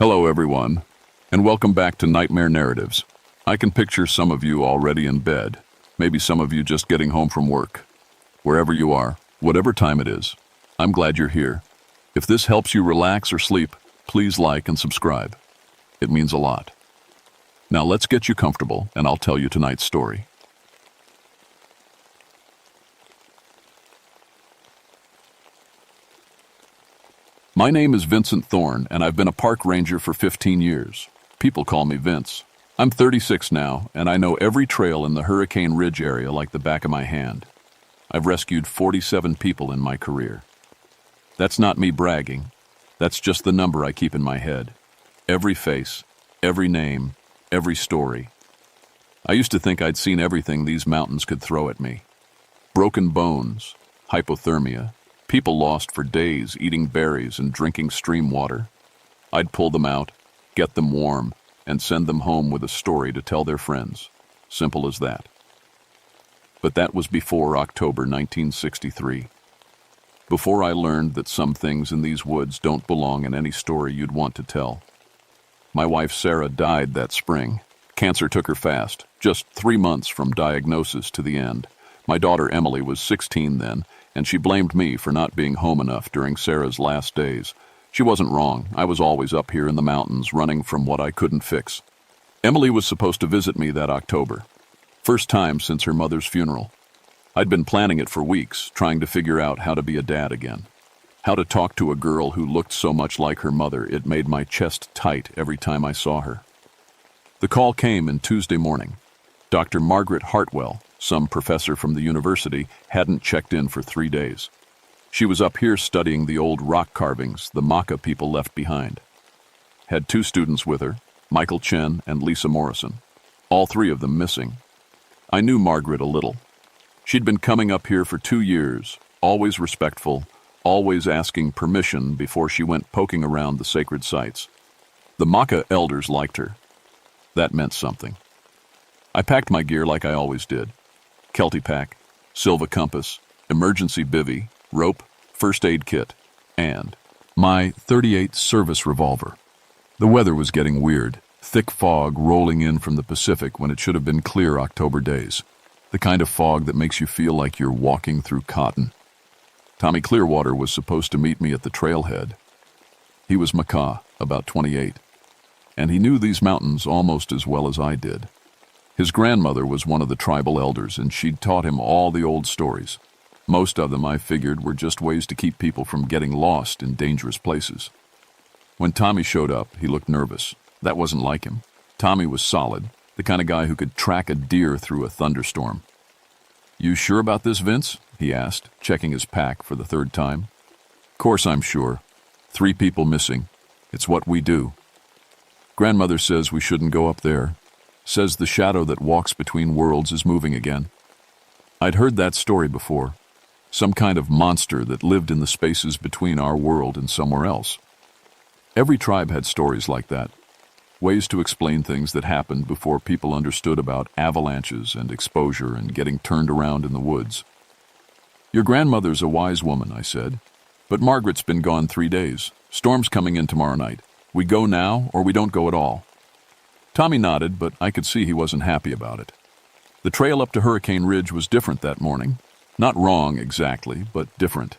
Hello, everyone, and welcome back to Nightmare Narratives. I can picture some of you already in bed, maybe some of you just getting home from work. Wherever you are, whatever time it is, I'm glad you're here. If this helps you relax or sleep, please like and subscribe. It means a lot. Now let's get you comfortable, and I'll tell you tonight's story. My name is Vincent Thorne, and I've been a park ranger for 15 years. People call me Vince. I'm 36 now, and I know every trail in the Hurricane Ridge area like the back of my hand. I've rescued 47 people in my career. That's not me bragging. That's just the number I keep in my head. Every face, every name, every story. I used to think I'd seen everything these mountains could throw at me. Broken bones, hypothermia, people lost for days eating berries and drinking stream water. I'd pull them out, get them warm, and send them home with a story to tell their friends. Simple as that. But that was before October 1963. Before I learned that some things in these woods don't belong in any story you'd want to tell. My wife Sarah died that spring. Cancer took her fast, just 3 months from diagnosis to the end. My daughter Emily was 16 then, and she blamed me for not being home enough during Sarah's last days. She wasn't wrong. I was always up here in the mountains, running from what I couldn't fix. Emily was supposed to visit me that October. First time since her mother's funeral. I'd been planning it for weeks, trying to figure out how to be a dad again. How to talk to a girl who looked so much like her mother, it made my chest tight every time I saw her. The call came in Tuesday morning. Dr. Margaret Hartwell, some professor from the university, hadn't checked in for 3 days. She was up here studying the old rock carvings the Maka people left behind. Had 2 students with her, Michael Chen and Lisa Morrison, all 3 of them missing. I knew Margaret a little. She'd been coming up here for 2 years, always respectful, always asking permission before she went poking around the sacred sites. The Maka elders liked her. That meant something. I packed my gear like I always did. Kelty pack, Silva compass, emergency bivvy, rope, first aid kit, and my .38 service revolver. The weather was getting weird, thick fog rolling in from the Pacific when it should have been clear October days. The kind of fog that makes you feel like you're walking through cotton. Tommy Clearwater was supposed to meet me at the trailhead. He was Maka, about 28, and he knew these mountains almost as well as I did. His grandmother was one of the tribal elders, and she'd taught him all the old stories. Most of them, I figured, were just ways to keep people from getting lost in dangerous places. When Tommy showed up, he looked nervous. That wasn't like him. Tommy was solid, the kind of guy who could track a deer through a thunderstorm. "You sure about this, Vince?" he asked, checking his pack for the 3rd time. "Course I'm sure. 3 people missing. It's what we do. Grandmother says we shouldn't go up there. Says the shadow that walks between worlds is moving again." I'd heard that story before. Some kind of monster that lived in the spaces between our world and somewhere else. Every tribe had stories like that. Ways to explain things that happened before people understood about avalanches and exposure and getting turned around in the woods. "Your grandmother's a wise woman," I said. "But Margaret's been gone 3 days. Storm's coming in tomorrow night. We go now or we don't go at all." Tommy nodded, but I could see he wasn't happy about it. The trail up to Hurricane Ridge was different that morning. Not wrong exactly, but different.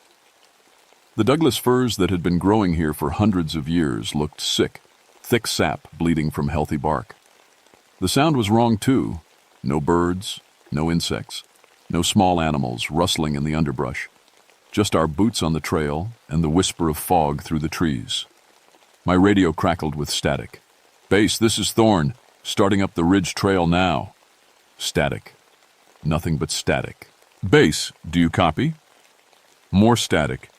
The Douglas firs that had been growing here for hundreds of years looked sick, thick sap bleeding from healthy bark. The sound was wrong too. No birds, no insects, no small animals rustling in the underbrush. Just our boots on the trail and the whisper of fog through the trees. My radio crackled with static. "Base, this is Thorne. Starting up the Ridge Trail now." Static. Nothing but static. "Base, do you copy?" More static,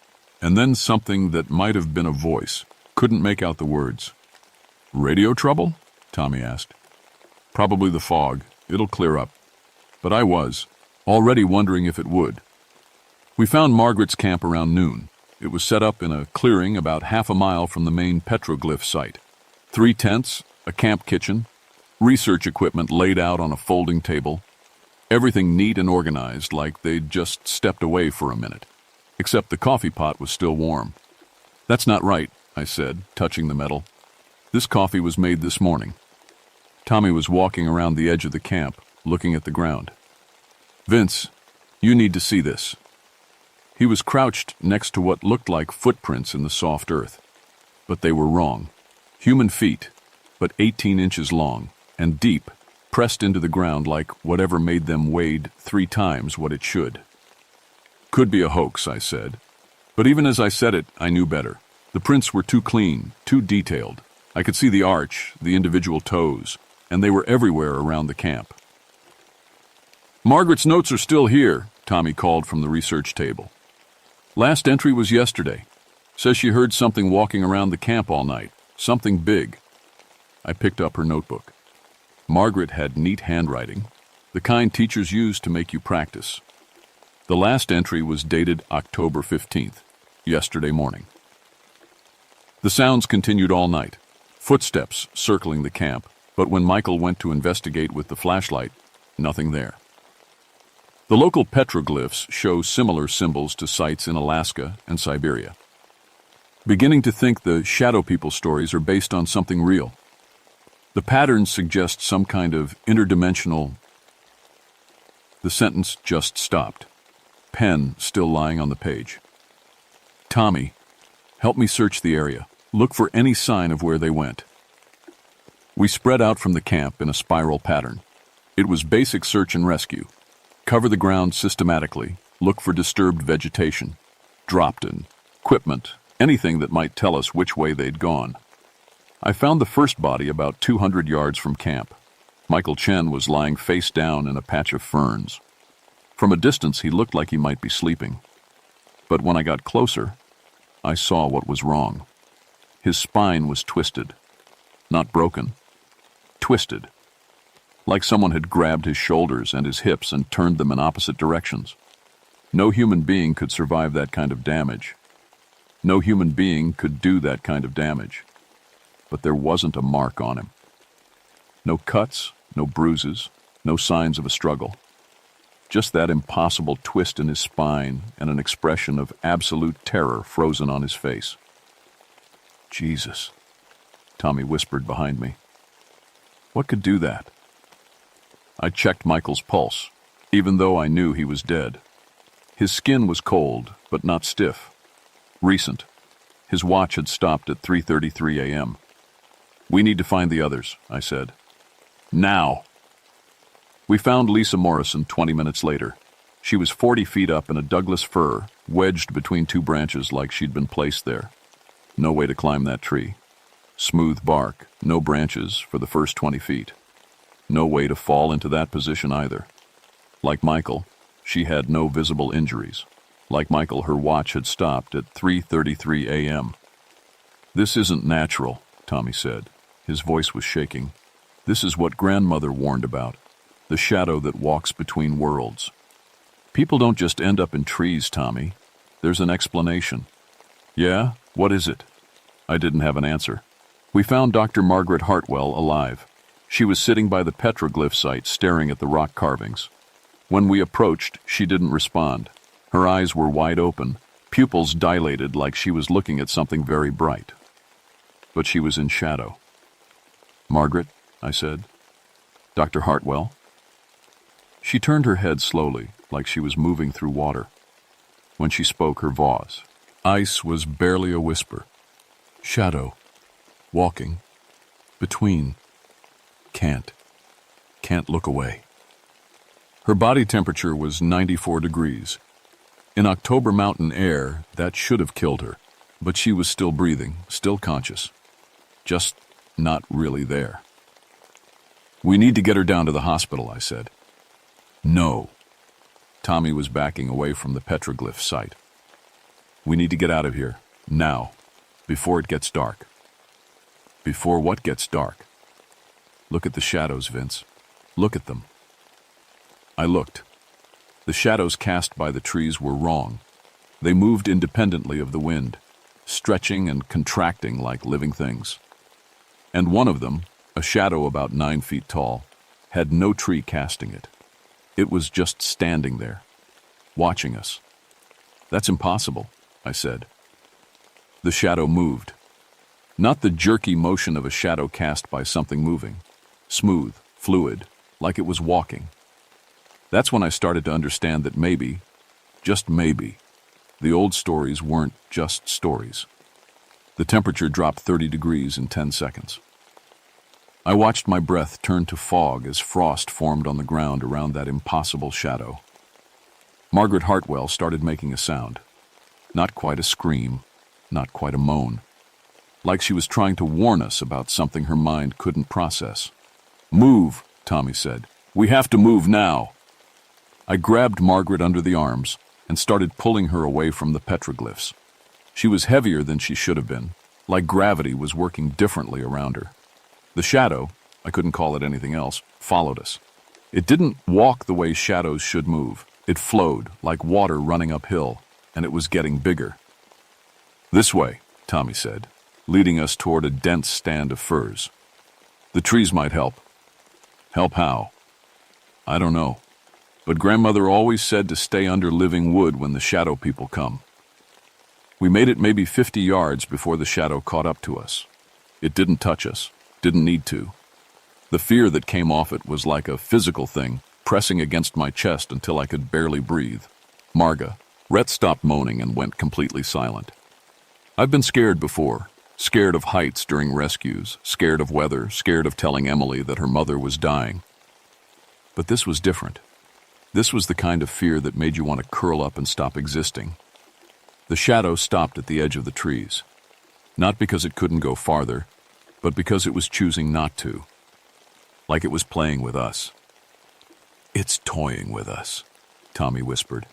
and then something that might have been a voice. Couldn't make out the words. "Radio trouble?" Tommy asked. "Probably the fog. It'll clear up." But I was, already wondering if it would. We found Margaret's camp around noon. It was set up in a clearing about half a mile from the main petroglyph site. 3 tents, a camp kitchen, research equipment laid out on a folding table. Everything neat and organized, like they'd just stepped away for a minute. Except the coffee pot was still warm. "That's not right," I said, touching the metal. This coffee was made this morning. Tommy was walking around the edge of the camp, looking at the ground. Vince, you need to see this. He was crouched next to what looked like footprints in the soft earth. But they were wrong. Human feet, but 18 inches long and deep, pressed into the ground like whatever made them weighed 3 times what it should. Could be a hoax, I said. But even as I said it, I knew better. The prints were too clean, too detailed. I could see the arch, the individual toes, and they were everywhere around the camp. Margaret's notes are still here, Tommy called from the research table. Last entry was yesterday. Says she heard something walking around the camp all night. Something big. I picked up her notebook. Margaret had neat handwriting, the kind teachers use to make you practice. The last entry was dated October 15th, yesterday morning. The sounds continued all night. Footsteps circling the camp, but when Michael went to investigate with the flashlight, nothing there. The local petroglyphs show similar symbols to sites in Alaska and Siberia. Beginning to think the shadow people stories are based on something real. The patterns suggest some kind of interdimensional... The sentence just stopped. Pen still lying on the page. Tommy, help me search the area. Look for any sign of where they went. We spread out from the camp in a spiral pattern. It was basic search and rescue. Cover the ground systematically, look for disturbed vegetation, dropped-in, equipment, anything that might tell us which way they'd gone. I found the first body about 200 yards from camp. Michael Chen was lying face down in a patch of ferns. From a distance, he looked like he might be sleeping. But when I got closer, I saw what was wrong. His spine was twisted. Not broken. Twisted. Like someone had grabbed his shoulders and his hips and turned them in opposite directions. No human being could survive that kind of damage. No human being could do that kind of damage. But there wasn't a mark on him. No cuts, no bruises, no signs of a struggle. Just that impossible twist in his spine and an expression of absolute terror frozen on his face. Jesus, Tommy whispered behind me. What could do that? I checked Michael's pulse, even though I knew he was dead. His skin was cold, but not stiff. Recent. His watch had stopped at 3:33 a.m. We need to find the others, I said. Now! We found Lisa Morrison 20 minutes later. She was 40 feet up in a Douglas fir, wedged between 2 branches like she'd been placed there. No way to climb that tree. Smooth bark, no branches for the first 20 feet. No way to fall into that position either. Like Michael, she had no visible injuries. Like Michael, her watch had stopped at 3:33 a.m. This isn't natural, Tommy said. His voice was shaking. This is what Grandmother warned about. The shadow that walks between worlds. People don't just end up in trees, Tommy. There's an explanation. Yeah? What is it? I didn't have an answer. We found Dr. Margaret Hartwell alive. She was sitting by the petroglyph site staring at the rock carvings. When we approached, she didn't respond. Her eyes were wide open, pupils dilated like she was looking at something very bright. But she was in shadow. Margaret, I said. Dr. Hartwell? She turned her head slowly, like she was moving through water. When she spoke, her voice, ice was barely a whisper. Shadow. Walking. Between. Can't look away. Her body temperature was 94 degrees. In October mountain air, that should have killed her, but she was still breathing, still conscious. Just not really there. We need to get her down to the hospital, I said. No. Tommy was backing away from the petroglyph site. We need to get out of here, now, before it gets dark. Before what gets dark? Look at the shadows, Vince. Look at them. I looked. The shadows cast by the trees were wrong. They moved independently of the wind, stretching and contracting like living things. And one of them, a shadow about 9 feet tall, had no tree casting it. It was just standing there, watching us. That's impossible, I said. The shadow moved. Not the jerky motion of a shadow cast by something moving. Smooth, fluid, like it was walking. That's when I started to understand that maybe, just maybe, the old stories weren't just stories. The temperature dropped 30 degrees in 10 seconds. I watched my breath turn to fog as frost formed on the ground around that impossible shadow. Margaret Hartwell started making a sound. Not quite a scream, not quite a moan. Like she was trying to warn us about something her mind couldn't process. "Move," Tommy said. "We have to move now." I grabbed Margaret under the arms and started pulling her away from the petroglyphs. She was heavier than she should have been, like gravity was working differently around her. The shadow, I couldn't call it anything else, followed us. It didn't walk the way shadows should move. It flowed, like water running uphill, and it was getting bigger. "This way," Tommy said, leading us toward a dense stand of firs. "The trees might help." Help how? I don't know. But Grandmother always said to stay under living wood when the shadow people come. We made it maybe 50 yards before the shadow caught up to us. It didn't touch us, didn't need to. The fear that came off it was like a physical thing, pressing against my chest until I could barely breathe. Rhett stopped moaning and went completely silent. I've been scared before. Scared of heights during rescues, scared of weather, scared of telling Emily that her mother was dying. But this was different. This was the kind of fear that made you want to curl up and stop existing. The shadow stopped at the edge of the trees. Not because it couldn't go farther, but because it was choosing not to. Like it was playing with us. "It's toying with us," Tommy whispered.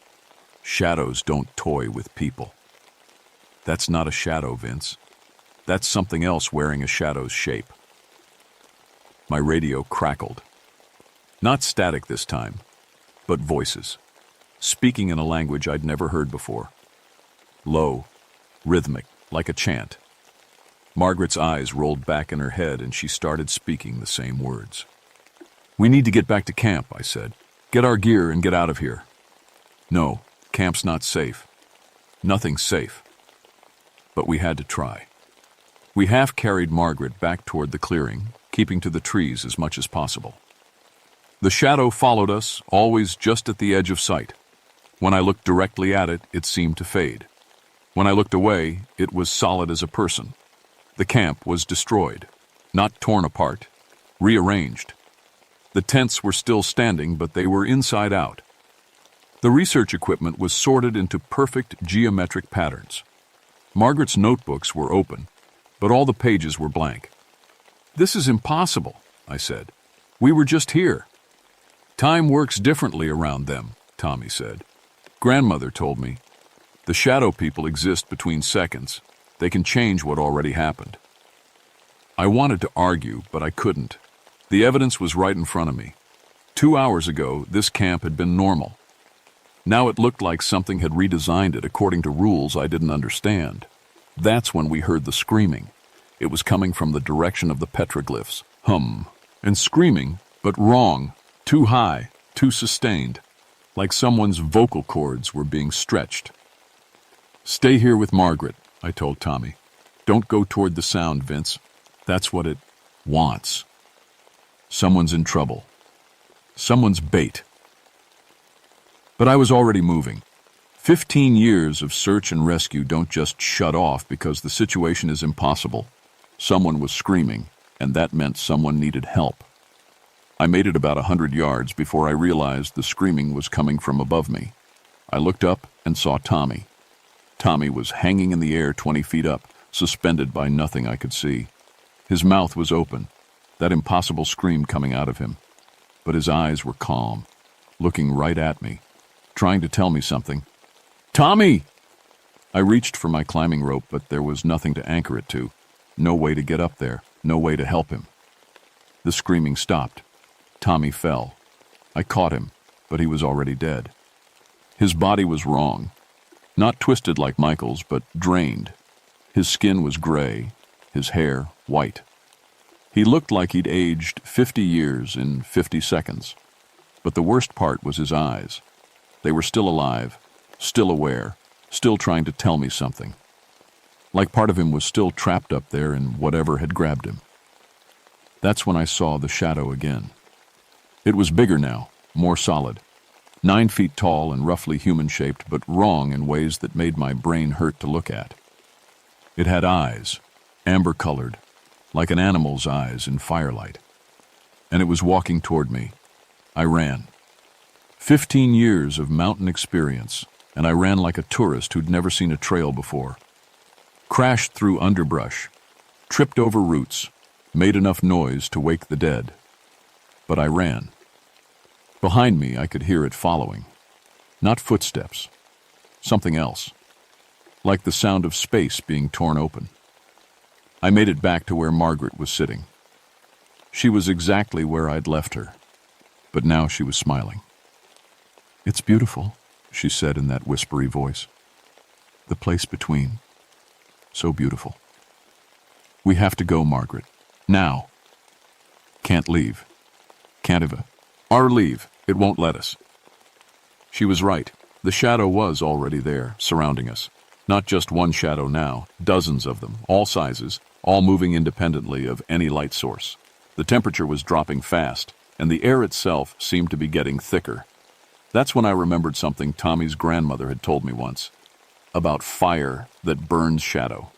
"Shadows don't toy with people." "That's not a shadow, Vince. That's something else wearing a shadow's shape." My radio crackled. Not static this time, but voices, speaking in a language I'd never heard before. Low, rhythmic, like a chant. Margaret's eyes rolled back in her head and she started speaking the same words. "We need to get back to camp," I said. "Get our gear and get out of here." "No, camp's not safe. Nothing's safe." But we had to try. We half-carried Margaret back toward the clearing, keeping to the trees as much as possible. The shadow followed us, always just at the edge of sight. When I looked directly at it, it seemed to fade. When I looked away, it was solid as a person. The camp was destroyed, not torn apart, rearranged. The tents were still standing, but they were inside out. The research equipment was sorted into perfect geometric patterns. Margaret's notebooks were open, but all the pages were blank. "This is impossible," I said. "We were just here." "Time works differently around them," Tommy said. "Grandmother told me. The shadow people exist between seconds. They can change what already happened." I wanted to argue, but I couldn't. The evidence was right in front of me. 2 hours ago, this camp had been normal. Now it looked like something had redesigned it according to rules I didn't understand. That's when we heard the screaming. It was coming from the direction of the petroglyphs. And screaming, but wrong. Too high, too sustained. Like someone's vocal cords were being stretched. "Stay here with Margaret," I told Tommy. "Don't go toward the sound, Vince. That's what it wants. Someone's in trouble. Someone's bait." But I was already moving. 15 years of search and rescue don't just shut off because the situation is impossible. Someone was screaming, and that meant someone needed help. I made it about 100 yards before I realized the screaming was coming from above me. I looked up and saw Tommy. Tommy was hanging in the air 20 feet up, suspended by nothing I could see. His mouth was open, that impossible scream coming out of him. But his eyes were calm, looking right at me, trying to tell me something. "Tommy!" I reached for my climbing rope, but there was nothing to anchor it to. No way to get up there, no way to help him. The screaming stopped. Tommy fell. I caught him, but he was already dead. His body was wrong. Not twisted like Michael's, but drained. His skin was gray, his hair white. He looked like he'd aged 50 years in 50 seconds. But the worst part was his eyes. They were still alive, still aware, still trying to tell me something. like part of him was still trapped up there in whatever had grabbed him. That's when I saw the shadow again. It was bigger now, more solid, 9 feet tall and roughly human-shaped, but wrong in ways that made my brain hurt to look at. It had eyes, amber-colored, like an animal's eyes in firelight. And it was walking toward me. I ran. 15 years of mountain experience, and I ran like a tourist who'd never seen a trail before. Crashed through underbrush, tripped over roots, made enough noise to wake the dead. But I ran. Behind me, I could hear it following. Not footsteps. Something else. Like the sound of space being torn open. I made it back to where Margaret was sitting. She was exactly where I'd left her, but now she was smiling. "It's beautiful," she said in that whispery voice. "The place between. So beautiful. We have to go, Margaret. Now. Can't leave. Can't ever. Or leave. It won't let us." She was right. The shadow was already there, surrounding us. Not just one shadow now, dozens of them, all sizes, all moving independently of any light source. The temperature was dropping fast, and the air itself seemed to be getting thicker. That's when I remembered something Tommy's grandmother had told me once, about fire that burns shadow.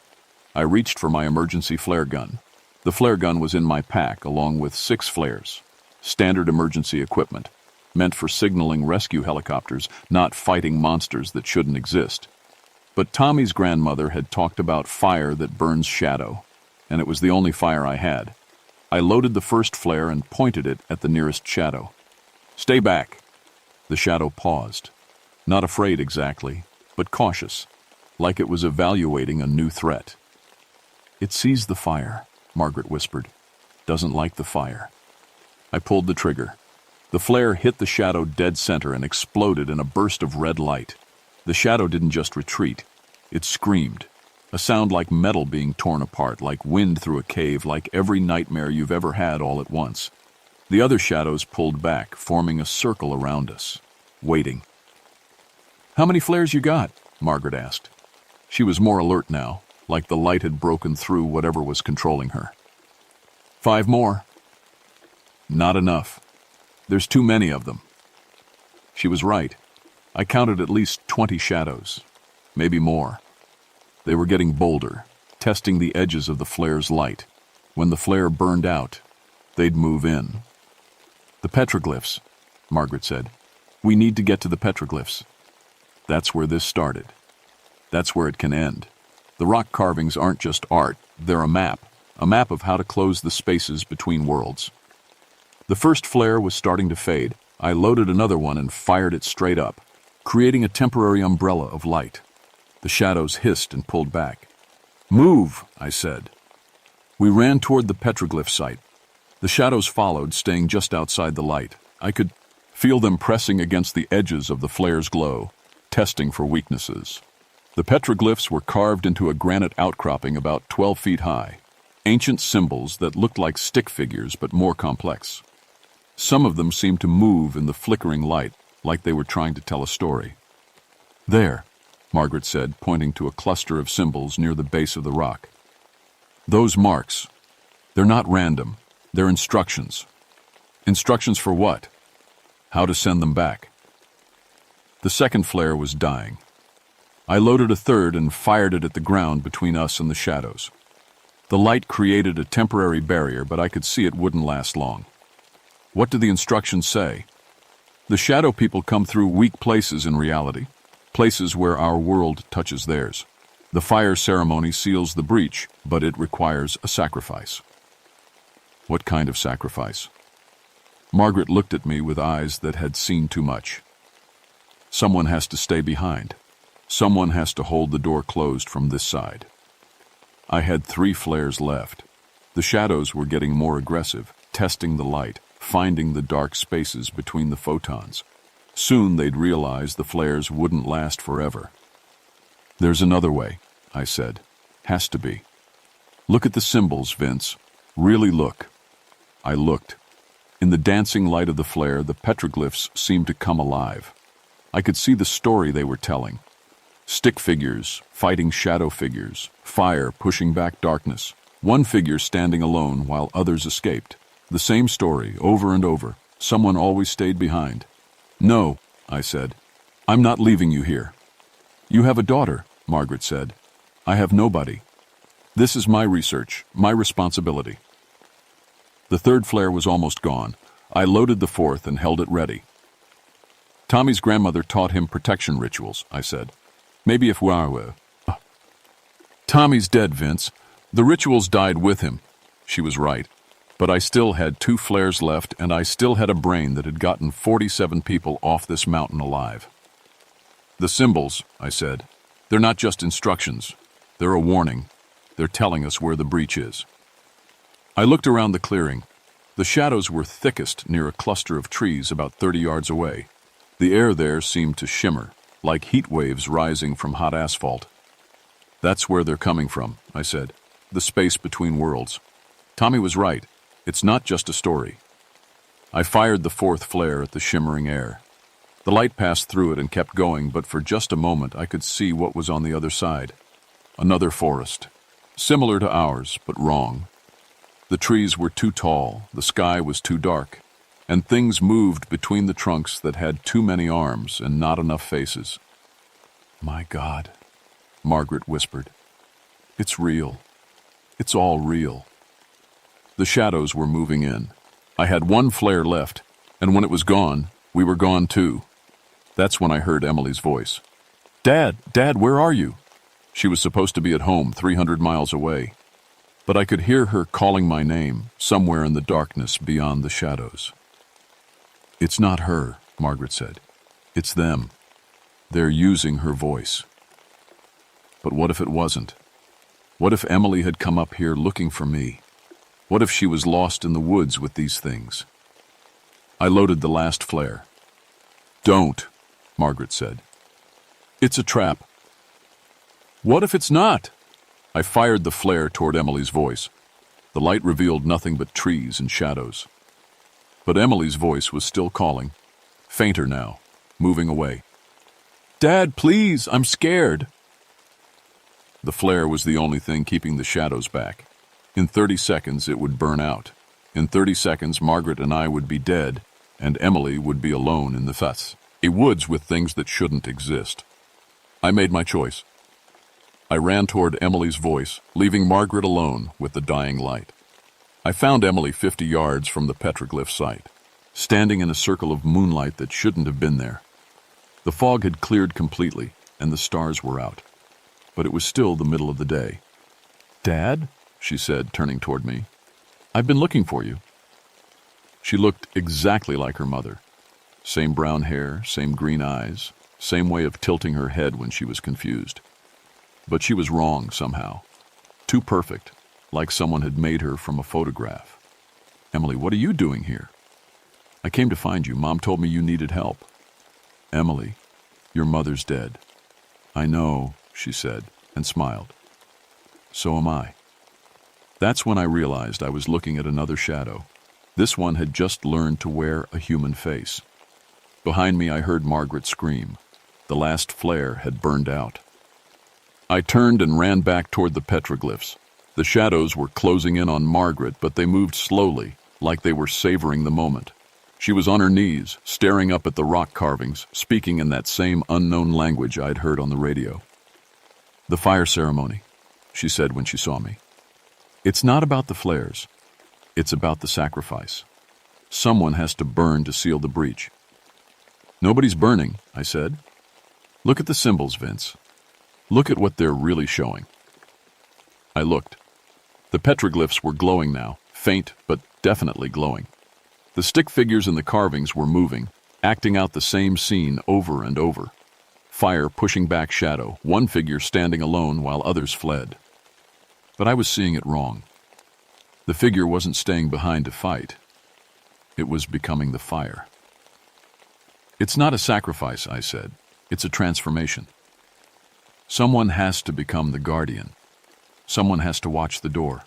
I reached for my emergency flare gun. The flare gun was in my pack, along with 6 flares. Standard emergency equipment, meant for signaling rescue helicopters, not fighting monsters that shouldn't exist. But Tommy's grandmother had talked about fire that burns shadow, and it was the only fire I had. I loaded the first flare and pointed it at the nearest shadow. "Stay back." The shadow paused. Not afraid exactly, but cautious, like it was evaluating a new threat. "It sees the fire," Margaret whispered. "Doesn't like the fire." I pulled the trigger. The flare hit the shadow dead center and exploded in a burst of red light. The shadow didn't just retreat. It screamed. A sound like metal being torn apart, like wind through a cave, like every nightmare you've ever had all at once. The other shadows pulled back, forming a circle around us, waiting. "How many flares you got?" Margaret asked. She was more alert now, like the light had broken through whatever was controlling her. "5 more." "Not enough. There's too many of them." She was right. I counted at least 20 shadows, maybe more. They were getting bolder, testing the edges of the flare's light. When the flare burned out, they'd move in. "The petroglyphs," Margaret said. "We need to get to the petroglyphs." That's where this started. That's where it can end. The rock carvings aren't just art, they're a map of how to close the spaces between worlds. The first flare was starting to fade. I loaded another one and fired it straight up, creating a temporary umbrella of light. The shadows hissed and pulled back. "Move," I said. We ran toward the petroglyph site. The shadows followed, staying just outside the light. I could feel them pressing against the edges of the flare's glow, testing for weaknesses. The petroglyphs were carved into a granite outcropping about 12 feet high, ancient symbols that looked like stick figures but more complex. Some of them seemed to move in the flickering light, like they were trying to tell a story. "There," Margaret said, pointing to a cluster of symbols near the base of the rock. "Those marks, they're not random, they're instructions." "Instructions for what?" "How to send them back." The second flare was dying. I loaded a third and fired it at the ground between us and the shadows. The light created a temporary barrier, but I could see it wouldn't last long. "What do the instructions say?" "The shadow people come through weak places in reality, places where our world touches theirs. The fire ceremony seals the breach, but it requires a sacrifice." "What kind of sacrifice?" Margaret looked at me with eyes that had seen too much. "Someone has to stay behind. Someone has to hold the door closed from this side." I had 3 flares left. The shadows were getting more aggressive, testing the light, finding the dark spaces between the photons. Soon they'd realize the flares wouldn't last forever. "There's another way," I said. "Has to be. Look at the symbols, Vince. Really look." I looked. In the dancing light of the flare, the petroglyphs seemed to come alive. I could see the story they were telling. Stick figures, fighting shadow figures, fire pushing back darkness. One figure standing alone while others escaped. The same story, over and over. Someone always stayed behind. "No," I said. "I'm not leaving you here." "You have a daughter," Margaret said. "I have nobody. This is my research, my responsibility." The third flare was almost gone. I loaded the fourth and held it ready. "Tommy's grandmother taught him protection rituals," I said. "Maybe if we were..." "Tommy's dead, Vince. The rituals died with him." She was right. But I still had 2 flares left, and I still had a brain that had gotten 47 people off this mountain alive. "The symbols," I said. "They're not just instructions. They're a warning. They're telling us where the breach is." I looked around the clearing. The shadows were thickest near a cluster of trees about 30 yards away. The air there seemed to shimmer, like heat waves rising from hot asphalt. "That's where they're coming from," I said. "The space between worlds." Tommy was right. It's not just a story. I fired the 4th flare at the shimmering air. The light passed through it and kept going, but for just a moment I could see what was on the other side. Another forest. Similar to ours, but wrong. The trees were too tall, the sky was too dark, and things moved between the trunks that had too many arms and not enough faces. "My God," Margaret whispered. "It's real. It's all real." The shadows were moving in. I had 1 flare left, and when it was gone, we were gone too. That's when I heard Emily's voice. Dad, where are you?" She was supposed to be at home 300 miles away, but I could hear her calling my name somewhere in the darkness beyond the shadows. "It's not her," Margaret said. "It's them. They're using her voice." But what if it wasn't? What if Emily had come up here looking for me? What if she was lost in the woods with these things? I loaded the last flare. "Don't," Margaret said. "It's a trap." "What if it's not?" I fired the flare toward Emily's voice. The light revealed nothing but trees and shadows. But Emily's voice was still calling, fainter now, moving away. "Dad, please, I'm scared." The flare was the only thing keeping the shadows back. In 30 seconds, it would burn out. In 30 seconds, Margaret and I would be dead, and Emily would be alone in the woods with things that shouldn't exist. I made my choice. I ran toward Emily's voice, leaving Margaret alone with the dying light. I found Emily 50 yards from the petroglyph site, standing in a circle of moonlight that shouldn't have been there. The fog had cleared completely, and the stars were out. But it was still the middle of the day. "Dad?" she said, turning toward me. "I've been looking for you." She looked exactly like her mother. Same brown hair, same green eyes, same way of tilting her head when she was confused. But she was wrong somehow. Too perfect, like someone had made her from a photograph. "Emily, what are you doing here?" "I came to find you. Mom told me you needed help." "Emily, your mother's dead." "I know," she said, and smiled. "So am I." That's when I realized I was looking at another shadow. This one had just learned to wear a human face. Behind me, I heard Margaret scream. The last flare had burned out. I turned and ran back toward the petroglyphs. The shadows were closing in on Margaret, but they moved slowly, like they were savoring the moment. She was on her knees, staring up at the rock carvings, speaking in that same unknown language I'd heard on the radio. "The fire ceremony," she said when she saw me. "It's not about the flares. It's about the sacrifice. Someone has to burn to seal the breach." "Nobody's burning," I said. "Look at the symbols, Vince. Look at what they're really showing." I looked. The petroglyphs were glowing now, faint but definitely glowing. The stick figures in the carvings were moving, acting out the same scene over and over. Fire pushing back shadow, one figure standing alone while others fled. But I was seeing it wrong. The figure wasn't staying behind to fight. It was becoming the fire. "It's not a sacrifice," I said. "It's a transformation. Someone has to become the guardian. Someone has to watch the door."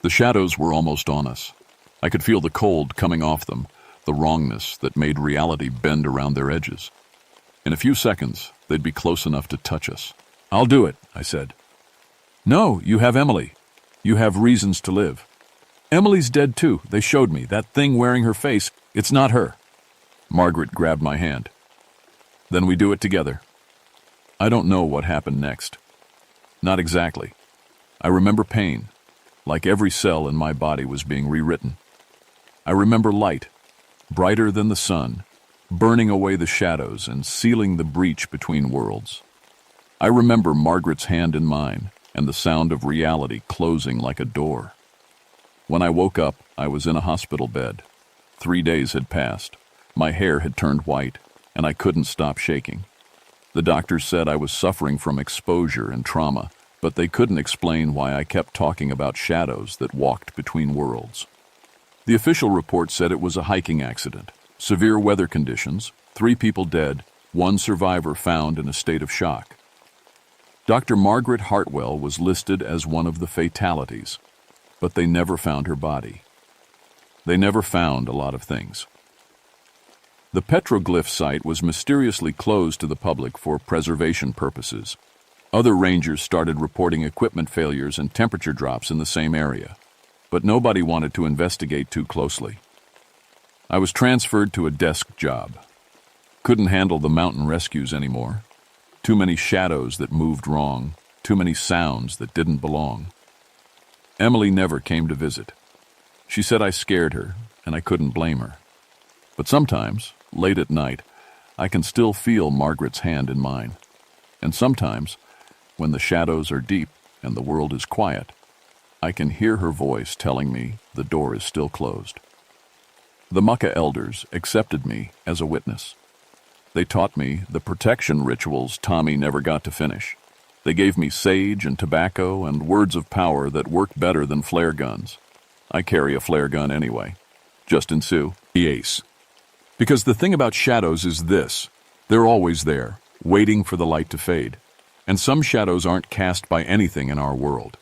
The shadows were almost on us. I could feel the cold coming off them, the wrongness that made reality bend around their edges. In a few seconds, they'd be close enough to touch us. "I'll do it," I said. "No, you have Emily. You have reasons to live." "Emily's dead too. They showed me. That thing wearing her face, it's not her." Margaret grabbed my hand. "Then we do it together." I don't know what happened next. Not exactly. I remember pain, like every cell in my body was being rewritten. I remember light, brighter than the sun, burning away the shadows and sealing the breach between worlds. I remember Margaret's hand in mine and the sound of reality closing like a door. When I woke up, I was in a hospital bed. 3 days had passed. My hair had turned white, and I couldn't stop shaking. The doctors said I was suffering from exposure and trauma, but they couldn't explain why I kept talking about shadows that walked between worlds. The official report said it was a hiking accident, severe weather conditions, 3 people dead, 1 survivor found in a state of shock. Dr. Margaret Hartwell was listed as one of the fatalities, but they never found her body. They never found a lot of things. The petroglyph site was mysteriously closed to the public for preservation purposes. Other rangers started reporting equipment failures and temperature drops in the same area, but nobody wanted to investigate too closely. I was transferred to a desk job. Couldn't handle the mountain rescues anymore. Too many shadows that moved wrong, too many sounds that didn't belong. Emily never came to visit. She said I scared her, and I couldn't blame her. But sometimes, late at night, I can still feel Margaret's hand in mine. And sometimes, when the shadows are deep and the world is quiet, I can hear her voice telling me the door is still closed. The Mucka elders accepted me as a witness. They taught me the protection rituals Tommy never got to finish. They gave me sage and tobacco and words of power that work better than flare guns. I carry a flare gun anyway. Justin Sue, the ace. Because the thing about shadows is this: they're always there, waiting for the light to fade. And some shadows aren't cast by anything in our world.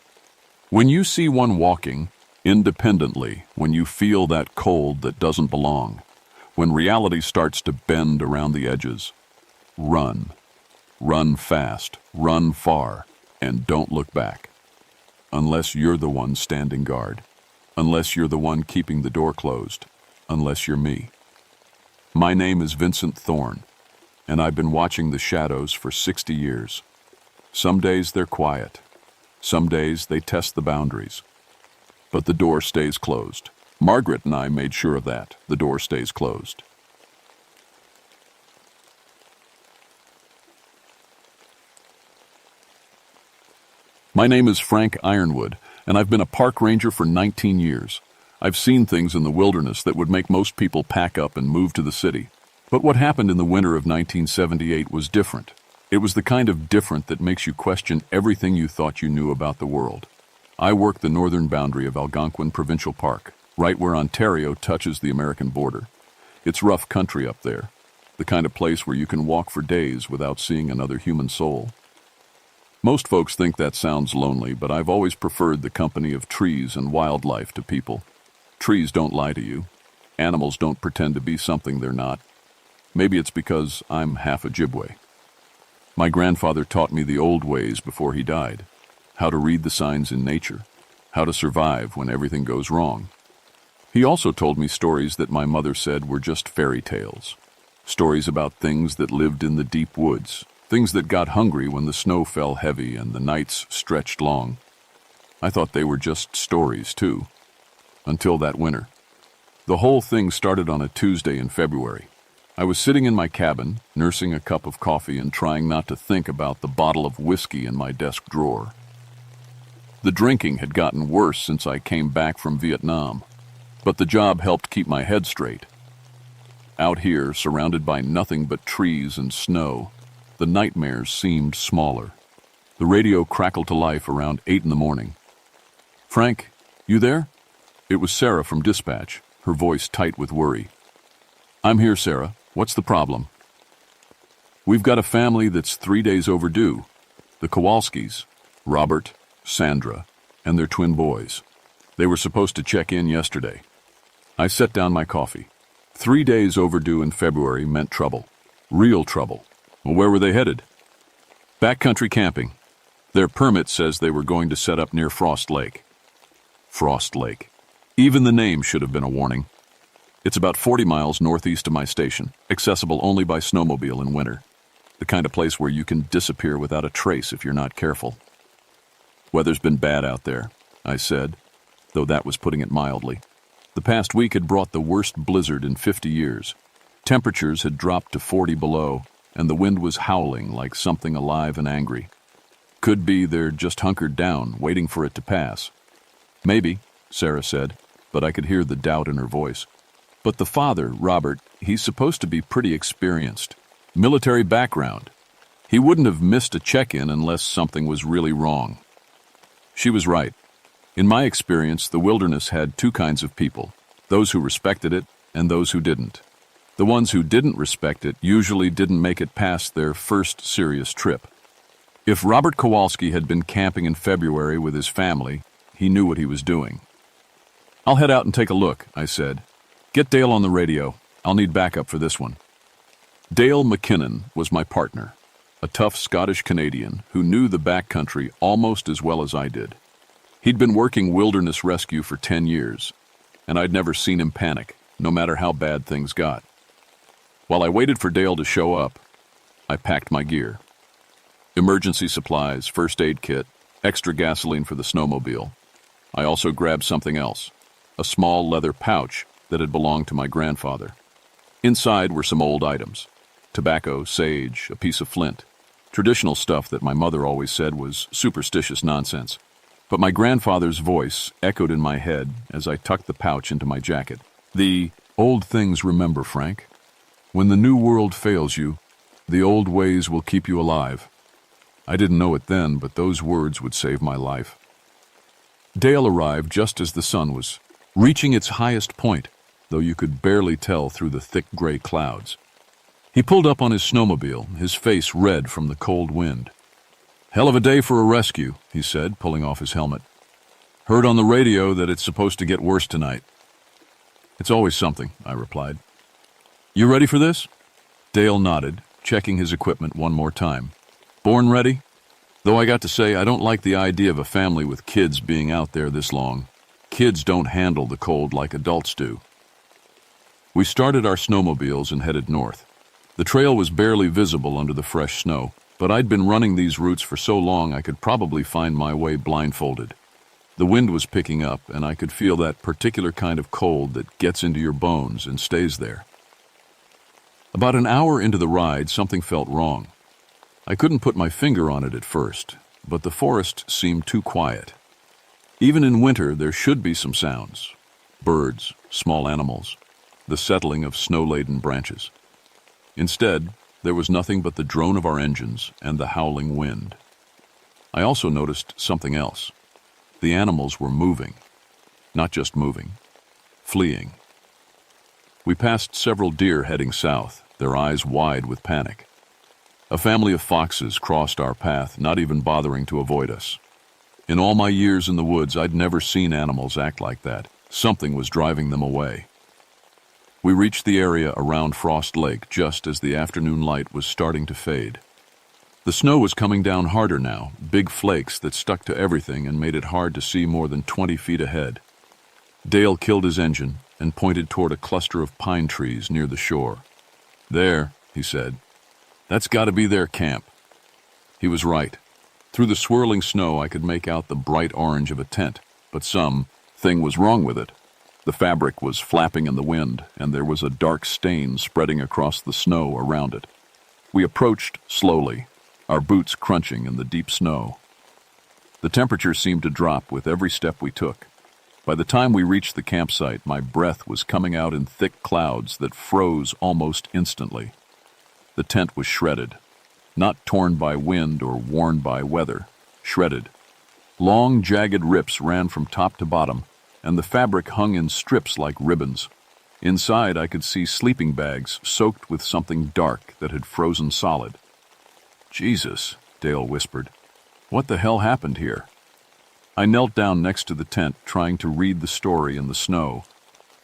When you see one walking independently, when you feel that cold that doesn't belong, when reality starts to bend around the edges, run. Run fast, run far, and don't look back. Unless you're the one standing guard. Unless you're the one keeping the door closed. Unless you're me. My name is Vincent Thorn, and I've been watching the shadows for 60 years. Some days they're quiet. Some days they test the boundaries. But the door stays closed. Margaret and I made sure of that. The door stays closed. My name is Frank Ironwood, and I've been a park ranger for 19 years. I've seen things in the wilderness that would make most people pack up and move to the city. But what happened in the winter of 1978 was different. It was the kind of different that makes you question everything you thought you knew about the world. I work the northern boundary of Algonquin Provincial Park, right where Ontario touches the American border. It's rough country up there, the kind of place where you can walk for days without seeing another human soul. Most folks think that sounds lonely, but I've always preferred the company of trees and wildlife to people. Trees don't lie to you. Animals don't pretend to be something they're not. Maybe it's because I'm half Ojibwe. My grandfather taught me the old ways before he died. How to read the signs in nature. How to survive when everything goes wrong. He also told me stories that my mother said were just fairy tales. Stories about things that lived in the deep woods. Things that got hungry when the snow fell heavy and the nights stretched long. I thought they were just stories, too. Until that winter. The whole thing started on a Tuesday in February. I was sitting in my cabin, nursing a cup of coffee and trying not to think about the bottle of whiskey in my desk drawer. The drinking had gotten worse since I came back from Vietnam, but the job helped keep my head straight. Out here, surrounded by nothing but trees and snow, the nightmares seemed smaller. The radio crackled to life around 8 in the morning. "Frank, you there?" It was Sarah from dispatch, her voice tight with worry. "I'm here, Sarah. What's the problem?" "We've got a family that's 3 days overdue. The Kowalskis, Robert, Sandra, and their twin boys. They were supposed to check in yesterday." I set down my coffee. 3 days overdue in February meant trouble. Real trouble. Well, where were they headed? Backcountry camping. Their permit says they were going to set up near Frost Lake. Frost Lake. Even the name should have been a warning. It's about 40 miles northeast of my station, accessible only by snowmobile in winter. The kind of place where you can disappear without a trace if you're not careful. Weather's been bad out there, I said, though that was putting it mildly. The past week had brought the worst blizzard in 50 years. Temperatures had dropped to 40 below, and the wind was howling like something alive and angry. Could be they're just hunkered down, waiting for it to pass. Maybe, Sarah said, but I could hear the doubt in her voice. But the father, Robert, he's supposed to be pretty experienced. Military background. He wouldn't have missed a check-in unless something was really wrong. She was right. In my experience, the wilderness had two kinds of people, those who respected it and those who didn't. The ones who didn't respect it usually didn't make it past their first serious trip. If Robert Kowalski had been camping in February with his family, he knew what he was doing. I'll head out and take a look, I said. Get Dale on the radio. I'll need backup for this one. Dale McKinnon was my partner, a tough Scottish Canadian who knew the backcountry almost as well as I did. He'd been working wilderness rescue for 10 years, and I'd never seen him panic, no matter how bad things got. While I waited for Dale to show up, I packed my gear. Emergency supplies, first aid kit, extra gasoline for the snowmobile. I also grabbed something else, a small leather pouch that had belonged to my grandfather. Inside were some old items: tobacco, sage, a piece of flint. Traditional stuff that my mother always said was superstitious nonsense. But my grandfather's voice echoed in my head as I tucked the pouch into my jacket. The old things remember, Frank. When the new world fails you, the old ways will keep you alive. I didn't know it then, but those words would save my life. Dale arrived just as the sun was reaching its highest point, though you could barely tell through the thick gray clouds. He pulled up on his snowmobile, his face red from the cold wind. "Hell of a day for a rescue," he said, pulling off his helmet. "Heard on the radio that it's supposed to get worse tonight." "It's always something," I replied. "You ready for this?" Dale nodded, checking his equipment one more time. "Born ready? Though I got to say, I don't like the idea of a family with kids being out there this long. Kids don't handle the cold like adults do." We started our snowmobiles and headed north. The trail was barely visible under the fresh snow, but I'd been running these routes for so long I could probably find my way blindfolded. The wind was picking up, and I could feel that particular kind of cold that gets into your bones and stays there. About an hour into the ride, something felt wrong. I couldn't put my finger on it at first, but the forest seemed too quiet. Even in winter, there should be some sounds: birds, small animals, the settling of snow-laden branches. Instead, there was nothing but the drone of our engines and the howling wind. I also noticed something else. The animals were moving. Not just moving, fleeing. We passed several deer heading south, their eyes wide with panic. A family of foxes crossed our path, not even bothering to avoid us. In all my years in the woods, I'd never seen animals act like that. Something was driving them away. We reached the area around Frost Lake just as the afternoon light was starting to fade. The snow was coming down harder now, big flakes that stuck to everything and made it hard to see more than 20 feet ahead. Dale killed his engine and pointed toward a cluster of pine trees near the shore. "There," he said. "That's got to be their camp." He was right. Through the swirling snow, I could make out the bright orange of a tent, but something was wrong with it. The fabric was flapping in the wind, and there was a dark stain spreading across the snow around it. We approached slowly, our boots crunching in the deep snow. The temperature seemed to drop with every step we took. By the time we reached the campsite, my breath was coming out in thick clouds that froze almost instantly. The tent was shredded, not torn by wind or worn by weather, shredded. Long, jagged rips ran from top to bottom, and the fabric hung in strips like ribbons. Inside, I could see sleeping bags soaked with something dark that had frozen solid. "Jesus," Dale whispered. "What the hell happened here?" I knelt down next to the tent, trying to read the story in the snow.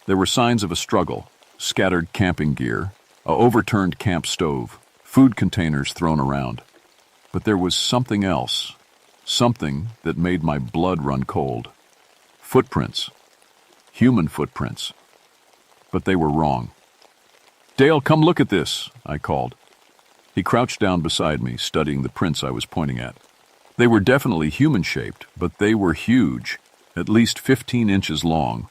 There were signs of a struggle: scattered camping gear, a overturned camp stove, food containers thrown around. But there was something else, something that made my blood run cold. Footprints. Human footprints. But they were wrong. "Dale, come look at this," I called. He crouched down beside me, studying the prints I was pointing at. They were definitely human-shaped, but they were huge, at least 15 inches long,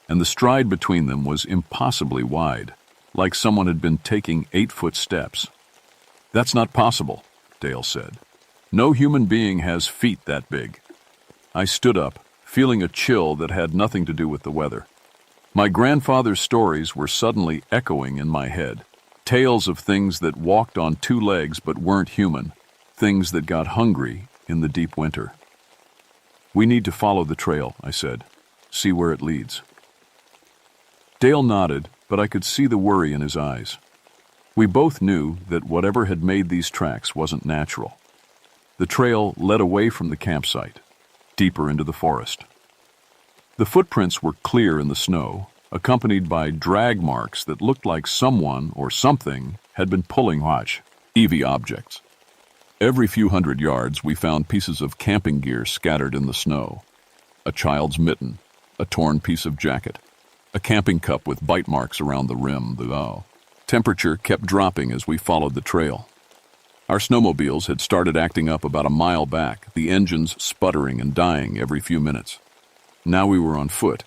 and the stride between them was impossibly wide, like someone had been taking 8-foot steps. "That's not possible," Dale said. "No human being has feet that big." I stood up, feeling a chill that had nothing to do with the weather. My grandfather's stories were suddenly echoing in my head. Tales of things that walked on 2 legs but weren't human, things that got hungry in the deep winter. "We need to follow the trail," I said. "See where it leads." Dale nodded, but I could see the worry in his eyes. We both knew that whatever had made these tracks wasn't natural. The trail led away from the campsite, deeper into the forest. The footprints were clear in the snow, accompanied by drag marks that looked like someone or something had been pulling heavy objects. Every few hundred yards, we found pieces of camping gear scattered in the snow. A child's mitten, a torn piece of jacket, a camping cup with bite marks around the rim. The temperature kept dropping as we followed the trail. Our snowmobiles had started acting up about a mile back, the engines sputtering and dying every few minutes. Now we were on foot,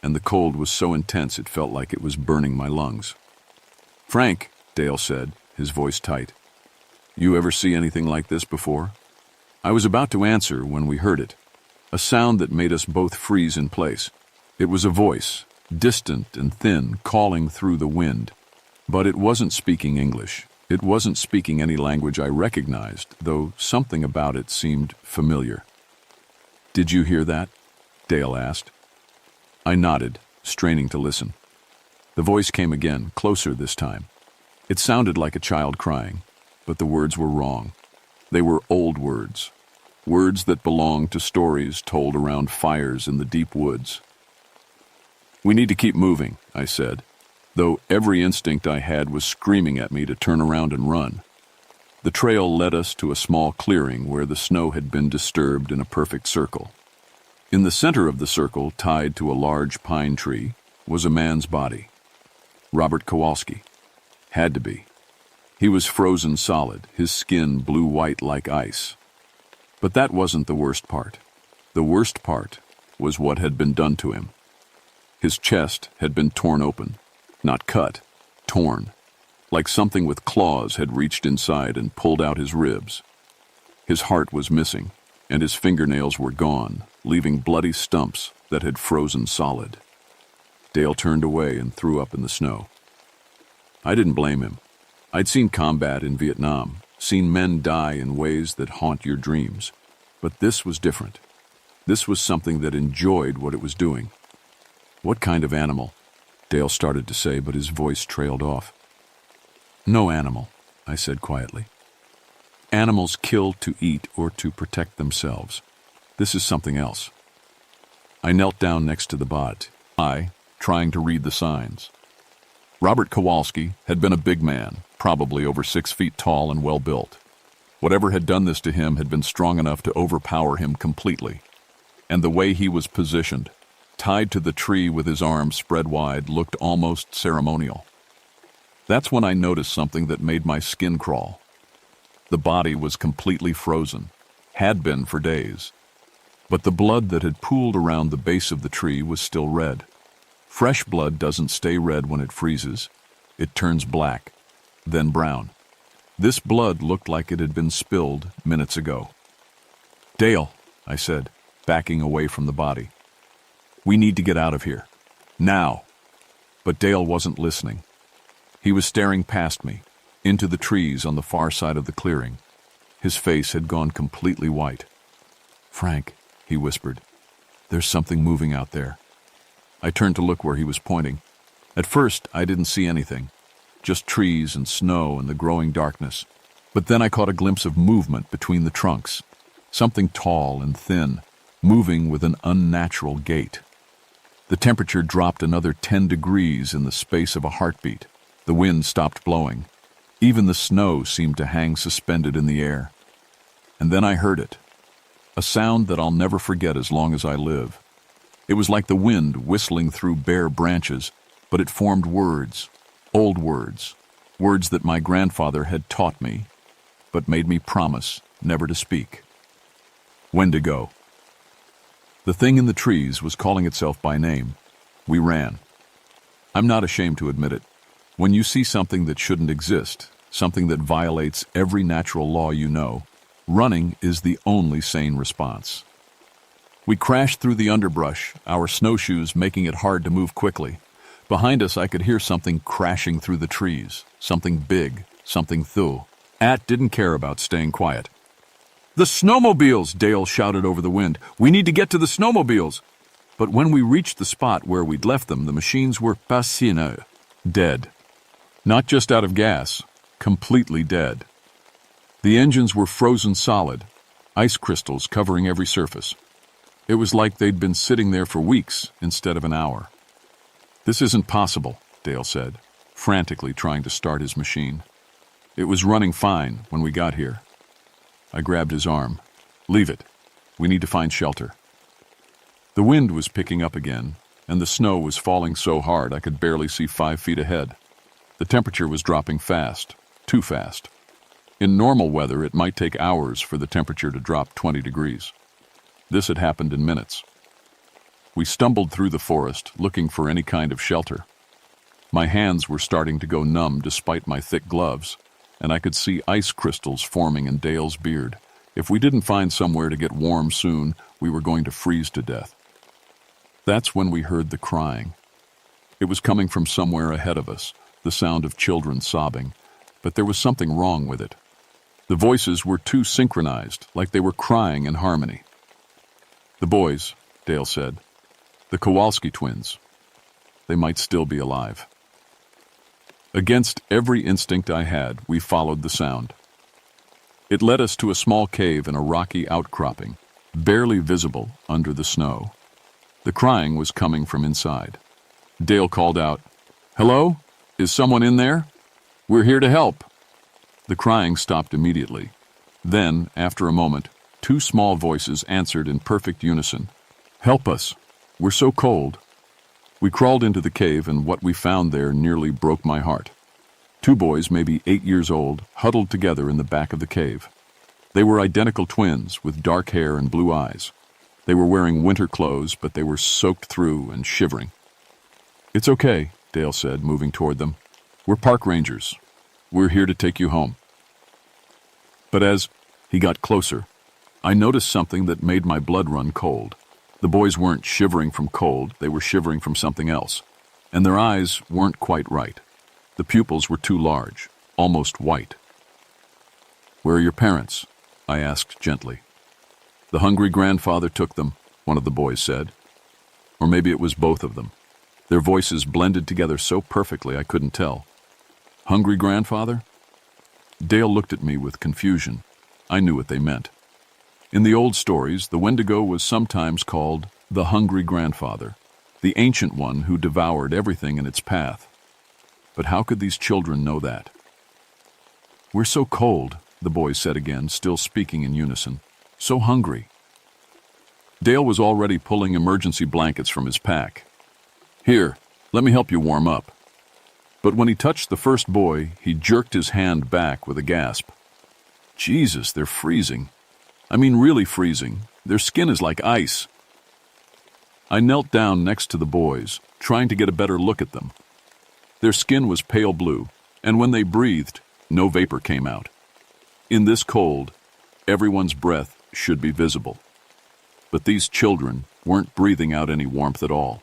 and the cold was so intense it felt like it was burning my lungs. "Frank," Dale said, his voice tight, "you ever see anything like this before?" I was about to answer when we heard it, a sound that made us both freeze in place. It was a voice, distant and thin, calling through the wind. But it wasn't speaking English. It wasn't speaking any language I recognized, though something about it seemed familiar. "Did you hear that?" Dale asked. I nodded, straining to listen. The voice came again, closer this time. It sounded like a child crying, but the words were wrong. They were old words, words that belonged to stories told around fires in the deep woods. "We need to keep moving," I said, though every instinct I had was screaming at me to turn around and run. The trail led us to a small clearing where the snow had been disturbed in a perfect circle. In the center of the circle, tied to a large pine tree, was a man's body. Robert Kowalski. Had to be. He was frozen solid, his skin blue-white like ice. But that wasn't the worst part. The worst part was what had been done to him. His chest had been torn open. Not cut, torn, like something with claws had reached inside and pulled out his ribs. His heart was missing, and his fingernails were gone, leaving bloody stumps that had frozen solid. Dale turned away and threw up in the snow. I didn't blame him. I'd seen combat in Vietnam, seen men die in ways that haunt your dreams. But this was different. This was something that enjoyed what it was doing. "What kind of animal?" Dale started to say, but his voice trailed off. "No animal," I said quietly. "Animals kill to eat or to protect themselves. This is something else." I knelt down next to the bot, trying to read the signs. Robert Kowalski had been a big man, probably over 6 feet tall and well-built. Whatever had done this to him had been strong enough to overpower him completely. And the way he was positioned, tied to the tree with his arms spread wide, looked almost ceremonial. That's when I noticed something that made my skin crawl. The body was completely frozen, had been for days. But the blood that had pooled around the base of the tree was still red. Fresh blood doesn't stay red when it freezes. It turns black, then brown. This blood looked like it had been spilled minutes ago. "Dale," I said, backing away from the body. "We need to get out of here. Now." But Dale wasn't listening. He was staring past me, into the trees on the far side of the clearing. His face had gone completely white. "Frank," he whispered, "there's something moving out there." I turned to look where he was pointing. At first, I didn't see anything, just trees and snow and the growing darkness. But then I caught a glimpse of movement between the trunks, something tall and thin, moving with an unnatural gait. The temperature dropped another 10 degrees in the space of a heartbeat. The wind stopped blowing. Even the snow seemed to hang suspended in the air. And then I heard it, a sound that I'll never forget as long as I live. It was like the wind whistling through bare branches, but it formed words, old words, words that my grandfather had taught me, but made me promise never to speak. Wendigo. The thing in the trees was calling itself by name. We ran. I'm not ashamed to admit it. When you see something that shouldn't exist, something that violates every natural law you know, running is the only sane response. We crashed through the underbrush, our snowshoes making it hard to move quickly. Behind us, I could hear something crashing through the trees, something big, something through. At didn't care about staying quiet. "The snowmobiles!" Dale shouted over the wind. "We need to get to the snowmobiles!" But when we reached the spot where we'd left them, the machines were passine, dead. Not just out of gas, completely dead. The engines were frozen solid, ice crystals covering every surface. It was like they'd been sitting there for weeks instead of an hour. "This isn't possible," Dale said, frantically trying to start his machine. "It was running fine when we got here." I grabbed his arm. "Leave it. We need to find shelter." The wind was picking up again, and the snow was falling so hard I could barely see 5 feet ahead. The temperature was dropping fast, too fast. In normal weather, it might take hours for the temperature to drop 20 degrees. This had happened in minutes. We stumbled through the forest, looking for any kind of shelter. My hands were starting to go numb despite my thick gloves, and I could see ice crystals forming in Dale's beard. If we didn't find somewhere to get warm soon, we were going to freeze to death. That's when we heard the crying. It was coming from somewhere ahead of us, the sound of children sobbing, but there was something wrong with it. The voices were too synchronized, like they were crying in harmony. "The boys," Dale said. "The Kowalski twins. They might still be alive." Against every instinct I had, we followed the sound. It led us to a small cave in a rocky outcropping, barely visible under the snow. The crying was coming from inside. Dale called out, "Hello? Is someone in there? We're here to help." The crying stopped immediately. Then, after a moment, 2 small voices answered in perfect unison. "Help us. We're so cold." We crawled into the cave, and what we found there nearly broke my heart. 2 boys, maybe 8 years old, huddled together in the back of the cave. They were identical twins with dark hair and blue eyes. They were wearing winter clothes, but they were soaked through and shivering. "It's okay," Dale said, moving toward them. "We're park rangers. We're here to take you home." But as he got closer, I noticed something that made my blood run cold. The boys weren't shivering from cold, they were shivering from something else. And their eyes weren't quite right. The pupils were too large, almost white. "Where are your parents?" I asked gently. "The hungry grandfather took them," one of the boys said. Or maybe it was both of them. Their voices blended together so perfectly I couldn't tell. "Hungry grandfather?" Dale looked at me with confusion. I knew what they meant. In the old stories, the Wendigo was sometimes called the hungry grandfather, the ancient one who devoured everything in its path. But how could these children know that? "We're so cold," the boys said again, still speaking in unison. "So hungry." Dale was already pulling emergency blankets from his pack. "Here, let me help you warm up." But when he touched the first boy, he jerked his hand back with a gasp. "Jesus, they're freezing. I mean really freezing. Their skin is like ice." I knelt down next to the boys, trying to get a better look at them. Their skin was pale blue, and when they breathed, no vapor came out. In this cold, everyone's breath should be visible. But these children weren't breathing out any warmth at all.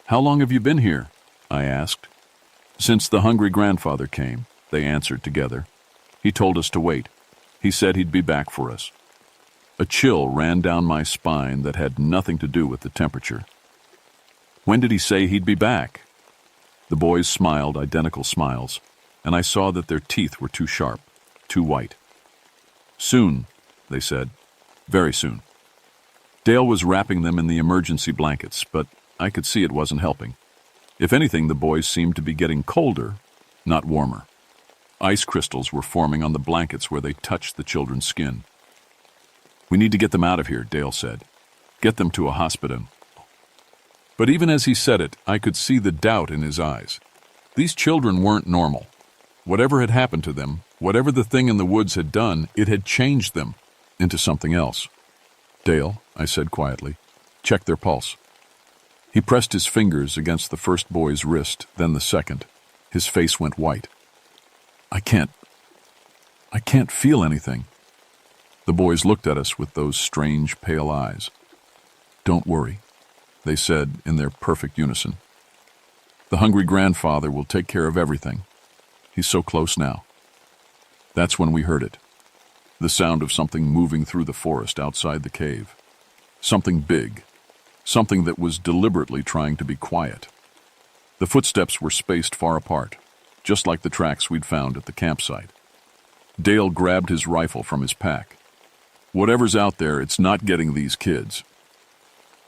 "How long have you been here?" I asked. "Since the hungry grandfather came," they answered together. "He told us to wait. He said he'd be back for us." A chill ran down my spine that had nothing to do with the temperature. "When did he say he'd be back?" The boys smiled identical smiles, and I saw that their teeth were too sharp, too white. "Soon," they said. "Very soon." Dale was wrapping them in the emergency blankets, but I could see it wasn't helping. If anything, the boys seemed to be getting colder, not warmer. Ice crystals were forming on the blankets where they touched the children's skin. "We need to get them out of here," Dale said. "Get them to a hospital." But even as he said it, I could see the doubt in his eyes. These children weren't normal. Whatever had happened to them, whatever the thing in the woods had done, it had changed them into something else. "Dale," I said quietly, "check their pulse." He pressed his fingers against the first boy's wrist, then the second. His face went white. I can't feel anything." The boys looked at us with those strange, pale eyes. "Don't worry," they said in their perfect unison. "The hungry grandfather will take care of everything. He's so close now." That's when we heard it. The sound of something moving through the forest outside the cave. Something big. Something that was deliberately trying to be quiet. The footsteps were spaced far apart, just like the tracks we'd found at the campsite. Dale grabbed his rifle from his pack. "Whatever's out there, it's not getting these kids."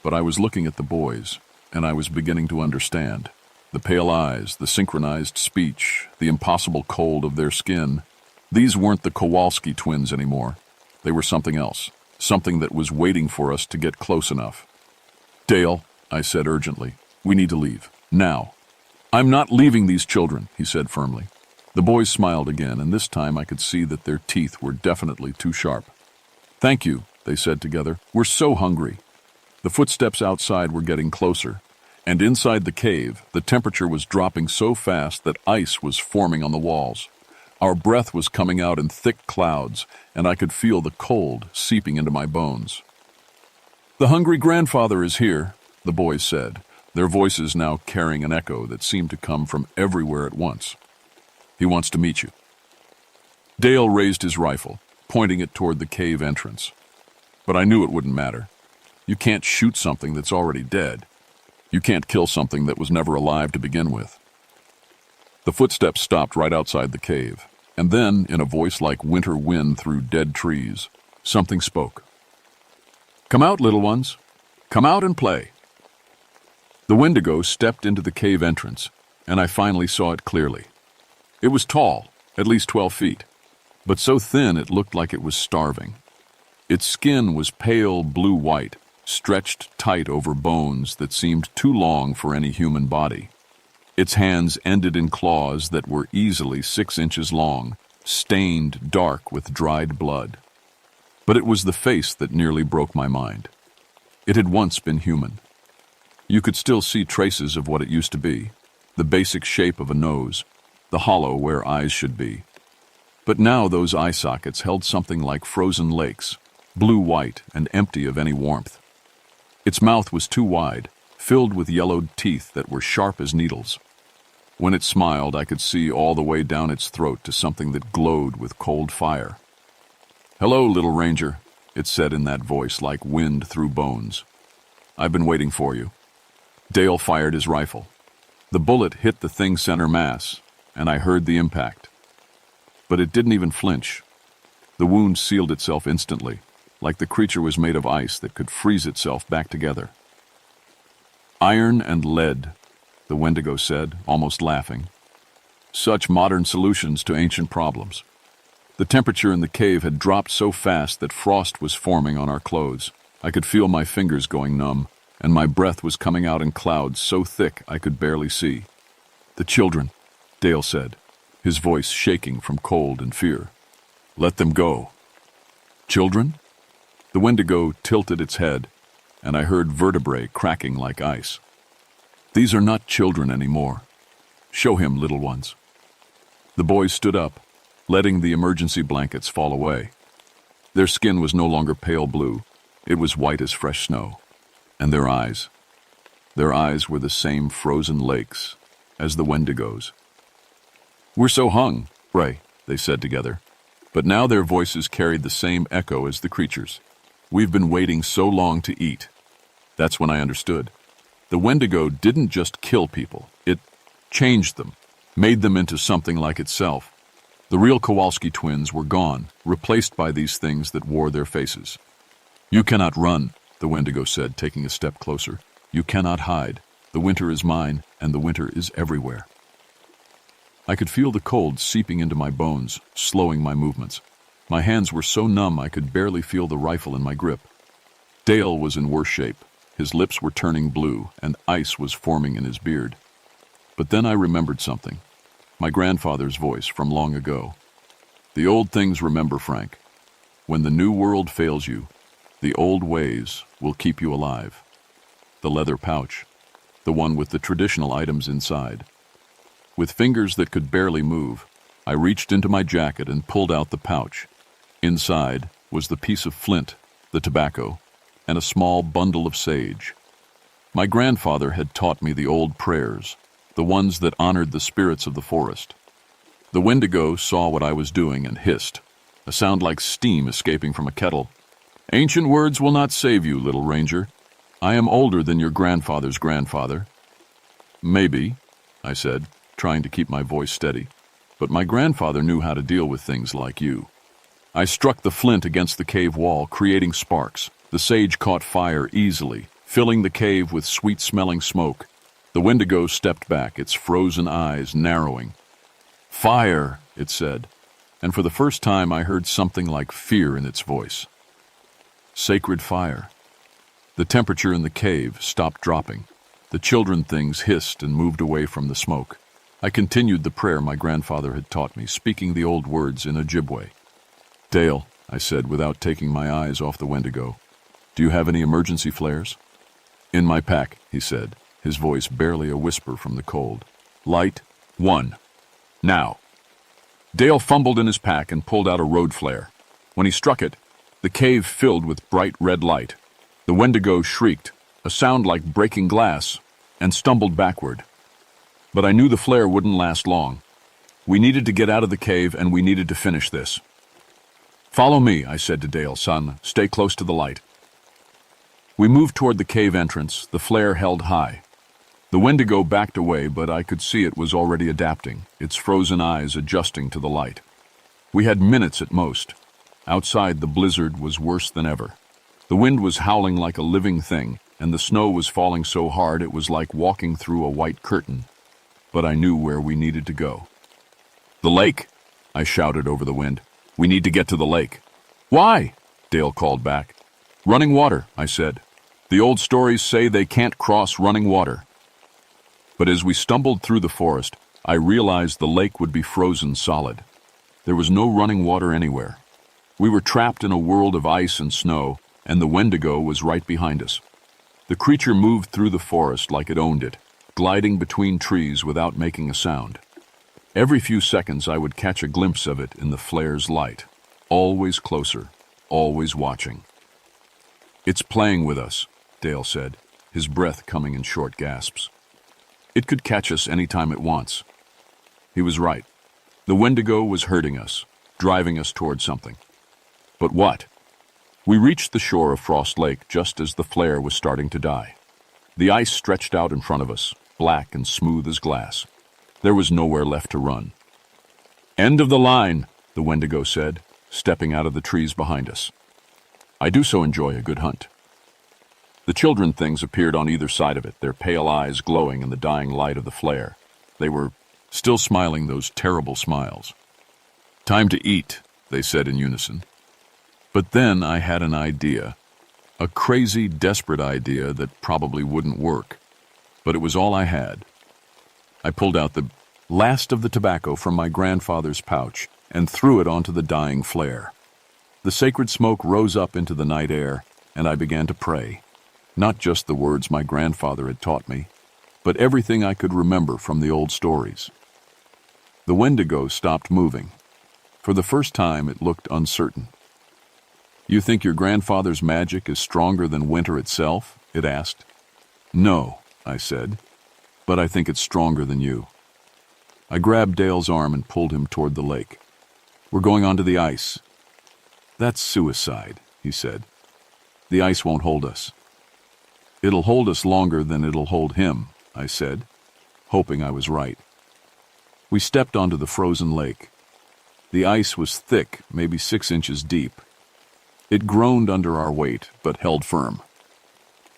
But I was looking at the boys, and I was beginning to understand. The pale eyes, the synchronized speech, the impossible cold of their skin. These weren't the Kowalski twins anymore. They were something else, something that was waiting for us to get close enough. "Dale," I said urgently, "we need to leave. Now." "I'm not leaving these children," he said firmly. The boys smiled again, and this time I could see that their teeth were definitely too sharp. "Thank you," they said together. "We're so hungry." The footsteps outside were getting closer, and inside the cave, the temperature was dropping so fast that ice was forming on the walls. Our breath was coming out in thick clouds, and I could feel the cold seeping into my bones. "The hungry grandfather is here," the boys said, their voices now carrying an echo that seemed to come from everywhere at once. "He wants to meet you." Dale raised his rifle, pointing it toward the cave entrance. But I knew it wouldn't matter. You can't shoot something that's already dead. You can't kill something that was never alive to begin with. The footsteps stopped right outside the cave, and then, in a voice like winter wind through dead trees, something spoke. "Come out, little ones. Come out and play." The Wendigo stepped into the cave entrance, and I finally saw it clearly. It was tall, at least 12 feet, but so thin it looked like it was starving. Its skin was pale blue-white, stretched tight over bones that seemed too long for any human body. Its hands ended in claws that were easily 6 inches long, stained dark with dried blood. But it was the face that nearly broke my mind. It had once been human. You could still see traces of what it used to be, the basic shape of a nose, the hollow where eyes should be. But now those eye sockets held something like frozen lakes, blue-white and empty of any warmth. Its mouth was too wide, filled with yellowed teeth that were sharp as needles. When it smiled, I could see all the way down its throat to something that glowed with cold fire. "Hello, little ranger," it said in that voice like wind through bones. "I've been waiting for you." Dale fired his rifle. The bullet hit the thing's center mass, and I heard the impact. But it didn't even flinch. The wound sealed itself instantly, like the creature was made of ice that could freeze itself back together. "Iron and lead," the Wendigo said, almost laughing. "Such modern solutions to ancient problems." The temperature in the cave had dropped so fast that frost was forming on our clothes. I could feel my fingers going numb, and my breath was coming out in clouds so thick I could barely see. "The children," Dale said, his voice shaking from cold and fear. "Let them go." "Children?" The Wendigo tilted its head, and I heard vertebrae cracking like ice. "These are not children anymore. Show him, little ones." The boys stood up, letting the emergency blankets fall away. Their skin was no longer pale blue. It was white as fresh snow. And their eyes were the same frozen lakes as the Wendigos. "We're so hungry," they said together. But now their voices carried the same echo as the creatures. "We've been waiting so long to eat." That's when I understood. The Wendigo didn't just kill people. It changed them, made them into something like itself. The real Kowalski twins were gone, replaced by these things that wore their faces. "You cannot run," the Wendigo said, taking a step closer. "You cannot hide. The winter is mine, and the winter is everywhere." I could feel the cold seeping into my bones, slowing my movements. My hands were so numb I could barely feel the rifle in my grip. Dale was in worse shape. His lips were turning blue, and ice was forming in his beard. But then I remembered something. My grandfather's voice from long ago. The old things remember, Frank. When the new world fails you, the old ways will keep you alive. The leather pouch, the one with the traditional items inside. With fingers that could barely move, I reached into my jacket and pulled out the pouch. Inside was the piece of flint, the tobacco, and a small bundle of sage. My grandfather had taught me the old prayers, the ones that honored the spirits of the forest. The Wendigo saw what I was doing and hissed, a sound like steam escaping from a kettle. Ancient words will not save you, little ranger. I am older than your grandfather's grandfather. Maybe, I said, trying to keep my voice steady, but my grandfather knew how to deal with things like you. I struck the flint against the cave wall, creating sparks. The sage caught fire easily, filling the cave with sweet-smelling smoke. The Wendigo stepped back, its frozen eyes narrowing. Fire, it said, and for the first time I heard something like fear in its voice. Sacred fire. The temperature in the cave stopped dropping. The children things hissed and moved away from the smoke. I continued the prayer my grandfather had taught me, speaking the old words in Ojibwe. Dale, I said without taking my eyes off the Wendigo, do you have any emergency flares? In my pack, he said, his voice barely a whisper from the cold. Light 1. Now. Dale fumbled in his pack and pulled out a road flare. When he struck it, the cave filled with bright red light. The Wendigo shrieked, a sound like breaking glass, and stumbled backward. But I knew the flare wouldn't last long. We needed to get out of the cave, and we needed to finish this. Follow me, I said to Dale, son. Stay close to the light. We moved toward the cave entrance, the flare held high. The Wendigo backed away, but I could see it was already adapting, its frozen eyes adjusting to the light. We had minutes at most. Outside, the blizzard was worse than ever. The wind was howling like a living thing, and the snow was falling so hard it was like walking through a white curtain. But I knew where we needed to go. The lake, I shouted over the wind. We need to get to the lake. Why? Dale called back. Running water, I said. The old stories say they can't cross running water. But as we stumbled through the forest, I realized the lake would be frozen solid. There was no running water anywhere. We were trapped in a world of ice and snow, and the Wendigo was right behind us. The creature moved through the forest like it owned it, gliding between trees without making a sound. Every few seconds I would catch a glimpse of it in the flare's light, always closer, always watching. It's playing with us, Dale said, his breath coming in short gasps. It could catch us any time it wants. He was right. The Wendigo was hurting us, driving us toward something. But what? We reached the shore of Frost Lake just as the flare was starting to die. The ice stretched out in front of us, black and smooth as glass. There was nowhere left to run. End of the line, the Wendigo said, stepping out of the trees behind us. I do so enjoy a good hunt. The children things appeared on either side of it, their pale eyes glowing in the dying light of the flare. They were still smiling those terrible smiles. Time to eat, they said in unison. But then I had an idea. A crazy, desperate idea that probably wouldn't work. But it was all I had. I pulled out the last of the tobacco from my grandfather's pouch and threw it onto the dying flare. The sacred smoke rose up into the night air, and I began to pray. Not just the words my grandfather had taught me, but everything I could remember from the old stories. The Wendigo stopped moving. For the first time, it looked uncertain. You think your grandfather's magic is stronger than winter itself? It asked. No, I said, but I think it's stronger than you. I grabbed Dale's arm and pulled him toward the lake. We're going onto the ice. That's suicide, he said. The ice won't hold us. It'll hold us longer than it'll hold him, I said, hoping I was right. We stepped onto the frozen lake. The ice was thick, maybe 6 inches deep. It groaned under our weight, but held firm.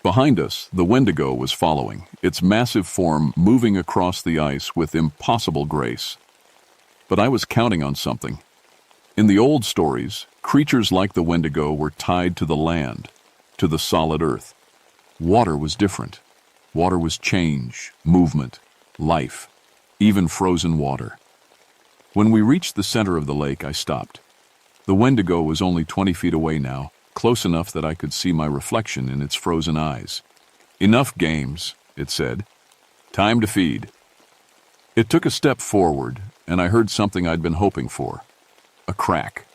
Behind us, the Wendigo was following, its massive form moving across the ice with impossible grace. But I was counting on something. In the old stories, creatures like the Wendigo were tied to the land, to the solid earth. Water was different. Water was change, movement, life, even frozen water. When we reached the center of the lake, I stopped. The Wendigo was only 20 feet away now, close enough that I could see my reflection in its frozen eyes. "Enough games," it said. "Time to feed." It took a step forward, and I heard something I'd been hoping for. A crack.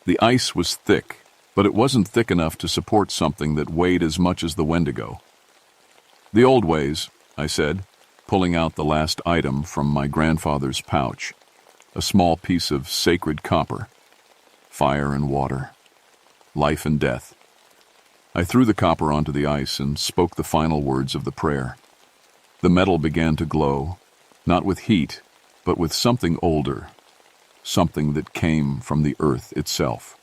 The ice was thick, but it wasn't thick enough to support something that weighed as much as the Wendigo. "The old ways," I said, pulling out the last item from my grandfather's pouch, a small piece of sacred copper. Fire and water. Life and death. I threw the copper onto the ice and spoke the final words of the prayer. The metal began to glow, not with heat, but with something older, something that came from the earth itself.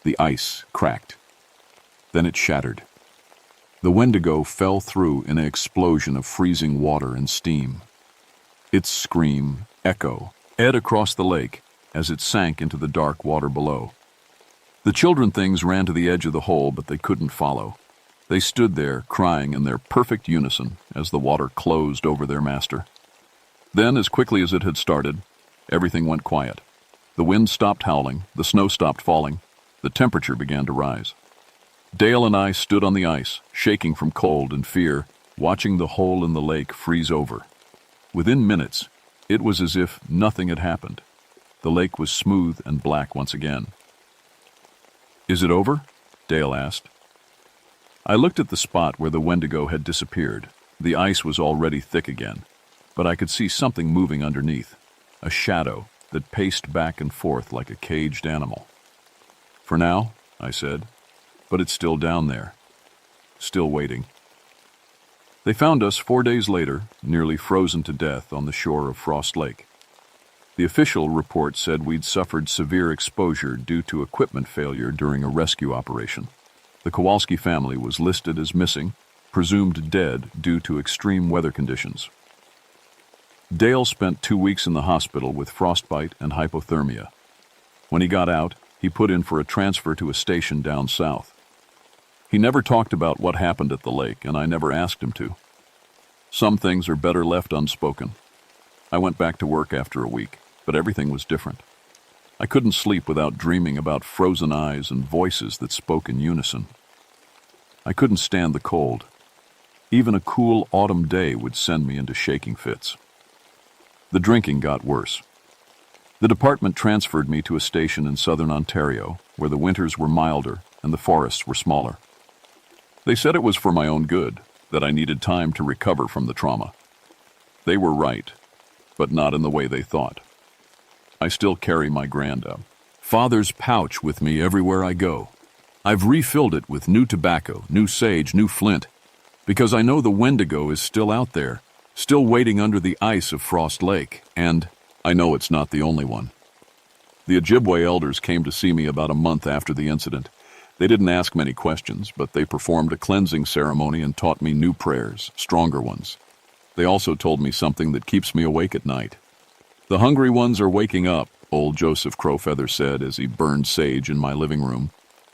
The ice cracked. Then it shattered. The Wendigo fell through in an explosion of freezing water and steam. Its scream, echo, echoed across the lake as it sank into the dark water below. The children things ran to the edge of the hole, but they couldn't follow. They stood there, crying in their perfect unison as the water closed over their master. Then, as quickly as it had started, everything went quiet. The wind stopped howling, the snow stopped falling, the temperature began to rise. Dale and I stood on the ice, shaking from cold and fear, watching the hole in the lake freeze over. Within minutes, it was as if nothing had happened. The lake was smooth and black once again. "Is it over?" Dale asked. I looked at the spot where the Wendigo had disappeared. The ice was already thick again, but I could see something moving underneath, a shadow that paced back and forth like a caged animal. "For now," I said, "but it's still down there, still waiting." They found us 4 days later, nearly frozen to death on the shore of Frost Lake. The official report said we'd suffered severe exposure due to equipment failure during a rescue operation. The Kowalski family was listed as missing, presumed dead due to extreme weather conditions. Dale spent 2 weeks in the hospital with frostbite and hypothermia. When he got out, he put in for a transfer to a station down south. He never talked about what happened at the lake, and I never asked him to. Some things are better left unspoken. I went back to work after a week, but everything was different. I couldn't sleep without dreaming about frozen eyes and voices that spoke in unison. I couldn't stand the cold. Even a cool autumn day would send me into shaking fits. The drinking got worse. The department transferred me to a station in southern Ontario, where the winters were milder and the forests were smaller. They said it was for my own good, that I needed time to recover from the trauma. They were right, but not in the way they thought. I still carry my grandfather's pouch with me everywhere I go. I've refilled it with new tobacco, new sage, new flint, because I know the Wendigo is still out there, still waiting under the ice of Frost Lake, and I know it's not the only one. The Ojibwe elders came to see me about a month after the incident. They didn't ask many questions, but they performed a cleansing ceremony and taught me new prayers, stronger ones. They also told me something that keeps me awake at night. "The hungry ones are waking up," old Joseph Crowfeather said as he burned sage in my living room.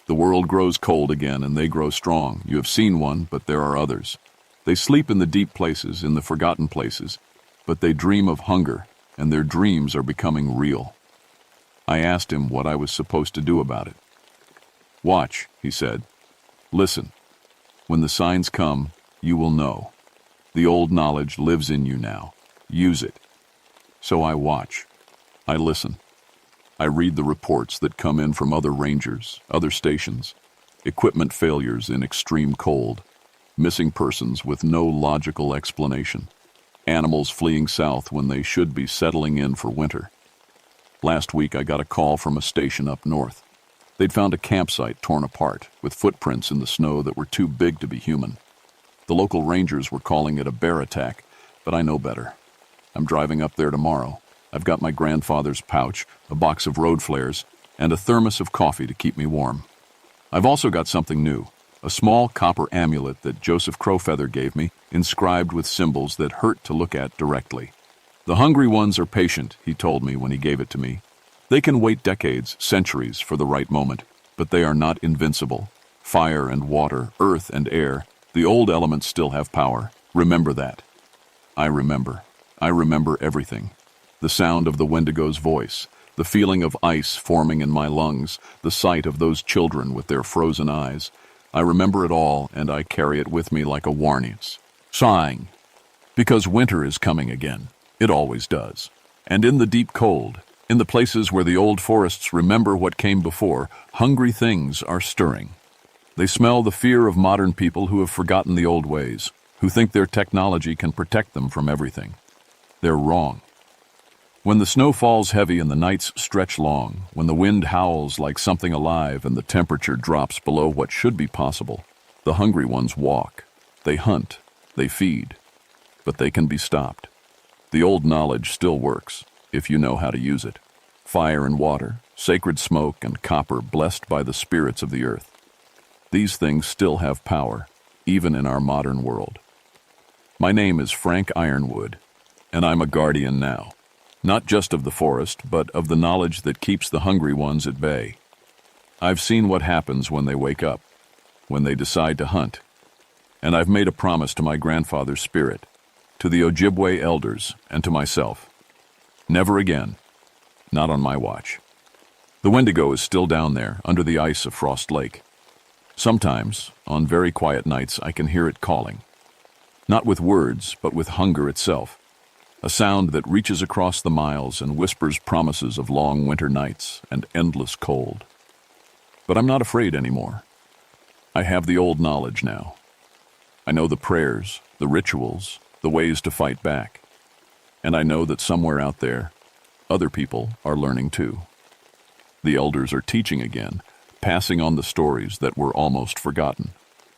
"The world grows cold again and they grow strong. You have seen one, but there are others. They sleep in the deep places, in the forgotten places, but they dream of hunger, and their dreams are becoming real." I asked him what I was supposed to do about it. "Watch," he said. "Listen. When the signs come, you will know. The old knowledge lives in you now. Use it." So I watch. I listen. I read the reports that come in from other rangers, other stations, equipment failures in extreme cold, missing persons with no logical explanation, animals fleeing south when they should be settling in for winter. Last week I got a call from a station up north. They'd found a campsite torn apart, with footprints in the snow that were too big to be human. The local rangers were calling it a bear attack, but I know better. I'm driving up there tomorrow. I've got my grandfather's pouch, a box of road flares, and a thermos of coffee to keep me warm. I've also got something new, a small copper amulet that Joseph Crowfeather gave me, inscribed with symbols that hurt to look at directly. The hungry ones are patient, he told me when he gave it to me. They can wait decades, centuries for the right moment, but they are not invincible. Fire and water, earth and air, the old elements still have power. Remember that. I remember. I remember everything. The sound of the Wendigo's voice, the feeling of ice forming in my lungs, the sight of those children with their frozen eyes. I remember it all, and I carry it with me like a warning. Sighing. Because winter is coming again. It always does. And in the deep cold, in the places where the old forests remember what came before, hungry things are stirring. They smell the fear of modern people who have forgotten the old ways, who think their technology can protect them from everything. They're wrong. When the snow falls heavy and the nights stretch long, when the wind howls like something alive and the temperature drops below what should be possible, the hungry ones walk. They hunt. They feed. But they can be stopped. The old knowledge still works, if you know how to use it. Fire and water, sacred smoke and copper blessed by the spirits of the earth. These things still have power, even in our modern world. My name is Frank Ironwood, and I'm a guardian now. Not just of the forest, but of the knowledge that keeps the hungry ones at bay. I've seen what happens when they wake up, when they decide to hunt. And I've made a promise to my grandfather's spirit, to the Ojibwe elders, and to myself. Never again. Not on my watch. The Wendigo is still down there, under the ice of Frost Lake. Sometimes, on very quiet nights, I can hear it calling. Not with words, but with hunger itself. A sound that reaches across the miles and whispers promises of long winter nights and endless cold. But I'm not afraid anymore. I have the old knowledge now. I know the prayers, the rituals, the ways to fight back. And I know that somewhere out there, other people are learning too. The elders are teaching again, passing on the stories that were almost forgotten.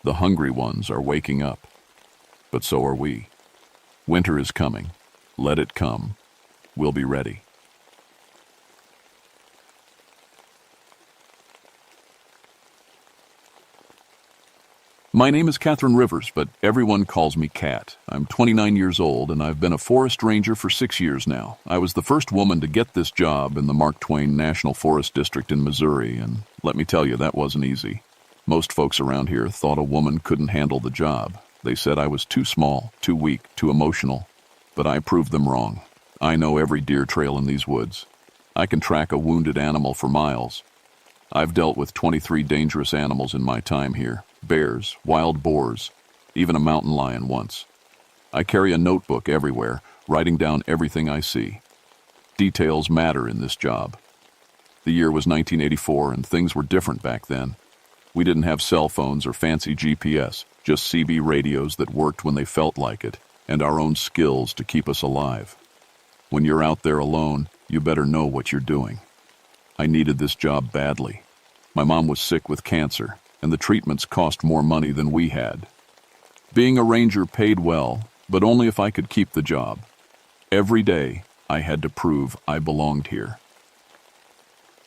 The hungry ones are waking up. But so are we. Winter is coming. Let it come. We'll be ready. My name is Catherine Rivers, but everyone calls me Cat. I'm 29 years old, and I've been a forest ranger for 6 years now. I was the first woman to get this job in the Mark Twain National Forest District in Missouri, and let me tell you, that wasn't easy. Most folks around here thought a woman couldn't handle the job. They said I was too small, too weak, too emotional. But I proved them wrong. I know every deer trail in these woods. I can track a wounded animal for miles. I've dealt with 23 dangerous animals in my time here. Bears, wild boars, even a mountain lion once. I carry a notebook everywhere, writing down everything I see. Details matter in this job. The year was 1984, and things were different back then. We didn't have cell phones or fancy GPS, just CB radios that worked when they felt like it, and our own skills to keep us alive. When you're out there alone, you better know what you're doing. I needed this job badly. My mom was sick with cancer, and the treatments cost more money than we had. Being a ranger paid well, but only if I could keep the job. Every day, I had to prove I belonged here.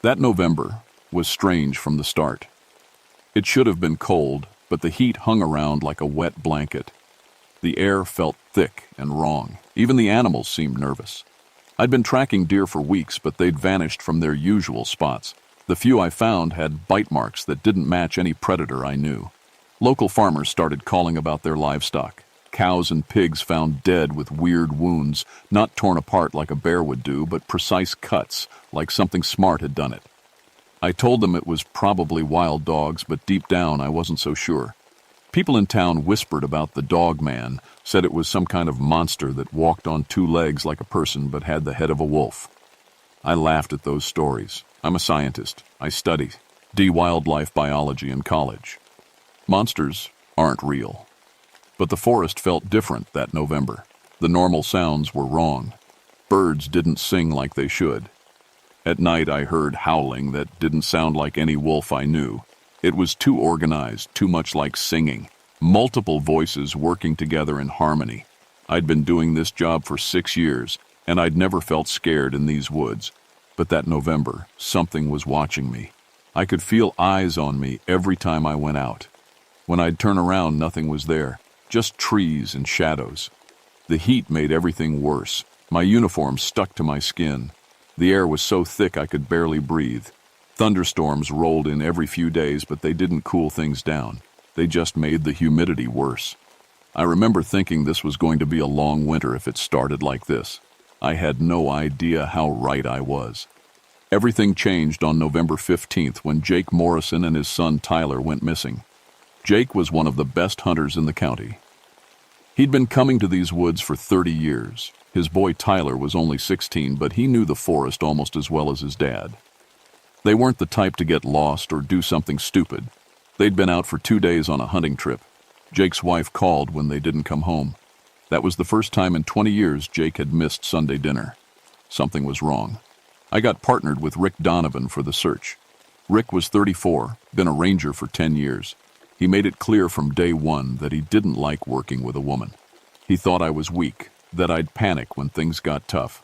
That November was strange from the start. It should have been cold, but the heat hung around like a wet blanket. The air felt thick and wrong. Even the animals seemed nervous. I'd been tracking deer for weeks, but they'd vanished from their usual spots. The few I found had bite marks that didn't match any predator I knew. Local farmers started calling about their livestock. Cows and pigs found dead with weird wounds, not torn apart like a bear would do, but precise cuts, like something smart had done it. I told them it was probably wild dogs, but deep down I wasn't so sure. People in town whispered about the dog man, said it was some kind of monster that walked on 2 legs like a person but had the head of a wolf. I laughed at those stories. I'm a scientist. I study wildlife biology in college. Monsters aren't real. But the forest felt different that November. The normal sounds were wrong. Birds didn't sing like they should. At night I heard howling that didn't sound like any wolf I knew. It was too organized, too much like singing. Multiple voices working together in harmony. I'd been doing this job for 6 years, and I'd never felt scared in these woods. But that November, something was watching me. I could feel eyes on me every time I went out. When I'd turn around, nothing was there, just trees and shadows. The heat made everything worse. My uniform stuck to my skin. The air was so thick I could barely breathe. Thunderstorms rolled in every few days, but they didn't cool things down. They just made the humidity worse. I remember thinking this was going to be a long winter if it started like this. I had no idea how right I was. Everything changed on November 15th when Jake Morrison and his son Tyler went missing. Jake was one of the best hunters in the county. He'd been coming to these woods for 30 years. His boy Tyler was only 16, but he knew the forest almost as well as his dad. They weren't the type to get lost or do something stupid. They'd been out for 2 days on a hunting trip. Jake's wife called when they didn't come home. That was the first time in 20 years Jake had missed Sunday dinner. Something was wrong. I got partnered with Rick Donovan for the search. Rick was 34, been a ranger for 10 years. He made it clear from day one that he didn't like working with a woman. He thought I was weak, that I'd panic when things got tough.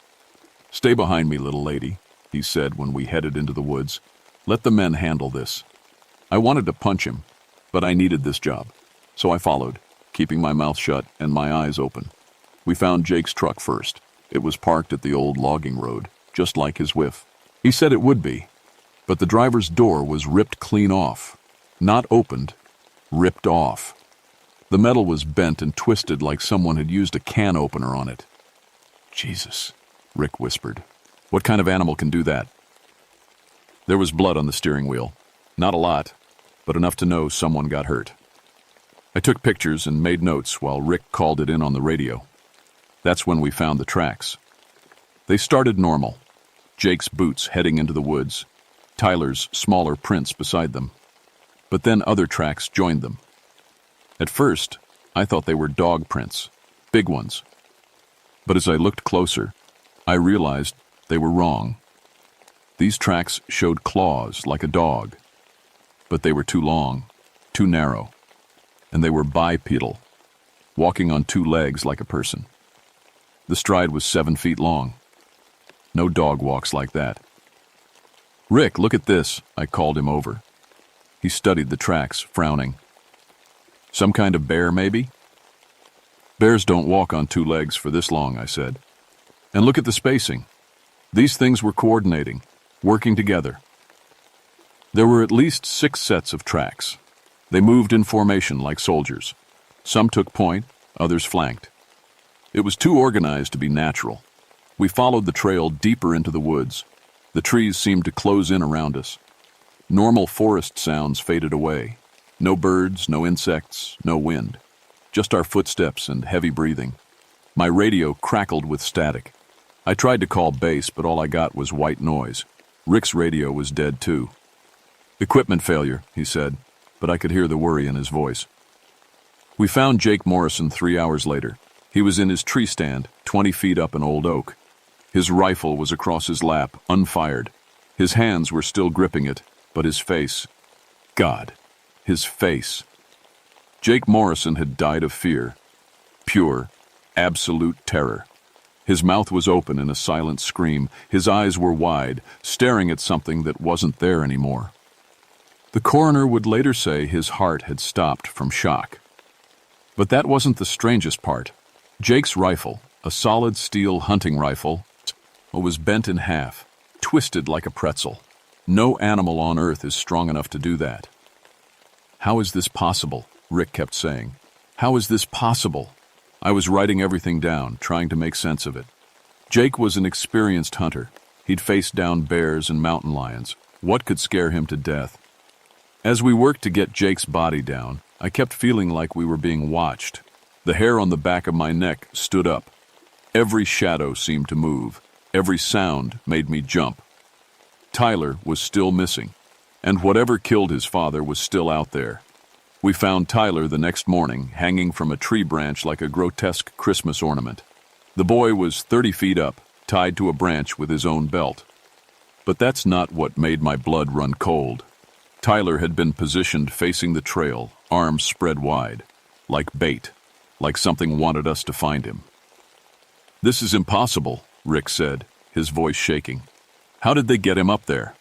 "Stay behind me, little lady," he said when we headed into the woods. "Let the men handle this." I wanted to punch him, but I needed this job. So I followed, keeping my mouth shut and my eyes open. We found Jake's truck first. It was parked at the old logging road, just like his whiff. He said it would be, but the driver's door was ripped clean off. Not opened, ripped off. The metal was bent and twisted like someone had used a can opener on it. "Jesus," Rick whispered. "What kind of animal can do that?" There was blood on the steering wheel. Not a lot, but enough to know someone got hurt. I took pictures and made notes while Rick called it in on the radio. That's when we found the tracks. They started normal. Jake's boots heading into the woods, Tyler's smaller prints beside them. But then other tracks joined them. At first, I thought they were dog prints, big ones. But as I looked closer, I realized they were wrong. These tracks showed claws like a dog, but they were too long, too narrow, and they were bipedal, walking on 2 legs like a person. The stride was 7 feet long. No dog walks like that. "Rick, look at this," I called him over. He studied the tracks, frowning. "Some kind of bear, maybe?" "Bears don't walk on 2 legs for this long," I said. "And look at the spacing. These things were coordinating, working together." There were at least 6 sets of tracks. They moved in formation like soldiers. Some took point, others flanked. It was too organized to be natural. We followed the trail deeper into the woods. The trees seemed to close in around us. Normal forest sounds faded away. No birds, no insects, no wind. Just our footsteps and heavy breathing. My radio crackled with static. I tried to call base, but all I got was white noise. Rick's radio was dead too. "Equipment failure," he said, but I could hear the worry in his voice. We found Jake Morrison 3 hours later. He was in his tree stand, 20 feet up an old oak. His rifle was across his lap, unfired. His hands were still gripping it, but his face... God, his face. Jake Morrison had died of fear. Pure, absolute terror. His mouth was open in a silent scream. His eyes were wide, staring at something that wasn't there anymore. The coroner would later say his heart had stopped from shock. But that wasn't the strangest part. Jake's rifle, a solid steel hunting rifle, was bent in half, twisted like a pretzel. No animal on earth is strong enough to do that. "How is this possible?" Rick kept saying. "How is this possible?" I was writing everything down, trying to make sense of it. Jake was an experienced hunter. He'd faced down bears and mountain lions. What could scare him to death? As we worked to get Jake's body down, I kept feeling like we were being watched. The hair on the back of my neck stood up. Every shadow seemed to move. Every sound made me jump. Tyler was still missing, and whatever killed his father was still out there. We found Tyler the next morning, hanging from a tree branch like a grotesque Christmas ornament. The boy was 30 feet up, tied to a branch with his own belt. But that's not what made my blood run cold. Tyler had been positioned facing the trail, arms spread wide, like bait, like something wanted us to find him. "This is impossible," Rick said, his voice shaking. "How did they get him up there?"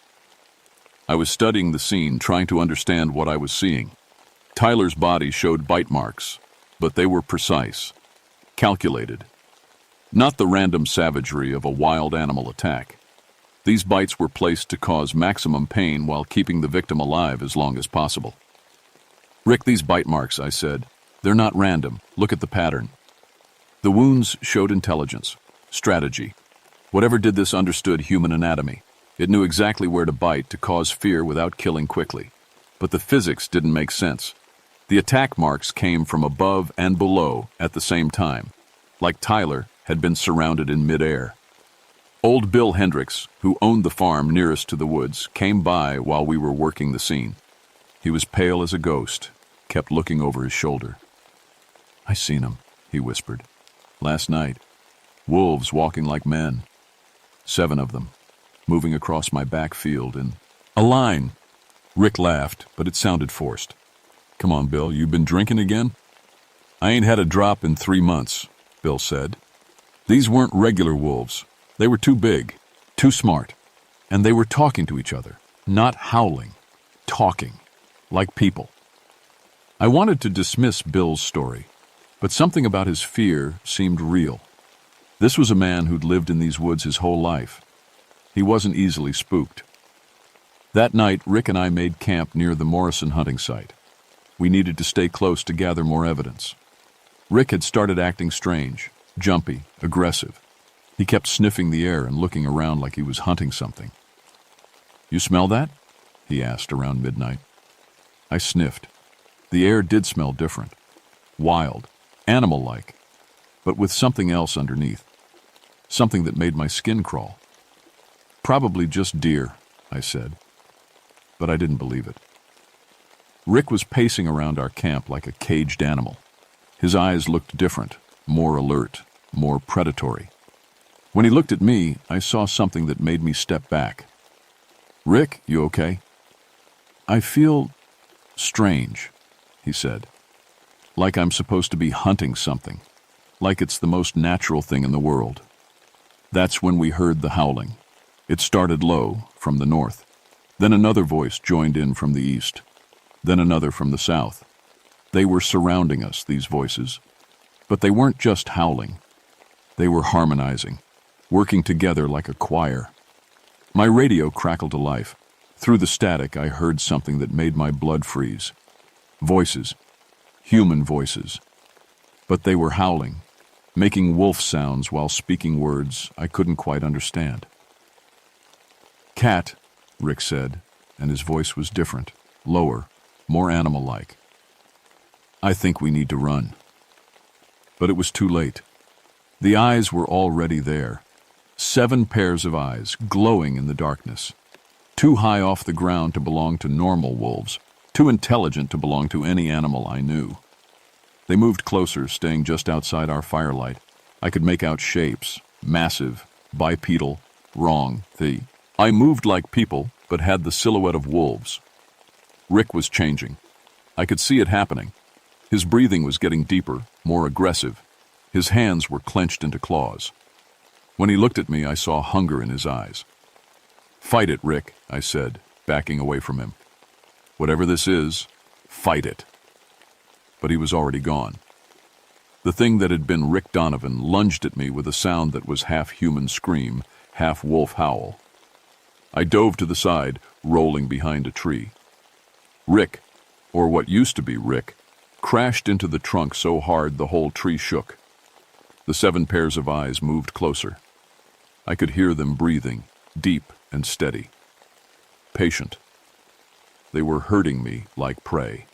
I was studying the scene, trying to understand what I was seeing. Tyler's body showed bite marks, but they were precise, calculated. not the random savagery of a wild animal attack. These bites were placed to cause maximum pain while keeping the victim alive as long as possible. "Rick, these bite marks," I said. "They're not random. Look at the pattern." The wounds showed intelligence, strategy. Whatever did this understood human anatomy. It knew exactly where to bite to cause fear without killing quickly. But the physics didn't make sense. The attack marks came from above and below at the same time, like Tyler had been surrounded in midair. Old Bill Hendricks, who owned the farm nearest to the woods, came by while we were working the scene. He was pale as a ghost, kept looking over his shoulder. "I seen 'em," he whispered. "Last night. Wolves walking like men. 7 of them, moving across my back field in a line." Rick laughed, but it sounded forced. "Come on, Bill, you been drinking again?" "I ain't had a drop in 3 months," Bill said. "These weren't regular wolves. They were too big, too smart, and they were talking to each other, not howling, talking, like people." I wanted to dismiss Bill's story, but something about his fear seemed real. This was a man who'd lived in these woods his whole life. He wasn't easily spooked. That night, Rick and I made camp near the Morrison hunting site. We needed to stay close to gather more evidence. Rick had started acting strange, jumpy, aggressive. He kept sniffing the air and looking around like he was hunting something. "You smell that?" he asked around midnight. I sniffed. The air did smell different. Wild, animal-like, but with something else underneath. Something that made my skin crawl. "Probably just deer," I said. But I didn't believe it. Rick was pacing around our camp like a caged animal. His eyes looked different, more alert, more predatory. When he looked at me, I saw something that made me step back. "Rick, you okay?" "I feel strange," he said. "Like I'm supposed to be hunting something. Like it's the most natural thing in the world." That's when we heard the howling. It started low, from the north. Then another voice joined in from the east. Then another from the south. They were surrounding us, these voices. But they weren't just howling. They were harmonizing, working together like a choir. My radio crackled to life. Through the static, I heard something that made my blood freeze. Voices. Human voices. But they were howling, making wolf sounds while speaking words I couldn't quite understand. "Cat," Rick said, and his voice was different, lower, more animal-like. "I think we need to run." But it was too late. The eyes were already there. 7 pairs of eyes, glowing in the darkness. Too high off the ground to belong to normal wolves, too intelligent to belong to any animal I knew. They moved closer, staying just outside our firelight. I could make out shapes, massive, bipedal, wrong. I moved like people, but had the silhouette of wolves. Rick was changing. I could see it happening. His breathing was getting deeper, more aggressive. His hands were clenched into claws. When he looked at me, I saw hunger in his eyes. "Fight it, Rick," I said, backing away from him. "Whatever this is, fight it." But he was already gone. The thing that had been Rick Donovan lunged at me with a sound that was half human scream, half wolf howl. I dove to the side, rolling behind a tree. Rick, or what used to be Rick, crashed into the trunk so hard the whole tree shook. The 7 pairs of eyes moved closer. I could hear them breathing, deep and steady. Patient. They were herding me like prey.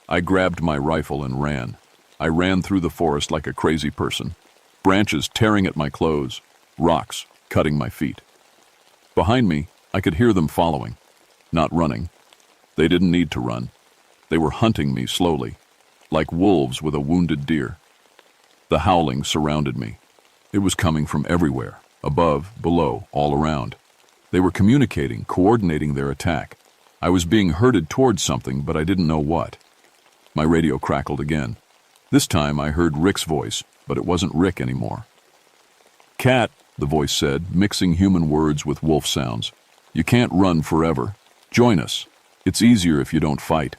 I grabbed my rifle and ran. I ran through the forest like a crazy person, branches tearing at my clothes, rocks cutting my feet. Behind me, I could hear them following, not running. They didn't need to run. They were hunting me slowly, like wolves with a wounded deer. The howling surrounded me. It was coming from everywhere, above, below, all around. They were communicating, coordinating their attack. I was being herded towards something, but I didn't know what. My radio crackled again. This time I heard Rick's voice, but it wasn't Rick anymore. "Cat," the voice said, mixing human words with wolf sounds. "You can't run forever. Join us. It's easier if you don't fight."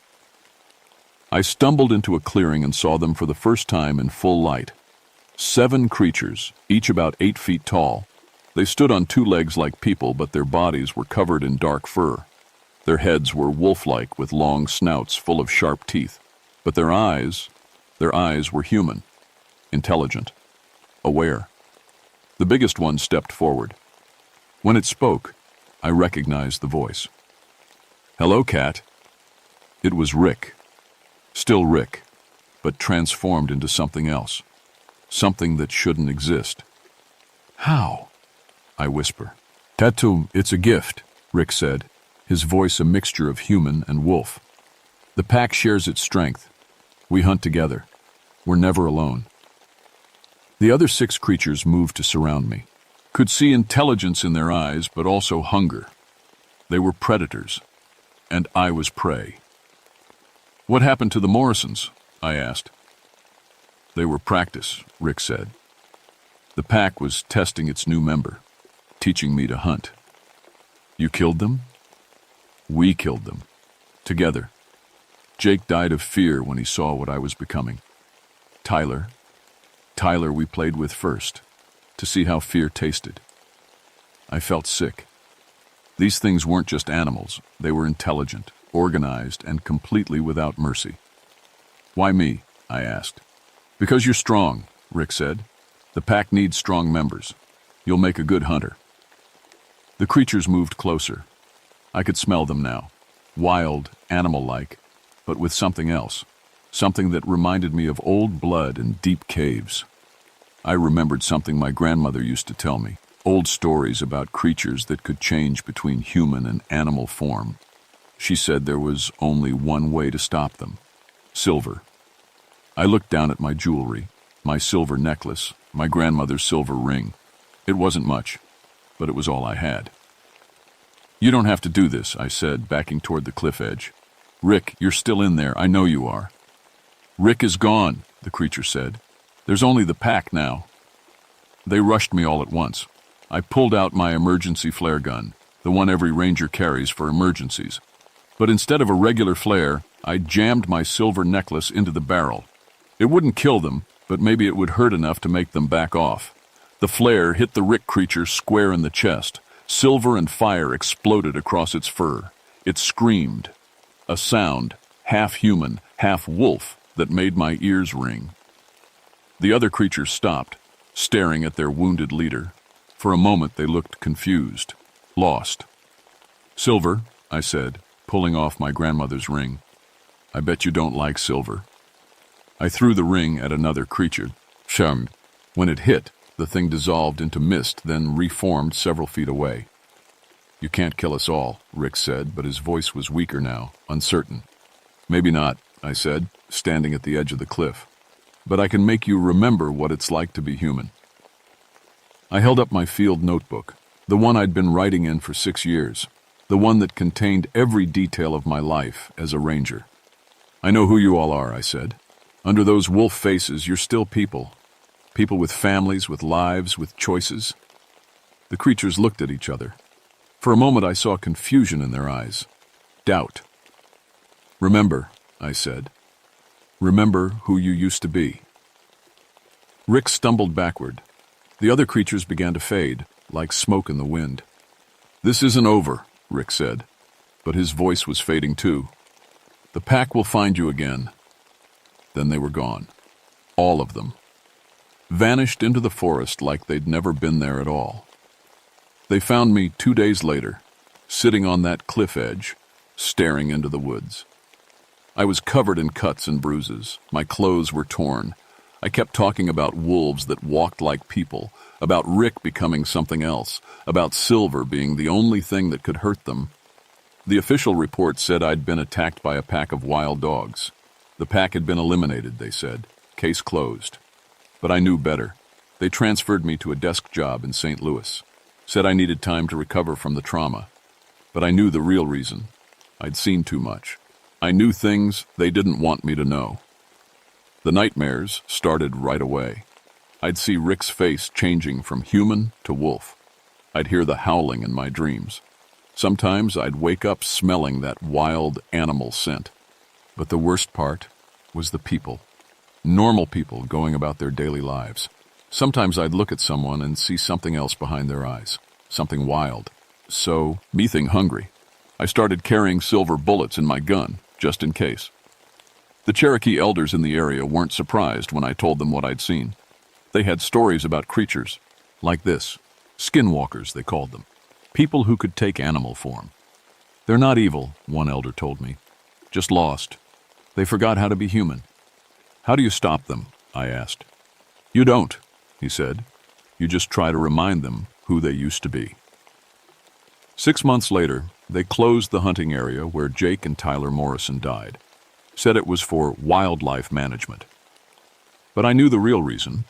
I stumbled into a clearing and saw them for the first time in full light. 7 creatures, each about 8 feet tall. They stood on 2 legs like people, but their bodies were covered in dark fur. Their heads were wolf-like with long snouts full of sharp teeth. But their eyes were human, intelligent, aware. The biggest one stepped forward. When it spoke, I recognized the voice. "Hello, Cat." It was Rick. Still Rick, but transformed into something else. Something that shouldn't exist. "How?" I whisper. "Tattoo, it's a gift," Rick said, his voice a mixture of human and wolf. "The pack shares its strength. We hunt together. We're never alone." The other 6 creatures moved to surround me. Could see intelligence in their eyes, but also hunger. They were predators, and I was prey. "What happened to the Morrisons?" I asked. "They were practice," Rick said. "The pack was testing its new member, teaching me to hunt." "You killed them?" "We killed them. Together. Jake died of fear when he saw what I was becoming. Tyler we played with first, to see how fear tasted. I felt sick. These things weren't just animals. They were intelligent, organized, and completely without mercy." "Why me?" I asked. "Because you're strong," Rick said. "The pack needs strong members. You'll make a good hunter." The creatures moved closer. I could smell them now. Wild, animal-like, but with something else. Something that reminded me of old blood and deep caves. I remembered something my grandmother used to tell me. Old stories about creatures that could change between human and animal form. She said there was only one way to stop them. Silver. I looked down at my jewelry, my silver necklace, my grandmother's silver ring. It wasn't much, but it was all I had. "You don't have to do this," I said, backing toward the cliff edge. "Rick, you're still in there. I know you are." "Rick is gone," the creature said. "There's only the pack now." They rushed me all at once. I pulled out my emergency flare gun, the one every ranger carries for emergencies. But instead of a regular flare, I jammed my silver necklace into the barrel. It wouldn't kill them, but maybe it would hurt enough to make them back off. The flare hit the Rick creature square in the chest. Silver and fire exploded across its fur. It screamed. A sound, half human, half wolf, that made my ears ring. The other creatures stopped, staring at their wounded leader. For a moment they looked confused, lost. "Silver," I said, pulling off my grandmother's ring. "I bet you don't like silver." I threw the ring at another creature. Shum. When it hit, the thing dissolved into mist, then reformed several feet away. "You can't kill us all," Rick said, but his voice was weaker now, uncertain. "Maybe not," I said, standing at the edge of the cliff. "But I can make you remember what it's like to be human." I held up my field notebook, the one I'd been writing in for 6 years, the one that contained every detail of my life as a ranger. "I know who you all are," I said. "Under those wolf faces, you're still people. People with families, with lives, with choices." The creatures looked at each other. For a moment I saw confusion in their eyes. Doubt. "Remember," I said. "Remember who you used to be." Rick stumbled backward. The other creatures began to fade, like smoke in the wind. "This isn't over," Rick said, but his voice was fading too. "The pack will find you again." Then they were gone. All of them. Vanished into the forest like they'd never been there at all. They found me 2 days later, sitting on that cliff edge, staring into the woods. I was covered in cuts and bruises. My clothes were torn. I kept talking about wolves that walked like people, about Rick becoming something else, about Silver being the only thing that could hurt them. The official report said I'd been attacked by a pack of wild dogs. The pack had been eliminated, they said. Case closed. But I knew better. They transferred me to a desk job in St. Louis. Said I needed time to recover from the trauma. But I knew the real reason. I'd seen too much. I knew things they didn't want me to know. The nightmares started right away. I'd see Rick's face changing from human to wolf. I'd hear the howling in my dreams. Sometimes I'd wake up smelling that wild animal scent. But the worst part was the people. Normal people going about their daily lives. Sometimes I'd look at someone and see something else behind their eyes, something wild. So, me being hungry, I started carrying silver bullets in my gun, just in case. The Cherokee elders in the area weren't surprised when I told them what I'd seen. They had stories about creatures, like this. Skinwalkers, they called them. People who could take animal form. They're not evil, one elder told me. Just lost. They forgot how to be human. How do you stop them? I asked. You don't, he said. You just try to remind them who they used to be. 6 months later, they closed the hunting area where Jake and Tyler Morrison died. Said it was for wildlife management. But I knew the real reason.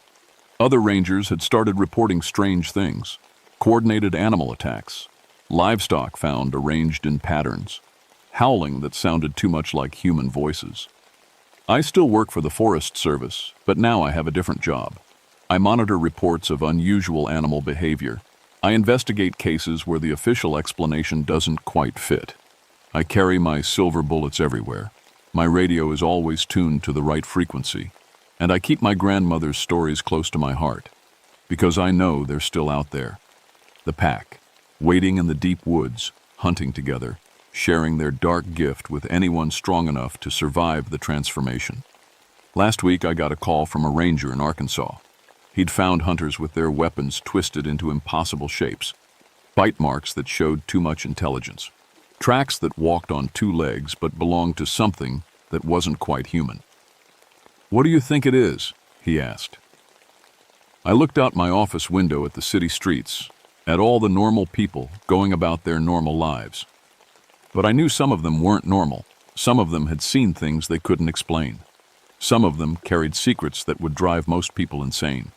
Other rangers had started reporting strange things. Coordinated animal attacks. Livestock found arranged in patterns. Howling that sounded too much like human voices. I still work for the Forest Service, but now I have a different job. I monitor reports of unusual animal behavior. I investigate cases where the official explanation doesn't quite fit. I carry my silver bullets everywhere. My radio is always tuned to the right frequency, and I keep my grandmother's stories close to my heart, because I know they're still out there. The pack, waiting in the deep woods, hunting together, sharing their dark gift with anyone strong enough to survive the transformation. Last week I got a call from a ranger in Arkansas. He'd found hunters with their weapons twisted into impossible shapes, bite marks that showed too much intelligence, tracks that walked on 2 legs but belonged to something that wasn't quite human. What do you think it is? He asked. I looked out my office window at the city streets, at all the normal people going about their normal lives. But I knew some of them weren't normal. Some of them had seen things they couldn't explain. Some of them carried secrets that would drive most people insane.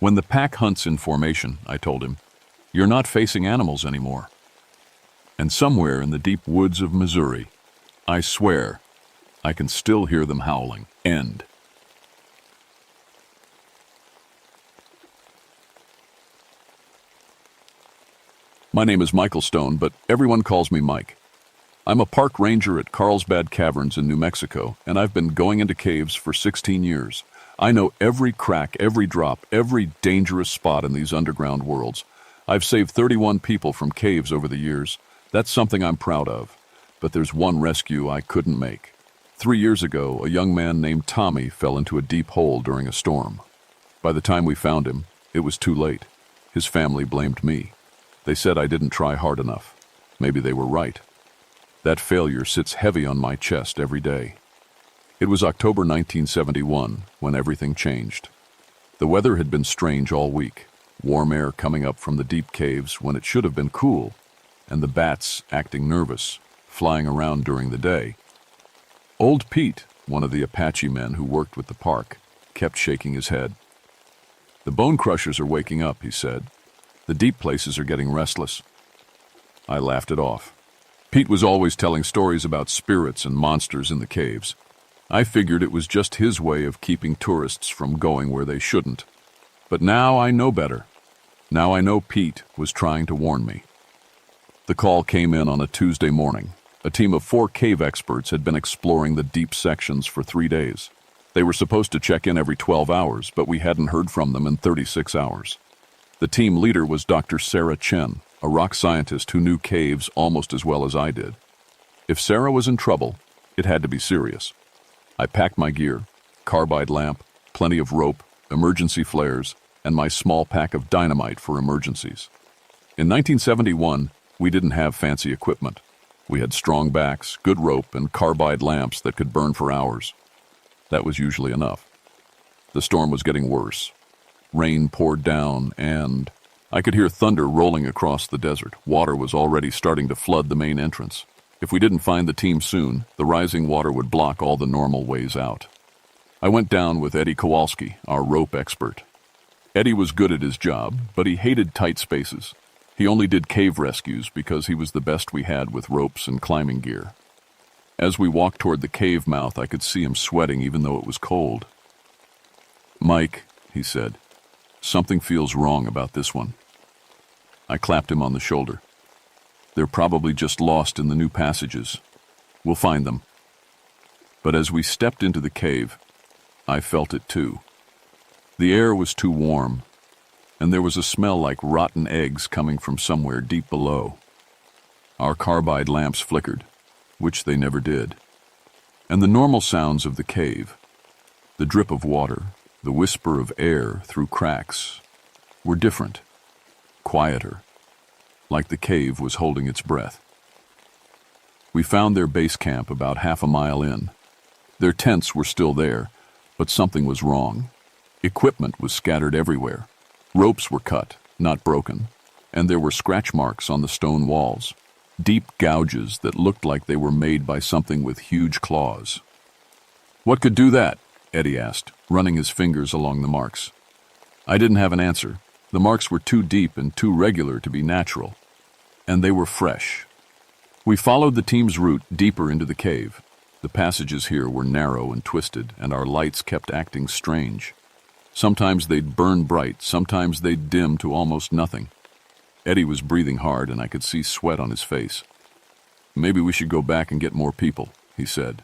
When the pack hunts in formation, I told him, you're not facing animals anymore. And somewhere in the deep woods of Missouri, I swear, I can still hear them howling. End. My name is Michael Stone, but everyone calls me Mike. I'm a park ranger at Carlsbad Caverns in New Mexico, and I've been going into caves for 16 years. I know every crack, every drop, every dangerous spot in these underground worlds. I've saved 31 people from caves over the years. That's something I'm proud of. But there's one rescue I couldn't make. 3 years ago, a young man named Tommy fell into a deep hole during a storm. By the time we found him, it was too late. His family blamed me. They said I didn't try hard enough. Maybe they were right. That failure sits heavy on my chest every day. It was October 1971 when everything changed. The weather had been strange all week. Warm air coming up from the deep caves when it should have been cool, and the bats acting nervous, flying around during the day. Old Pete, one of the Apache men who worked with the park, kept shaking his head. The bone crushers are waking up, he said. The deep places are getting restless. I laughed it off. Pete was always telling stories about spirits and monsters in the caves. I figured it was just his way of keeping tourists from going where they shouldn't. But now I know better. Now I know Pete was trying to warn me. The call came in on a Tuesday morning. A team of 4 cave experts had been exploring the deep sections for 3 days. They were supposed to check in every 12 hours, but we hadn't heard from them in 36 hours. The team leader was Dr. Sarah Chen, a rock scientist who knew caves almost as well as I did. If Sarah was in trouble, it had to be serious. I packed my gear, carbide lamp, plenty of rope, emergency flares, and my small pack of dynamite for emergencies. In 1971, we didn't have fancy equipment. We had strong backs, good rope, and carbide lamps that could burn for hours. That was usually enough. The storm was getting worse. Rain poured down, and I could hear thunder rolling across the desert. Water was already starting to flood the main entrance. If we didn't find the team soon, the rising water would block all the normal ways out. I went down with Eddie Kowalski, our rope expert. Eddie was good at his job, but he hated tight spaces. He only did cave rescues because he was the best we had with ropes and climbing gear. As we walked toward the cave mouth, I could see him sweating even though it was cold. "Mike," he said, "something feels wrong about this one." I clapped him on the shoulder. "They're probably just lost in the new passages. We'll find them." But as we stepped into the cave, I felt it too. The air was too warm, and there was a smell like rotten eggs coming from somewhere deep below. Our carbide lamps flickered, which they never did, and the normal sounds of the cave, the drip of water, the whisper of air through cracks, were different, quieter, like the cave was holding its breath. We found their base camp about half a mile in. Their tents were still there, but something was wrong. Equipment was scattered everywhere. Ropes were cut, not broken, and there were scratch marks on the stone walls, deep gouges that looked like they were made by something with huge claws. "What could do that?" Eddie asked, running his fingers along the marks. I didn't have an answer. The marks were too deep and too regular to be natural, and they were fresh. We followed the team's route deeper into the cave. The passages here were narrow and twisted, and our lights kept acting strange. Sometimes they'd burn bright, sometimes they'd dim to almost nothing. Eddie was breathing hard, and I could see sweat on his face. "Maybe we should go back and get more people," he said.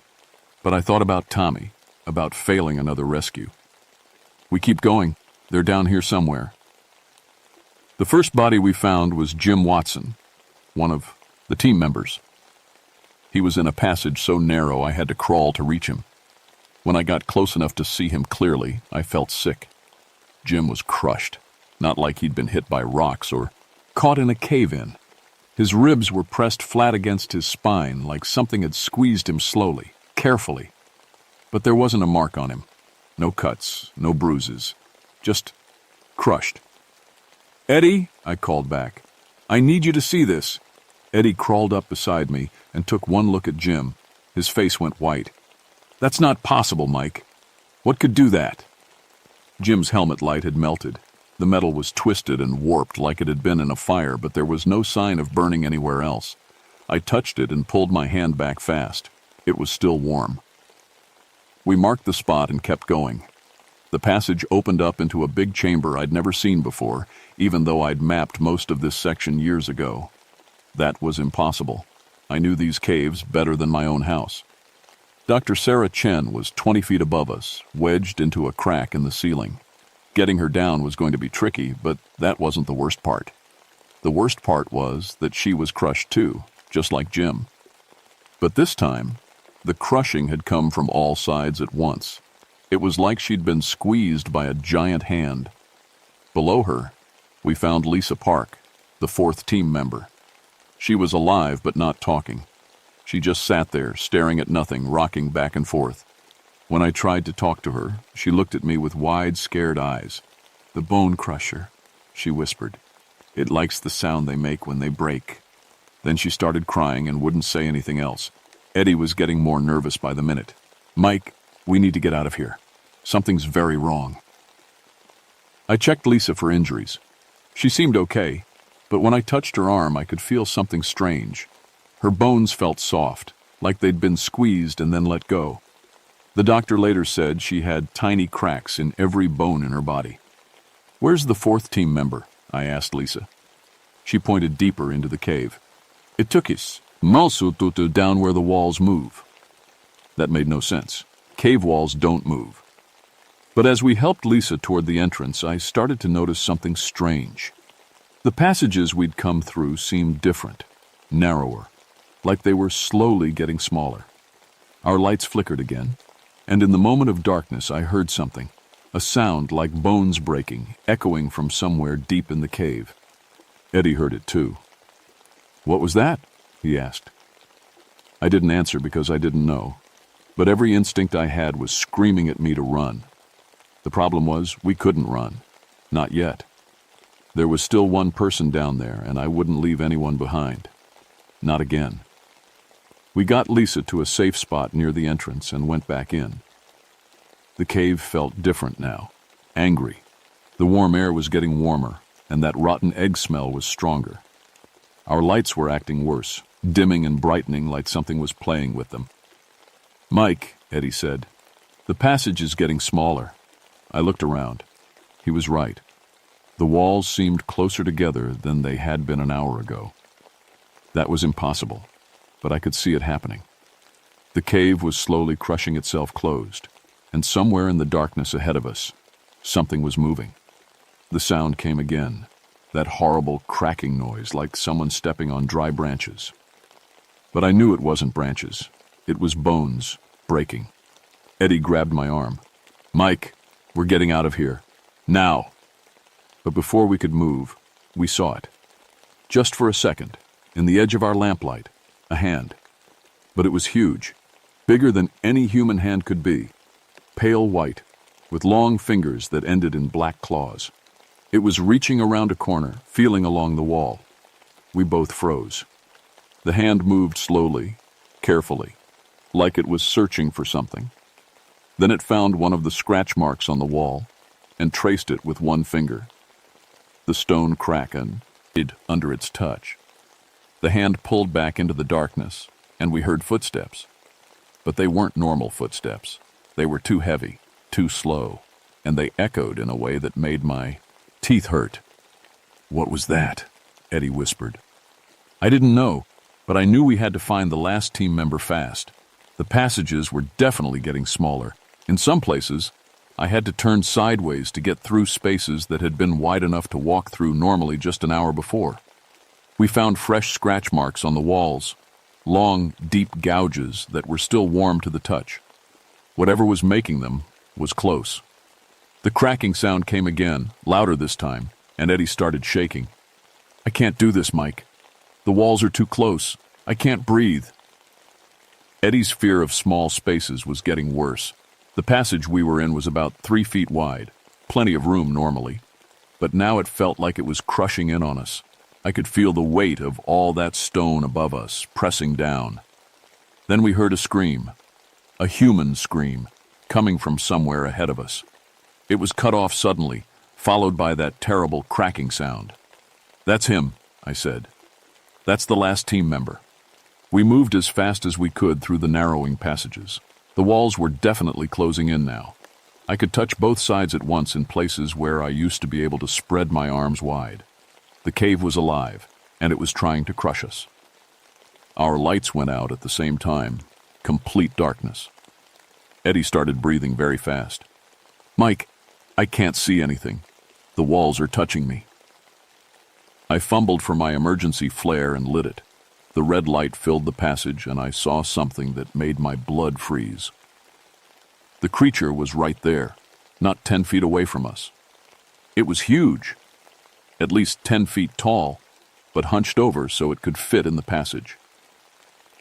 But I thought about Tommy, about failing another rescue. "We keep going. They're down here somewhere." The first body we found was Jim Watson, one of the team members. He was in a passage so narrow I had to crawl to reach him. When I got close enough to see him clearly, I felt sick. Jim was crushed, not like he'd been hit by rocks or caught in a cave-in. His ribs were pressed flat against his spine like something had squeezed him slowly, carefully. But there wasn't a mark on him. No cuts, no bruises, just crushed. "Eddie," I called back, "I need you to see this." Eddie crawled up beside me and took one look at Jim. His face went white. "That's not possible, Mike. What could do that?" Jim's helmet light had melted. The metal was twisted and warped like it had been in a fire, but there was no sign of burning anywhere else. I touched it and pulled my hand back fast. It was still warm. We marked the spot and kept going. The passage opened up into a big chamber I'd never seen before, even though I'd mapped most of this section years ago. That was impossible. I knew these caves better than my own house. Dr. Sarah Chen was 20 feet above us, wedged into a crack in the ceiling. Getting her down was going to be tricky, but that wasn't the worst part. The worst part was that she was crushed too, just like Jim. But this time, the crushing had come from all sides at once. It was like she'd been squeezed by a giant hand. Below her, we found Lisa Park, the fourth team member. She was alive but not talking. She just sat there, staring at nothing, rocking back and forth. When I tried to talk to her, she looked at me with wide, scared eyes. "The bone crusher," she whispered. "It likes the sound they make when they break." Then she started crying and wouldn't say anything else. Eddie was getting more nervous by the minute. "Mike, we need to get out of here. Something's very wrong." I checked Lisa for injuries. She seemed okay, but when I touched her arm, I could feel something strange. Her bones felt soft, like they'd been squeezed and then let go. The doctor later said she had tiny cracks in every bone in her body. "Where's the fourth team member?" I asked Lisa. She pointed deeper into the cave. "It took us to down where the walls move." That made no sense. Cave walls don't move. But as we helped Lisa toward the entrance, I started to notice something strange. The passages we'd come through seemed different, narrower, like they were slowly getting smaller. Our lights flickered again, and in the moment of darkness I heard something, a sound like bones breaking, echoing from somewhere deep in the cave. Eddie heard it too. "What was that?" he asked. I didn't answer because I didn't know, but every instinct I had was screaming at me to run. The problem was we couldn't run. Not yet. There was still one person down there, and I wouldn't leave anyone behind. Not again. We got Lisa to a safe spot near the entrance and went back in. The cave felt different now, angry. The warm air was getting warmer, and that rotten egg smell was stronger. Our lights were acting worse, dimming and brightening like something was playing with them. "Mike," Eddie said, "the passage is getting smaller." I looked around. He was right. The walls seemed closer together than they had been an hour ago. That was impossible, but I could see it happening. The cave was slowly crushing itself closed, and somewhere in the darkness ahead of us, Something was moving. The sound came again, that horrible cracking noise like someone stepping on dry branches. But I knew it wasn't branches. It was bones breaking. Eddie grabbed my arm. "Mike, we're getting out of here. Now!" But before we could move, we saw it. Just for a second, in the edge of our lamplight, a hand. But it was huge, bigger than any human hand could be, pale white, with long fingers that ended in black claws. It was reaching around a corner, feeling along the wall. We both froze. The hand moved slowly, carefully, like it was searching for something. Then it found one of the scratch marks on the wall and traced it with one finger. The stone cracked and hid under its touch. The hand pulled back into the darkness, and we heard footsteps. But they weren't normal footsteps. They were too heavy, too slow, and they echoed in a way that made my teeth hurt. "What was that?" Eddie whispered. I didn't know, but I knew we had to find the last team member fast. The passages were definitely getting smaller. In some places, I had to turn sideways to get through spaces that had been wide enough to walk through normally just an hour before. We found fresh scratch marks on the walls, long, deep gouges that were still warm to the touch. Whatever was making them was close. The cracking sound came again, louder this time, and Eddie started shaking. "I can't do this, Mike. The walls are too close. I can't breathe." Eddie's fear of small spaces was getting worse. The passage we were in was about 3 feet wide, plenty of room normally, but now it felt like it was crushing in on us. I could feel the weight of all that stone above us, pressing down. Then we heard a scream, a human scream, coming from somewhere ahead of us. It was cut off suddenly, followed by that terrible cracking sound. "That's him," I said. "That's the last team member." We moved as fast as we could through the narrowing passages. The walls were definitely closing in now. I could touch both sides at once in places where I used to be able to spread my arms wide. The cave was alive, and it was trying to crush us. Our lights went out at the same time, complete darkness. Eddie started breathing very fast. "Mike, I can't see anything. The walls are touching me." I fumbled for my emergency flare and lit it. The red light filled the passage, and I saw something that made my blood freeze. The creature was right there, not 10 feet away from us. It was huge, at least 10 feet tall, but hunched over so it could fit in the passage.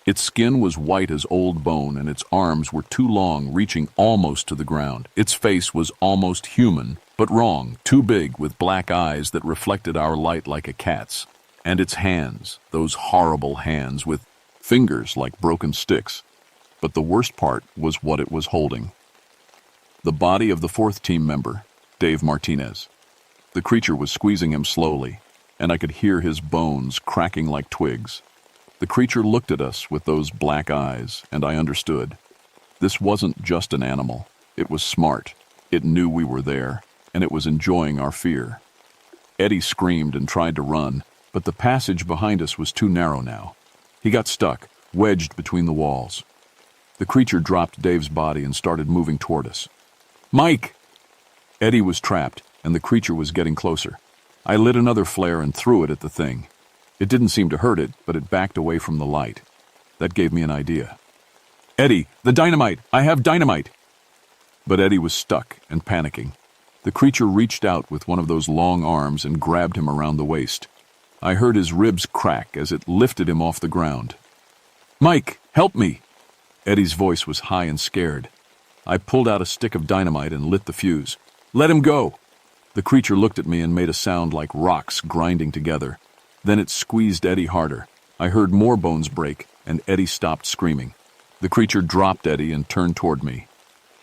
Its skin was white as old bone, and its arms were too long, reaching almost to the ground. Its face was almost human, but wrong, too big, with black eyes that reflected our light like a cat's. And its hands, those horrible hands with fingers like broken sticks. But the worst part was what it was holding. The body of the 4th team member, Dave Martinez. The creature was squeezing him slowly, and I could hear his bones cracking like twigs. The creature looked at us with those black eyes, and I understood. This wasn't just an animal. It was smart. It knew we were there, and it was enjoying our fear. Eddie screamed and tried to run, but the passage behind us was too narrow now. He got stuck, wedged between the walls. The creature dropped Dave's body and started moving toward us. "Mike!" Eddie was trapped, and the creature was getting closer. I lit another flare and threw it at the thing. It didn't seem to hurt it, but it backed away from the light. That gave me an idea. "Eddie, the dynamite! I have dynamite!" But Eddie was stuck and panicking. The creature reached out with one of those long arms and grabbed him around the waist. I heard his ribs crack as it lifted him off the ground. "Mike, help me!" Eddie's voice was high and scared. I pulled out a stick of dynamite and lit the fuse. "Let him go!" The creature looked at me and made a sound like rocks grinding together. Then it squeezed Eddie harder. I heard more bones break, and Eddie stopped screaming. The creature dropped Eddie and turned toward me.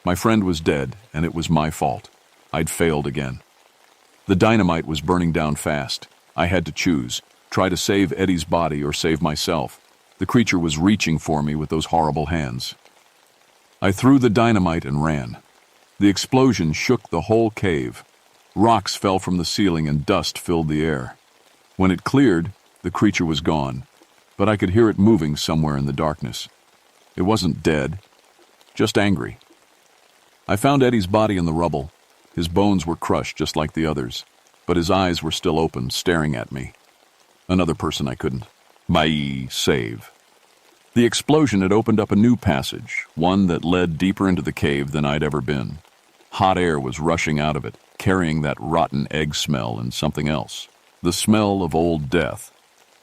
My friend was dead, and it was my fault. I'd failed again. The dynamite was burning down fast. I had to choose, try to save Eddie's body or save myself. The creature was reaching for me with those horrible hands. I threw the dynamite and ran. The explosion shook the whole cave. Rocks fell from the ceiling and dust filled the air. When it cleared, the creature was gone, but I could hear it moving somewhere in the darkness. It wasn't dead, just angry. I found Eddie's body in the rubble. His bones were crushed just like the others, but his eyes were still open, staring at me. Another person I couldn't. Save. The explosion had opened up a new passage, one that led deeper into the cave than I'd ever been. Hot air was rushing out of it, carrying that rotten egg smell and something else. The smell of old death.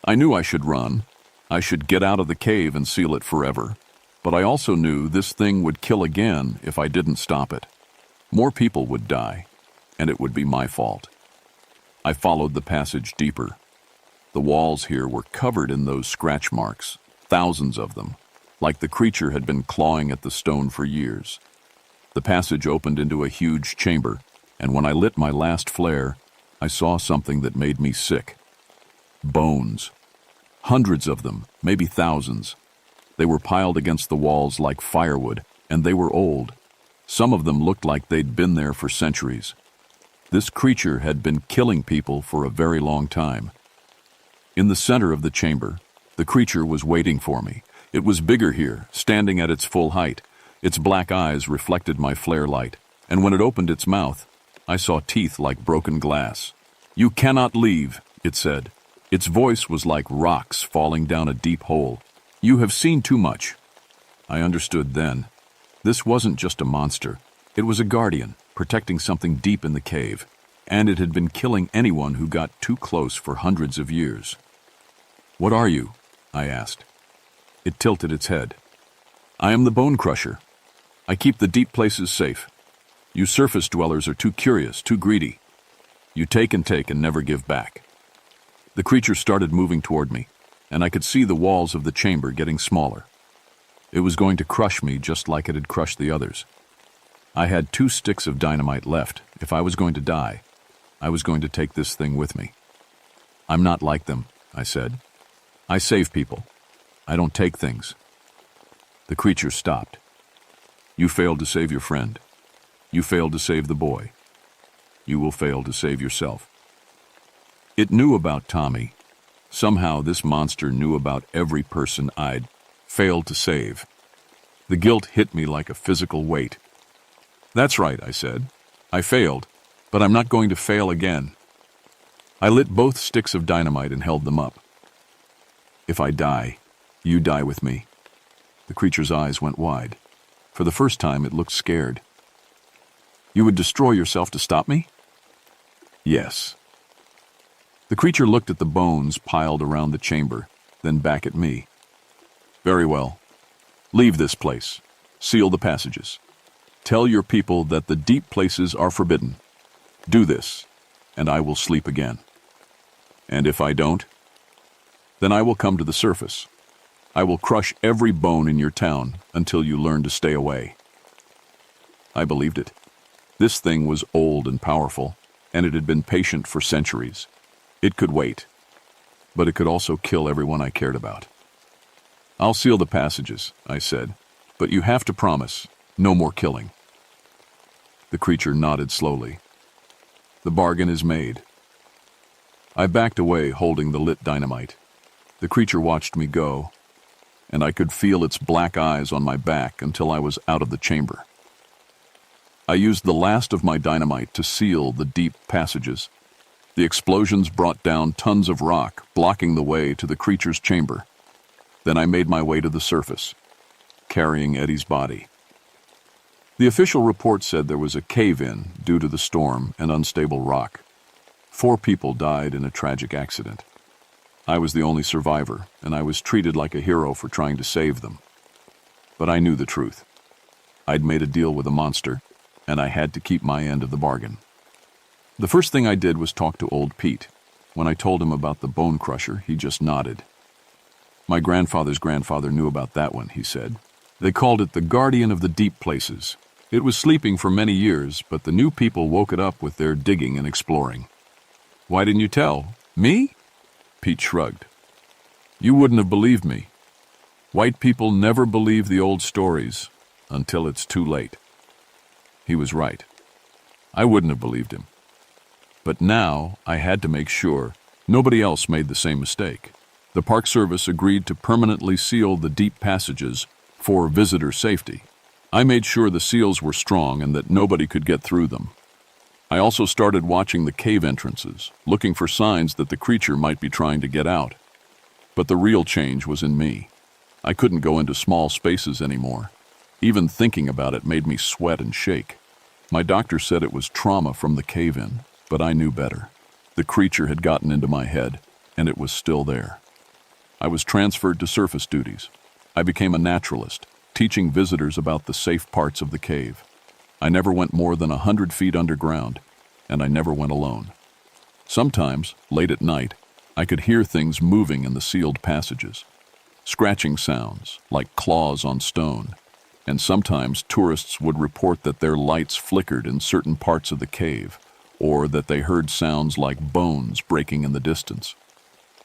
I knew I should run. I should get out of the cave and seal it forever. But I also knew this thing would kill again if I didn't stop it. More people would die, and it would be my fault. I followed the passage deeper. The walls here were covered in those scratch marks, thousands of them, like the creature had been clawing at the stone for years. The passage opened into a huge chamber, and when I lit my last flare, I saw something that made me sick. Bones. Hundreds of them, maybe thousands. They were piled against the walls like firewood, and they were old. Some of them looked like they'd been there for centuries. This creature had been killing people for a very long time. In the center of the chamber, the creature was waiting for me. It was bigger here, standing at its full height. Its black eyes reflected my flare light, and when it opened its mouth, I saw teeth like broken glass. "You cannot leave," it said. Its voice was like rocks falling down a deep hole. "You have seen too much." I understood then. This wasn't just a monster. It was a guardian, protecting something deep in the cave, and it had been killing anyone who got too close for hundreds of years. "What are you?" I asked. It tilted its head. "I am the Bone Crusher. I keep the deep places safe. You surface dwellers are too curious, too greedy. You take and never give back." The creature started moving toward me, and I could see the walls of the chamber getting smaller. It was going to crush me just like it had crushed the others. I had 2 sticks of dynamite left. If I was going to die, I was going to take this thing with me. "I'm not like them," I said. "I save people. I don't take things." The creature stopped. "You failed to save your friend. You failed to save the boy. You will fail to save yourself." It knew about Tommy. Somehow this monster knew about every person I'd failed to save. The guilt hit me like a physical weight. "That's right," I said. "I failed, but I'm not going to fail again." I lit both sticks of dynamite and held them up. "If I die, you die with me." The creature's eyes went wide. For the first time, it looked scared. "You would destroy yourself to stop me?" "Yes." The creature looked at the bones piled around the chamber, then back at me. "Very well. Leave this place. Seal the passages. Tell your people that the deep places are forbidden. Do this, and I will sleep again. And if I don't, then I will come to the surface. I will crush every bone in your town until you learn to stay away." I believed it. This thing was old and powerful, and it had been patient for centuries. It could wait, but it could also kill everyone I cared about. "I'll seal the passages," I said, "but you have to promise no more killing." The creature nodded slowly. "The bargain is made." I backed away, holding the lit dynamite. The creature watched me go, and I could feel its black eyes on my back until I was out of the chamber. I used the last of my dynamite to seal the deep passages. The explosions brought down tons of rock, blocking the way to the creature's chamber. Then I made my way to the surface, carrying Eddie's body. The official report said there was a cave-in due to the storm and unstable rock. 4 people died in a tragic accident. I was the only survivor, and I was treated like a hero for trying to save them. But I knew the truth. I'd made a deal with a monster, and I had to keep my end of the bargain. The first thing I did was talk to old Pete. When I told him about the Bone Crusher, he just nodded. "My grandfather's grandfather knew about that one," he said. "They called it the Guardian of the Deep Places. It was sleeping for many years, but the new people woke it up with their digging and exploring." "Why didn't you tell? Me?" Pete shrugged. "You wouldn't have believed me. White people never believe the old stories until it's too late." He was right. I wouldn't have believed him. But now I had to make sure nobody else made the same mistake. The Park Service agreed to permanently seal the deep passages for visitor safety. I made sure the seals were strong and that nobody could get through them. I also started watching the cave entrances, looking for signs that the creature might be trying to get out. But the real change was in me. I couldn't go into small spaces anymore. Even thinking about it made me sweat and shake. My doctor said it was trauma from the cave-in, but I knew better. The creature had gotten into my head, and it was still there. I was transferred to surface duties. I became a naturalist, teaching visitors about the safe parts of the cave. I never went more than 100 feet underground, and I never went alone. Sometimes, late at night, I could hear things moving in the sealed passages. Scratching sounds, like claws on stone, and sometimes tourists would report that their lights flickered in certain parts of the cave, or that they heard sounds like bones breaking in the distance.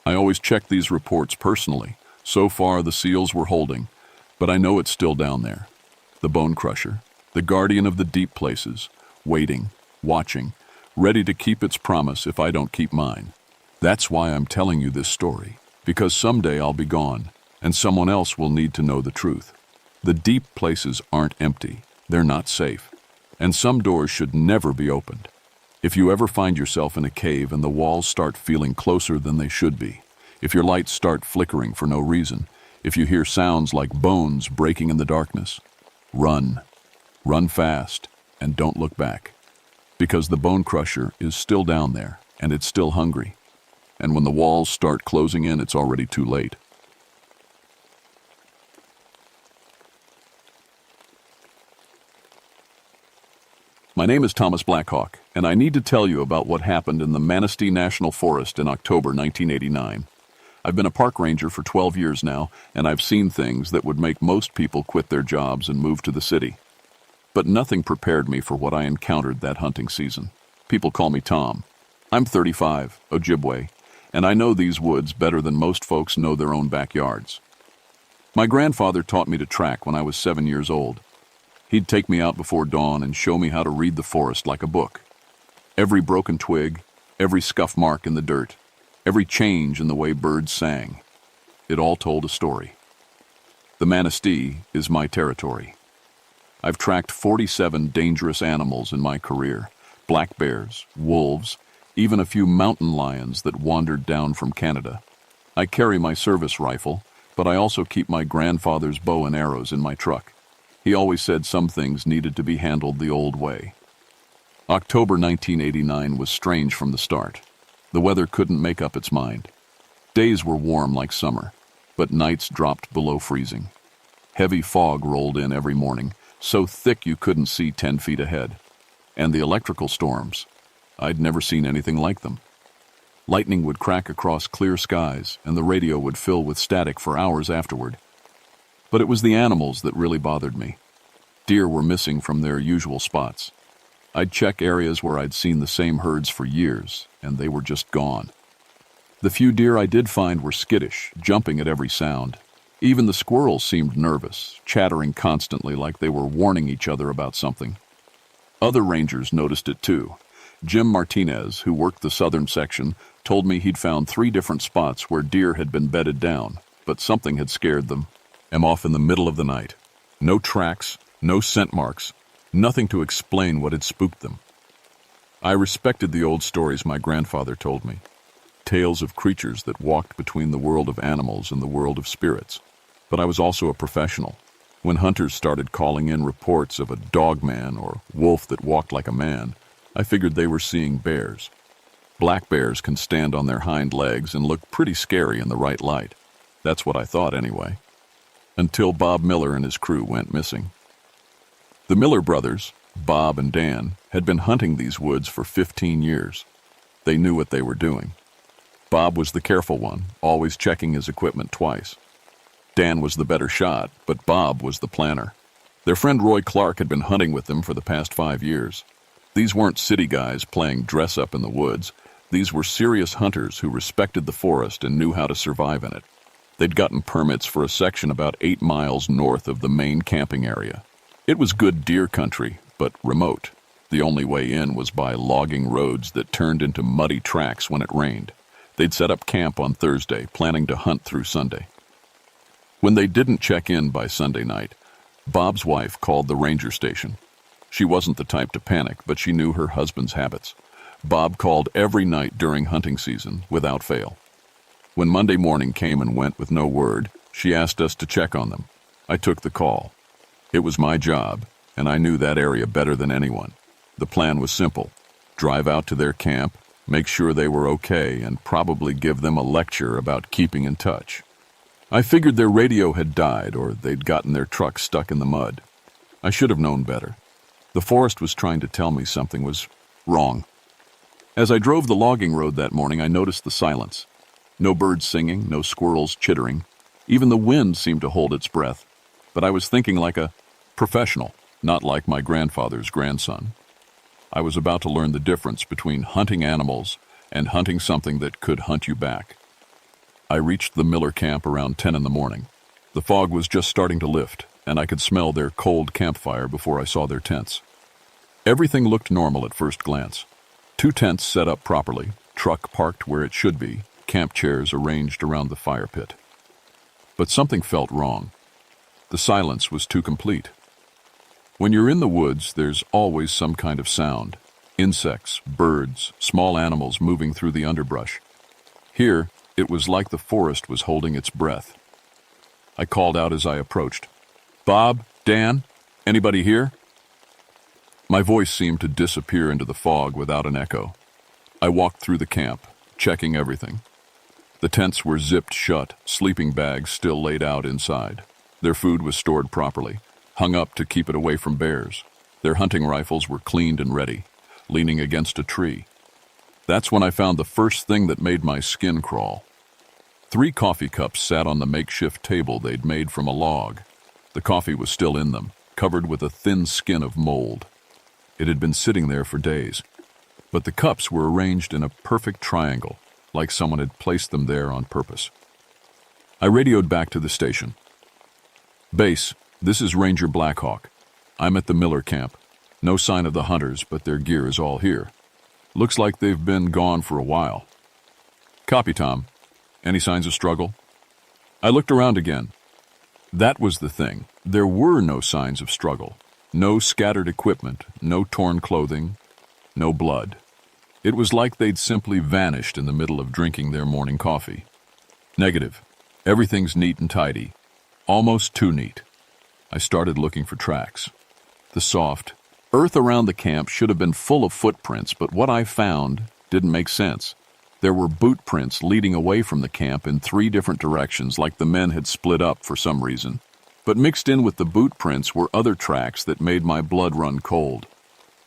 I always checked these reports personally. So far, the seals were holding, but I know it's still down there. The bone crusher, the guardian of the deep places, waiting, watching, ready to keep its promise if I don't keep mine. That's why I'm telling you this story, because someday I'll be gone, and someone else will need to know the truth. The deep places aren't empty, they're not safe, and some doors should never be opened. If you ever find yourself in a cave and the walls start feeling closer than they should be, if your lights start flickering for no reason, if you hear sounds like bones breaking in the darkness, run. Run fast, and don't look back. Because the bone crusher is still down there, and it's still hungry. And when the walls start closing in, it's already too late. My name is Thomas Blackhawk, and I need to tell you about what happened in the Manistee National Forest in October 1989. I've been a park ranger for 12 years now, and I've seen things that would make most people quit their jobs and move to the city. But nothing prepared me for what I encountered that hunting season. People call me Tom. I'm 35, Ojibwe, and I know these woods better than most folks know their own backyards. My grandfather taught me to track when I was 7 years old. He'd take me out before dawn and show me how to read the forest like a book. Every broken twig, every scuff mark in the dirt, every change in the way birds sang. It all told a story. The Manistee is my territory. I've tracked 47 dangerous animals in my career: black bears, wolves, even a few mountain lions that wandered down from Canada. I carry my service rifle, but I also keep my grandfather's bow and arrows in my truck. He always said some things needed to be handled the old way. October 1989 was strange from the start. The weather couldn't make up its mind. Days were warm like summer, but nights dropped below freezing. Heavy fog rolled in every morning, so thick you couldn't see 10 feet ahead. And the electrical storms, I'd never seen anything like them. Lightning would crack across clear skies, and the radio would fill with static for hours afterward. But it was the animals that really bothered me. Deer were missing from their usual spots. I'd check areas where I'd seen the same herds for years, and they were just gone. The few deer I did find were skittish, jumping at every sound. Even the squirrels seemed nervous, chattering constantly like they were warning each other about something. Other rangers noticed it too. Jim Martinez, who worked the southern section, told me he'd found 3 different spots where deer had been bedded down, but something had scared them. I'm off in the middle of the night. No tracks, no scent marks, nothing to explain what had spooked them. I respected the old stories my grandfather told me. Tales of creatures that walked between the world of animals and the world of spirits. But I was also a professional. When hunters started calling in reports of a dog man or wolf that walked like a man, I figured they were seeing bears. Black bears can stand on their hind legs and look pretty scary in the right light. That's what I thought anyway. Until Bob Miller and his crew went missing. The Miller brothers, Bob and Dan, had been hunting these woods for 15 years. They knew what they were doing. Bob was the careful one, always checking his equipment twice. Dan was the better shot, but Bob was the planner. Their friend Roy Clark had been hunting with them for the past 5 years. These weren't city guys playing dress-up in the woods. These were serious hunters who respected the forest and knew how to survive in it. They'd gotten permits for a section about 8 miles north of the main camping area. It was good deer country, but remote. The only way in was by logging roads that turned into muddy tracks when it rained. They'd set up camp on Thursday, planning to hunt through Sunday. When they didn't check in by Sunday night, Bob's wife called the ranger station. She wasn't the type to panic, but she knew her husband's habits. Bob called every night during hunting season, without fail. When Monday morning came and went with no word, she asked us to check on them. I took the call. It was my job, and I knew that area better than anyone. The plan was simple: drive out to their camp, make sure they were okay, and probably give them a lecture about keeping in touch. I figured their radio had died or they'd gotten their truck stuck in the mud. I should have known better. The forest was trying to tell me something was wrong. As I drove the logging road that morning, I noticed the silence. No birds singing, no squirrels chittering. Even the wind seemed to hold its breath. But I was thinking like a professional, not like my grandfather's grandson. I was about to learn the difference between hunting animals and hunting something that could hunt you back. I reached the Miller camp around 10 in the morning. The fog was just starting to lift, and I could smell their cold campfire before I saw their tents. Everything looked normal at first glance. 2 tents set up properly, truck parked where it should be, camp chairs arranged around the fire pit. But something felt wrong. The silence was too complete. When you're in the woods, there's always some kind of sound. Insects, birds, small animals moving through the underbrush. Here, it was like the forest was holding its breath. I called out as I approached. "Bob? Dan? Anybody here?" My voice seemed to disappear into the fog without an echo. I walked through the camp, checking everything. The tents were zipped shut, sleeping bags still laid out inside. Their food was stored properly, hung up to keep it away from bears. Their hunting rifles were cleaned and ready, leaning against a tree. That's when I found the first thing that made my skin crawl. 3 coffee cups sat on the makeshift table they'd made from a log. The coffee was still in them, covered with a thin skin of mold. It had been sitting there for days, but the cups were arranged in a perfect triangle, like someone had placed them there on purpose. I radioed back to the station. "Base, this is Ranger Blackhawk. I'm at the Miller camp. No sign of the hunters, but their gear is all here. Looks like they've been gone for a while." "Copy, Tom. Any signs of struggle?" I looked around again. That was the thing. There were no signs of struggle. No scattered equipment, no torn clothing, no blood. It was like they'd simply vanished in the middle of drinking their morning coffee. Negative. Everything's neat and tidy. Almost too neat. I started looking for tracks. The soft earth around the camp should have been full of footprints, but what I found didn't make sense. There were boot prints leading away from the camp in 3 different directions, like the men had split up for some reason. But mixed in with the boot prints were other tracks that made my blood run cold.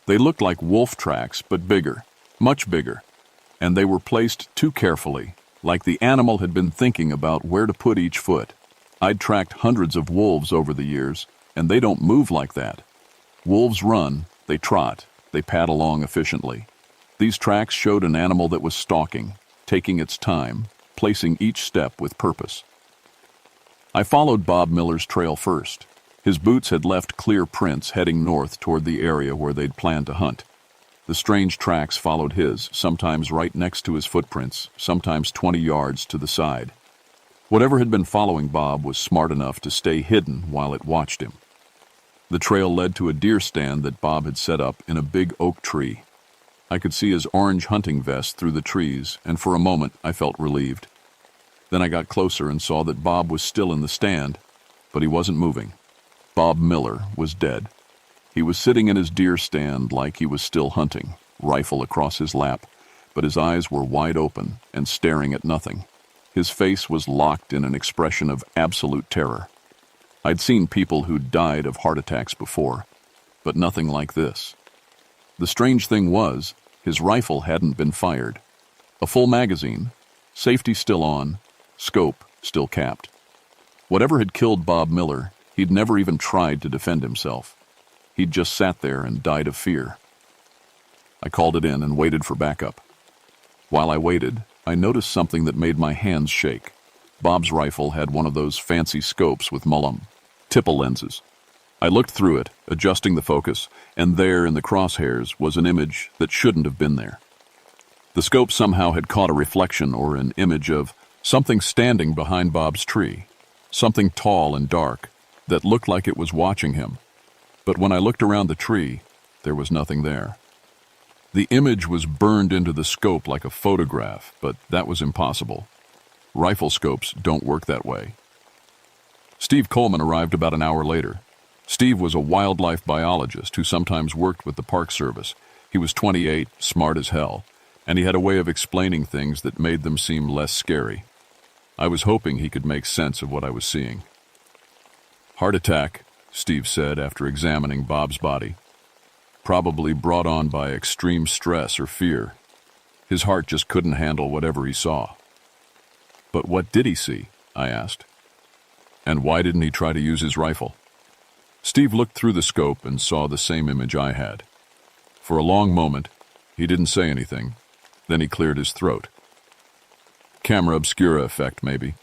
They looked like wolf tracks, but bigger, much bigger. And they were placed too carefully, like the animal had been thinking about where to put each foot. I'd tracked hundreds of wolves over the years, and they don't move like that. Wolves run, they trot, they pad along efficiently. These tracks showed an animal that was stalking, taking its time, placing each step with purpose. I followed Bob Miller's trail first. His boots had left clear prints heading north toward the area where they'd planned to hunt. The strange tracks followed his, sometimes right next to his footprints, sometimes 20 yards to the side. Whatever had been following Bob was smart enough to stay hidden while it watched him. The trail led to a deer stand that Bob had set up in a big oak tree. I could see his orange hunting vest through the trees, and for a moment I felt relieved. Then I got closer and saw that Bob was still in the stand, but he wasn't moving. Bob Miller was dead. He was sitting in his deer stand like he was still hunting, rifle across his lap, but his eyes were wide open and staring at nothing. His face was locked in an expression of absolute terror. I'd seen people who'd died of heart attacks before, but nothing like this. The strange thing was, his rifle hadn't been fired. A full magazine, safety still on, scope still capped. Whatever had killed Bob Miller, he'd never even tried to defend himself. He'd just sat there and died of fear. I called it in and waited for backup. While I waited, I noticed something that made my hands shake. Bob's rifle had one of those fancy scopes with tipple lenses. I looked through it, adjusting the focus, and there in the crosshairs was an image that shouldn't have been there. The scope somehow had caught a reflection or an image of something standing behind Bob's tree, something tall and dark that looked like it was watching him. But when I looked around the tree, there was nothing there. The image was burned into the scope like a photograph, but that was impossible. Rifle scopes don't work that way. Steve Coleman arrived about an hour later. Steve was a wildlife biologist who sometimes worked with the Park Service. He was 28, smart as hell, and he had a way of explaining things that made them seem less scary. I was hoping he could make sense of what I was seeing. "Heart attack," Steve said after examining Bob's body. "Probably brought on by extreme stress or fear. His heart just couldn't handle whatever he saw." "But what did he see?" I asked. "And why didn't he try to use his rifle?" Steve looked through the scope and saw the same image I had. For a long moment, he didn't say anything. Then he cleared his throat. "Camera obscura effect, maybe.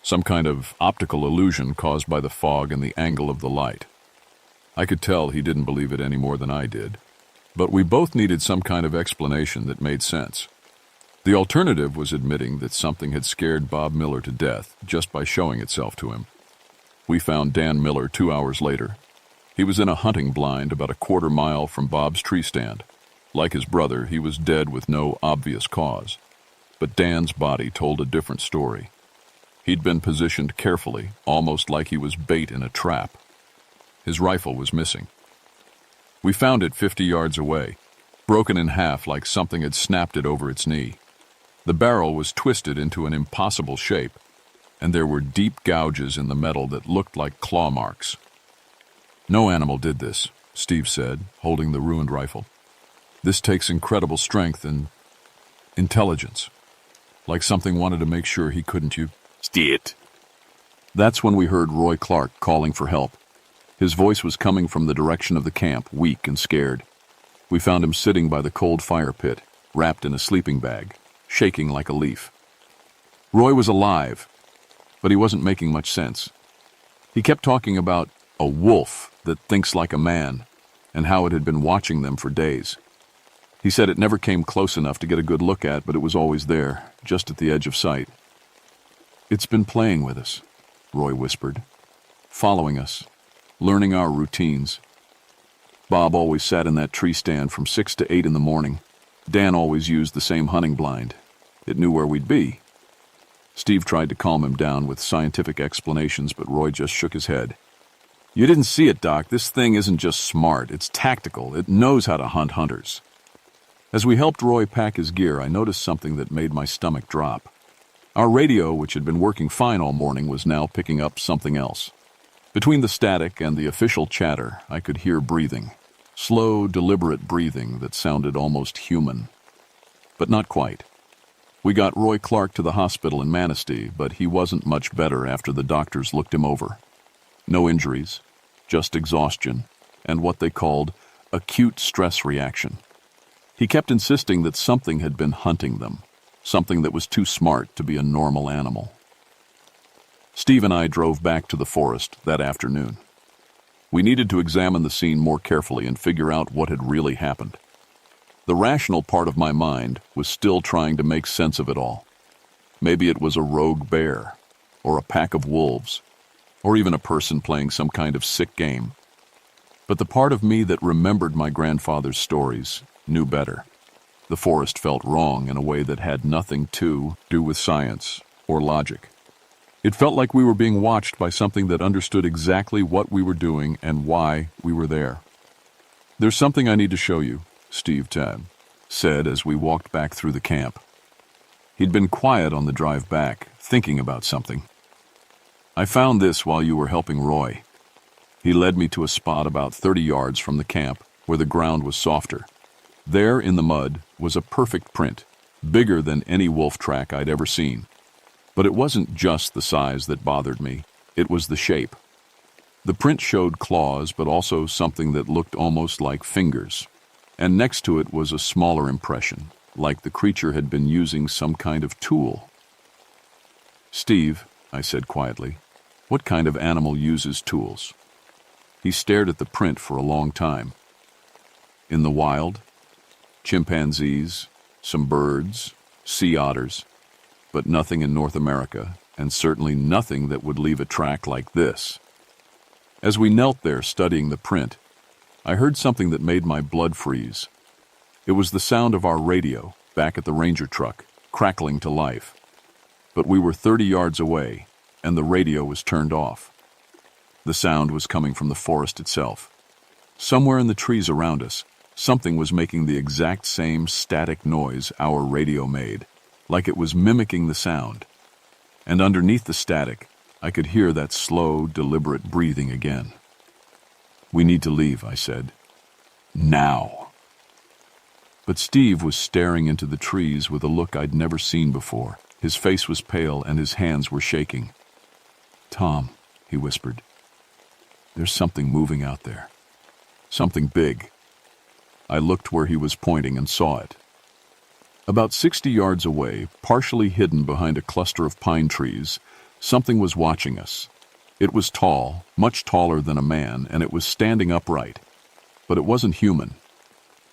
Some kind of optical illusion caused by the fog and the angle of the light." I could tell he didn't believe it any more than I did. But we both needed some kind of explanation that made sense. The alternative was admitting that something had scared Bob Miller to death just by showing itself to him. We found Dan Miller 2 hours later. He was in a hunting blind about a quarter mile from Bob's tree stand. Like his brother, he was dead with no obvious cause. But Dan's body told a different story. He'd been positioned carefully, almost like he was bait in a trap. His rifle was missing. We found it 50 yards away, broken in half like something had snapped it over its knee. The barrel was twisted into an impossible shape, and there were deep gouges in the metal that looked like claw marks. "No animal did this," Steve said, holding the ruined rifle. "This takes incredible strength and intelligence. Like something wanted to make sure he couldn't use it." That's when we heard Roy Clark calling for help. His voice was coming from the direction of the camp, weak and scared. We found him sitting by the cold fire pit, wrapped in a sleeping bag, shaking like a leaf. Roy was alive, but he wasn't making much sense. He kept talking about a wolf that thinks like a man, and how it had been watching them for days. He said it never came close enough to get a good look at, but it was always there, just at the edge of sight. "It's been playing with us," Roy whispered, "following us, learning our routines. Bob always sat in that tree stand from 6 to 8 in the morning. Dan always used the same hunting blind. It knew where we'd be." Steve tried to calm him down with scientific explanations, but Roy just shook his head. "You didn't see it, Doc. This thing isn't just smart. It's tactical. It knows how to hunt hunters." As we helped Roy pack his gear, I noticed something that made my stomach drop. Our radio, which had been working fine all morning, was now picking up something else. Between the static and the official chatter, I could hear breathing. Slow, deliberate breathing that sounded almost human. But not quite. We got Roy Clark to the hospital in Manistee, but he wasn't much better after the doctors looked him over. No injuries, just exhaustion, and what they called acute stress reaction. He kept insisting that something had been hunting them, something that was too smart to be a normal animal. Steve and I drove back to the forest that afternoon. We needed to examine the scene more carefully and figure out what had really happened. The rational part of my mind was still trying to make sense of it all. Maybe it was a rogue bear, or a pack of wolves, or even a person playing some kind of sick game. But the part of me that remembered my grandfather's stories knew better. The forest felt wrong in a way that had nothing to do with science or logic. It felt like we were being watched by something that understood exactly what we were doing and why we were there. "There's something I need to show you," Steve said as we walked back through the camp. He'd been quiet on the drive back, thinking about something. "I found this while you were helping Roy." He led me to a spot about 30 yards from the camp where the ground was softer. There in the mud was a perfect print, bigger than any wolf track I'd ever seen. But it wasn't just the size that bothered me, it was the shape. The print showed claws, but also something that looked almost like fingers. And next to it was a smaller impression, like the creature had been using some kind of tool. "Steve," I said quietly, "what kind of animal uses tools?" He stared at the print for a long time. "In the wild? Chimpanzees, some birds, sea otters, but nothing in North America, and certainly nothing that would leave a track like this." As we knelt there studying the print, I heard something that made my blood freeze. It was the sound of our radio, back at the ranger truck, crackling to life. But we were 30 yards away, and the radio was turned off. The sound was coming from the forest itself. Somewhere in the trees around us, something was making the exact same static noise our radio made, like it was mimicking the sound. And underneath the static, I could hear that slow, deliberate breathing again. "We need to leave," I said. "Now." But Steve was staring into the trees with a look I'd never seen before. His face was pale and his hands were shaking. "Tom," he whispered, "there's something moving out there. Something big." I looked where he was pointing and saw it. About 60 yards away, partially hidden behind a cluster of pine trees, something was watching us. It was tall, much taller than a man, and it was standing upright. But it wasn't human.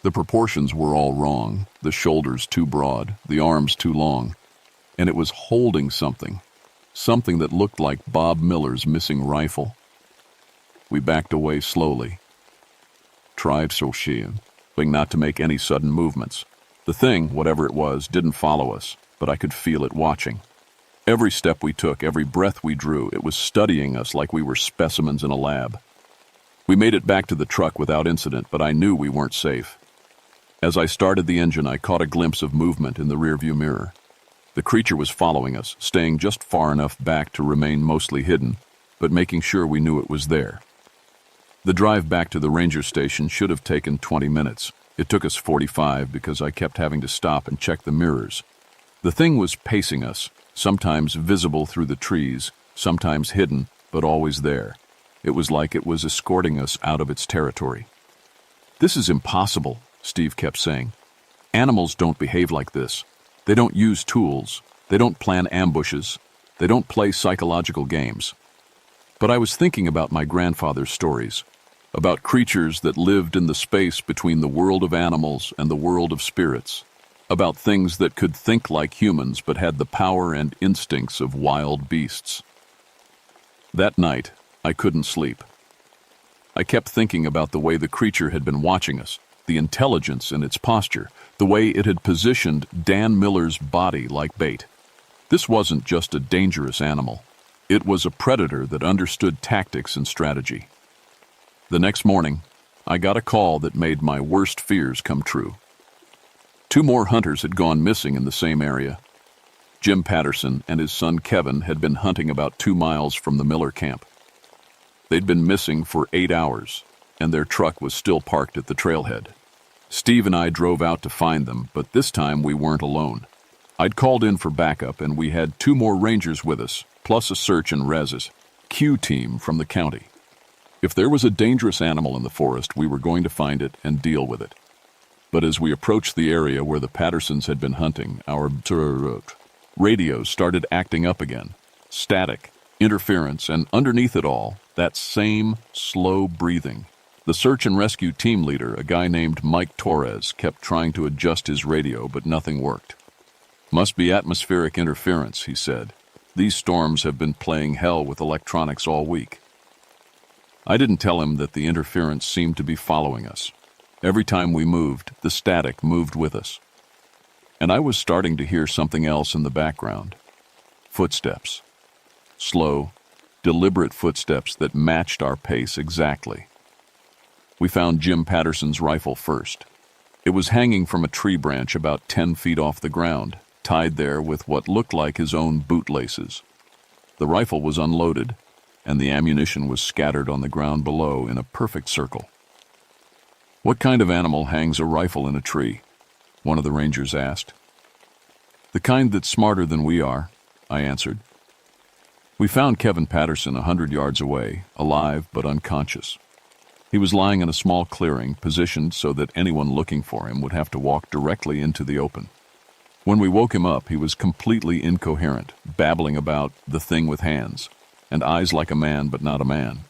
The proportions were all wrong, the shoulders too broad, the arms too long, and it was holding something that looked like Bob Miller's missing rifle. We backed away slowly. Tried not to make any sudden movements. The thing, whatever it was, didn't follow us, but I could feel it watching. Every step we took, every breath we drew, it was studying us like we were specimens in a lab. We made it back to the truck without incident, but I knew we weren't safe. As I started the engine, I caught a glimpse of movement in the rearview mirror. The creature was following us, staying just far enough back to remain mostly hidden, but making sure we knew it was there. The drive back to the ranger station should have taken 20 minutes. It took us 45 because I kept having to stop and check the mirrors. The thing was pacing us, sometimes visible through the trees, sometimes hidden, but always there. It was like it was escorting us out of its territory. "This is impossible," Steve kept saying. "Animals don't behave like this. They don't use tools. They don't plan ambushes. They don't play psychological games." But I was thinking about my grandfather's stories, about creatures that lived in the space between the world of animals and the world of spirits, about things that could think like humans but had the power and instincts of wild beasts. That night, I couldn't sleep. I kept thinking about the way the creature had been watching us, the intelligence in its posture, the way it had positioned Dan Miller's body like bait. This wasn't just a dangerous animal. It was a predator that understood tactics and strategy. The next morning, I got a call that made my worst fears come true. 2 more hunters had gone missing in the same area. Jim Patterson and his son Kevin had been hunting about 2 miles from the Miller camp. They'd been missing for 8 hours, and their truck was still parked at the trailhead. Steve and I drove out to find them, but this time we weren't alone. I'd called in for backup, and we had 2 more rangers with us, plus a search and rescue team from the county. If there was a dangerous animal in the forest, we were going to find it and deal with it. But as we approached the area where the Pattersons had been hunting, our radios started acting up again. Static, interference, and underneath it all, that same slow breathing. The search and rescue team leader, a guy named Mike Torres, kept trying to adjust his radio, but nothing worked. "Must be atmospheric interference," he said. "These storms have been playing hell with electronics all week." I didn't tell him that the interference seemed to be following us. Every time we moved, the static moved with us. And I was starting to hear something else in the background. Footsteps. Slow, deliberate footsteps that matched our pace exactly. We found Jim Patterson's rifle first. It was hanging from a tree branch about 10 feet off the ground, tied there with what looked like his own bootlaces. The rifle was unloaded, and the ammunition was scattered on the ground below in a perfect circle. "What kind of animal hangs a rifle in a tree?" one of the rangers asked. "The kind that's smarter than we are," I answered. We found Kevin Patterson 100 yards away, alive but unconscious. He was lying in a small clearing, positioned so that anyone looking for him would have to walk directly into the open. When we woke him up, he was completely incoherent, babbling about the thing with hands, and eyes like a man but not a man.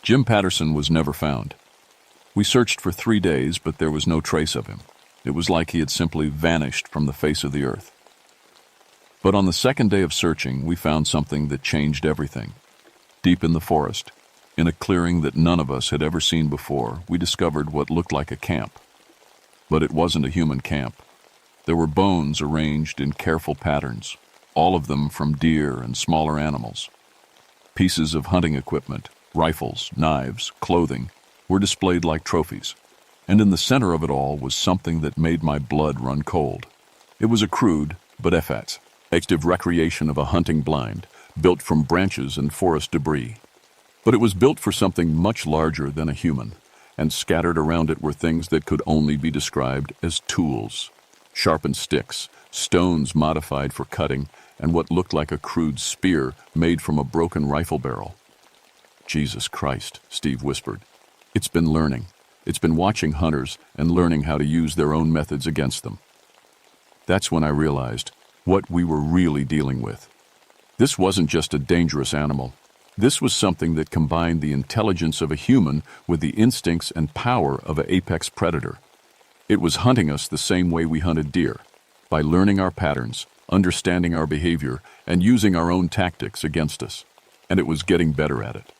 Jim Patterson was never found. We searched for 3 days, but there was no trace of him. It was like he had simply vanished from the face of the earth. But on the second day of searching, we found something that changed everything. Deep in the forest, In a clearing that none of us had ever seen before, we discovered what looked like a camp. But it wasn't a human camp. There were bones arranged in careful patterns, all of them from deer and smaller animals. Pieces of hunting equipment, rifles, knives, clothing, were displayed like trophies. And in the center of it all was something that made my blood run cold. It was a crude, but effective recreation of a hunting blind, built from branches and forest debris. But it was built for something much larger than a human, and scattered around it were things that could only be described as tools. Sharpened sticks, stones modified for cutting, and what looked like a crude spear made from a broken rifle barrel. Jesus Christ, Steve whispered. It's been learning. It's been watching hunters and learning how to use their own methods against them. That's when I realized what we were really dealing with. This wasn't just a dangerous animal. This was something that combined the intelligence of a human with the instincts and power of an apex predator. It was hunting us the same way we hunted deer, by learning our patterns, understanding our behavior, and using our own tactics against us. And it was getting better at it.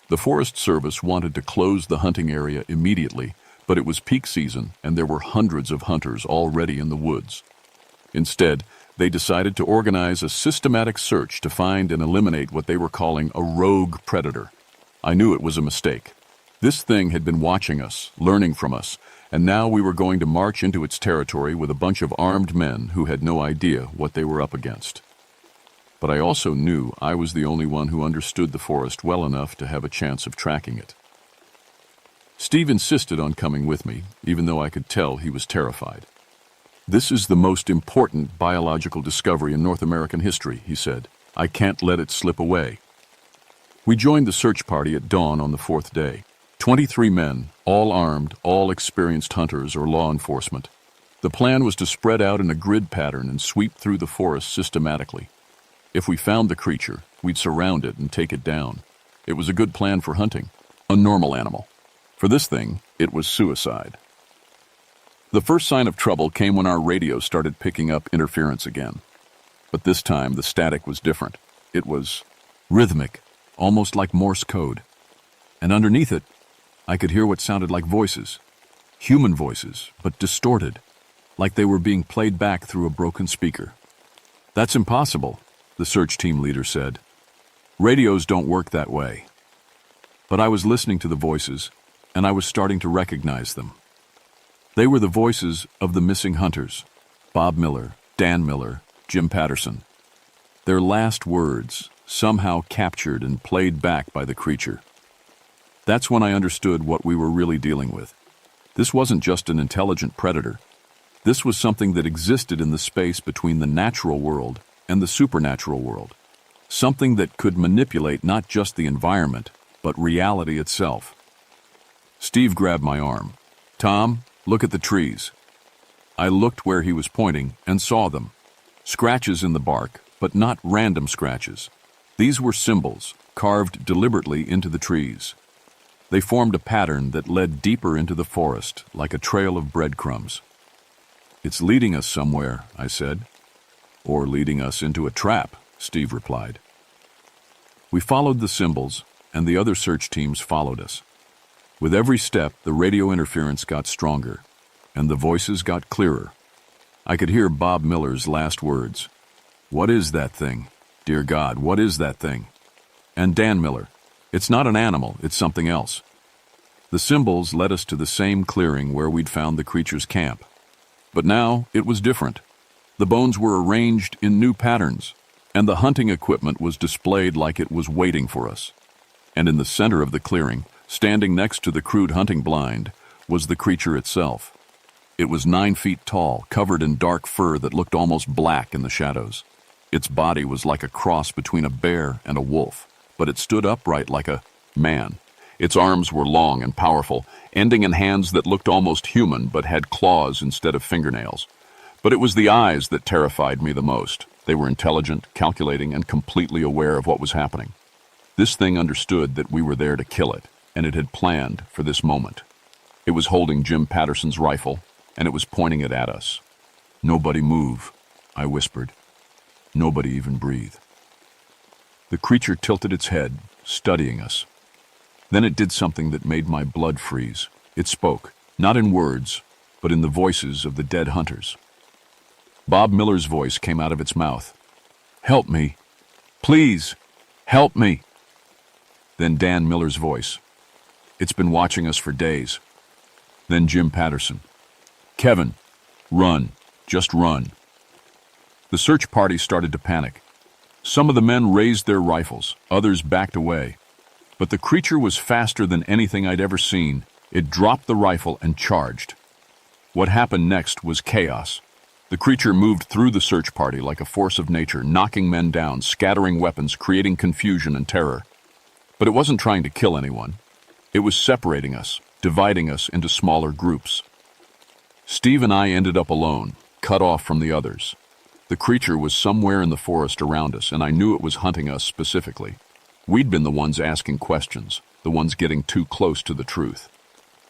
The Forest Service wanted to close the hunting area immediately, but it was peak season and there were hundreds of hunters already in the woods. Instead, they decided to organize a systematic search to find and eliminate what they were calling a rogue predator. I knew it was a mistake. This thing had been watching us, learning from us, and now we were going to march into its territory with a bunch of armed men who had no idea what they were up against. But I also knew I was the only one who understood the forest well enough to have a chance of tracking it. Steve insisted on coming with me, even though I could tell he was terrified. This is the most important biological discovery in North American history, he said. I can't let it slip away. We joined the search party at dawn on the fourth day. 23 men, all armed, all experienced hunters or law enforcement. The plan was to spread out in a grid pattern and sweep through the forest systematically. If we found the creature, we'd surround it and take it down. It was a good plan for hunting, a normal animal. For this thing, it was suicide. The first sign of trouble came when our radio started picking up interference again. But this time, the static was different. It was rhythmic, almost like Morse code. And underneath it, I could hear what sounded like voices. Human voices, but distorted, like they were being played back through a broken speaker. That's impossible, the search team leader said. Radios don't work that way. But I was listening to the voices, and I was starting to recognize them. They were the voices of the missing hunters, Bob Miller, Dan Miller, Jim Patterson. Their last words, somehow captured and played back by the creature. That's when I understood what we were really dealing with. This wasn't just an intelligent predator. This was something that existed in the space between the natural world and the supernatural world. Something that could manipulate not just the environment, but reality itself. Steve grabbed my arm. Tom, look at the trees. I looked where he was pointing and saw them. Scratches in the bark, but not random scratches. These were symbols, carved deliberately into the trees. They formed a pattern that led deeper into the forest, like a trail of breadcrumbs. It's leading us somewhere, I said. Or leading us into a trap, Steve replied. We followed the symbols, and the other search teams followed us. With every step, the radio interference got stronger, and the voices got clearer. I could hear Bob Miller's last words. What is that thing? Dear God, what is that thing? And Dan Miller. It's not an animal, it's something else. The symbols led us to the same clearing where we'd found the creature's camp. But now it was different. The bones were arranged in new patterns, and the hunting equipment was displayed like it was waiting for us. And in the center of the clearing, standing next to the crude hunting blind, was the creature itself. It was 9 feet tall, covered in dark fur that looked almost black in the shadows. Its body was like a cross between a bear and a wolf, but it stood upright like a man. Its arms were long and powerful, ending in hands that looked almost human but had claws instead of fingernails. But it was the eyes that terrified me the most. They were intelligent, calculating, and completely aware of what was happening. This thing understood that we were there to kill it, and it had planned for this moment. It was holding Jim Patterson's rifle, and it was pointing it at us. Nobody move, I whispered. Nobody even breathe. The creature tilted its head, studying us. Then it did something that made my blood freeze. It spoke, not in words, but in the voices of the dead hunters. Bob Miller's voice came out of its mouth. "Help me. Please, help me." Then Dan Miller's voice. "It's been watching us for days." Then Jim Patterson. "Kevin, run. Just run." The search party started to panic. Some of the men raised their rifles, others backed away. But the creature was faster than anything I'd ever seen. It dropped the rifle and charged. What happened next was chaos. The creature moved through the search party like a force of nature, knocking men down, scattering weapons, creating confusion and terror. But it wasn't trying to kill anyone. It was separating us, dividing us into smaller groups. Steve and I ended up alone, cut off from the others. The creature was somewhere in the forest around us, and I knew it was hunting us specifically. We'd been the ones asking questions, the ones getting too close to the truth.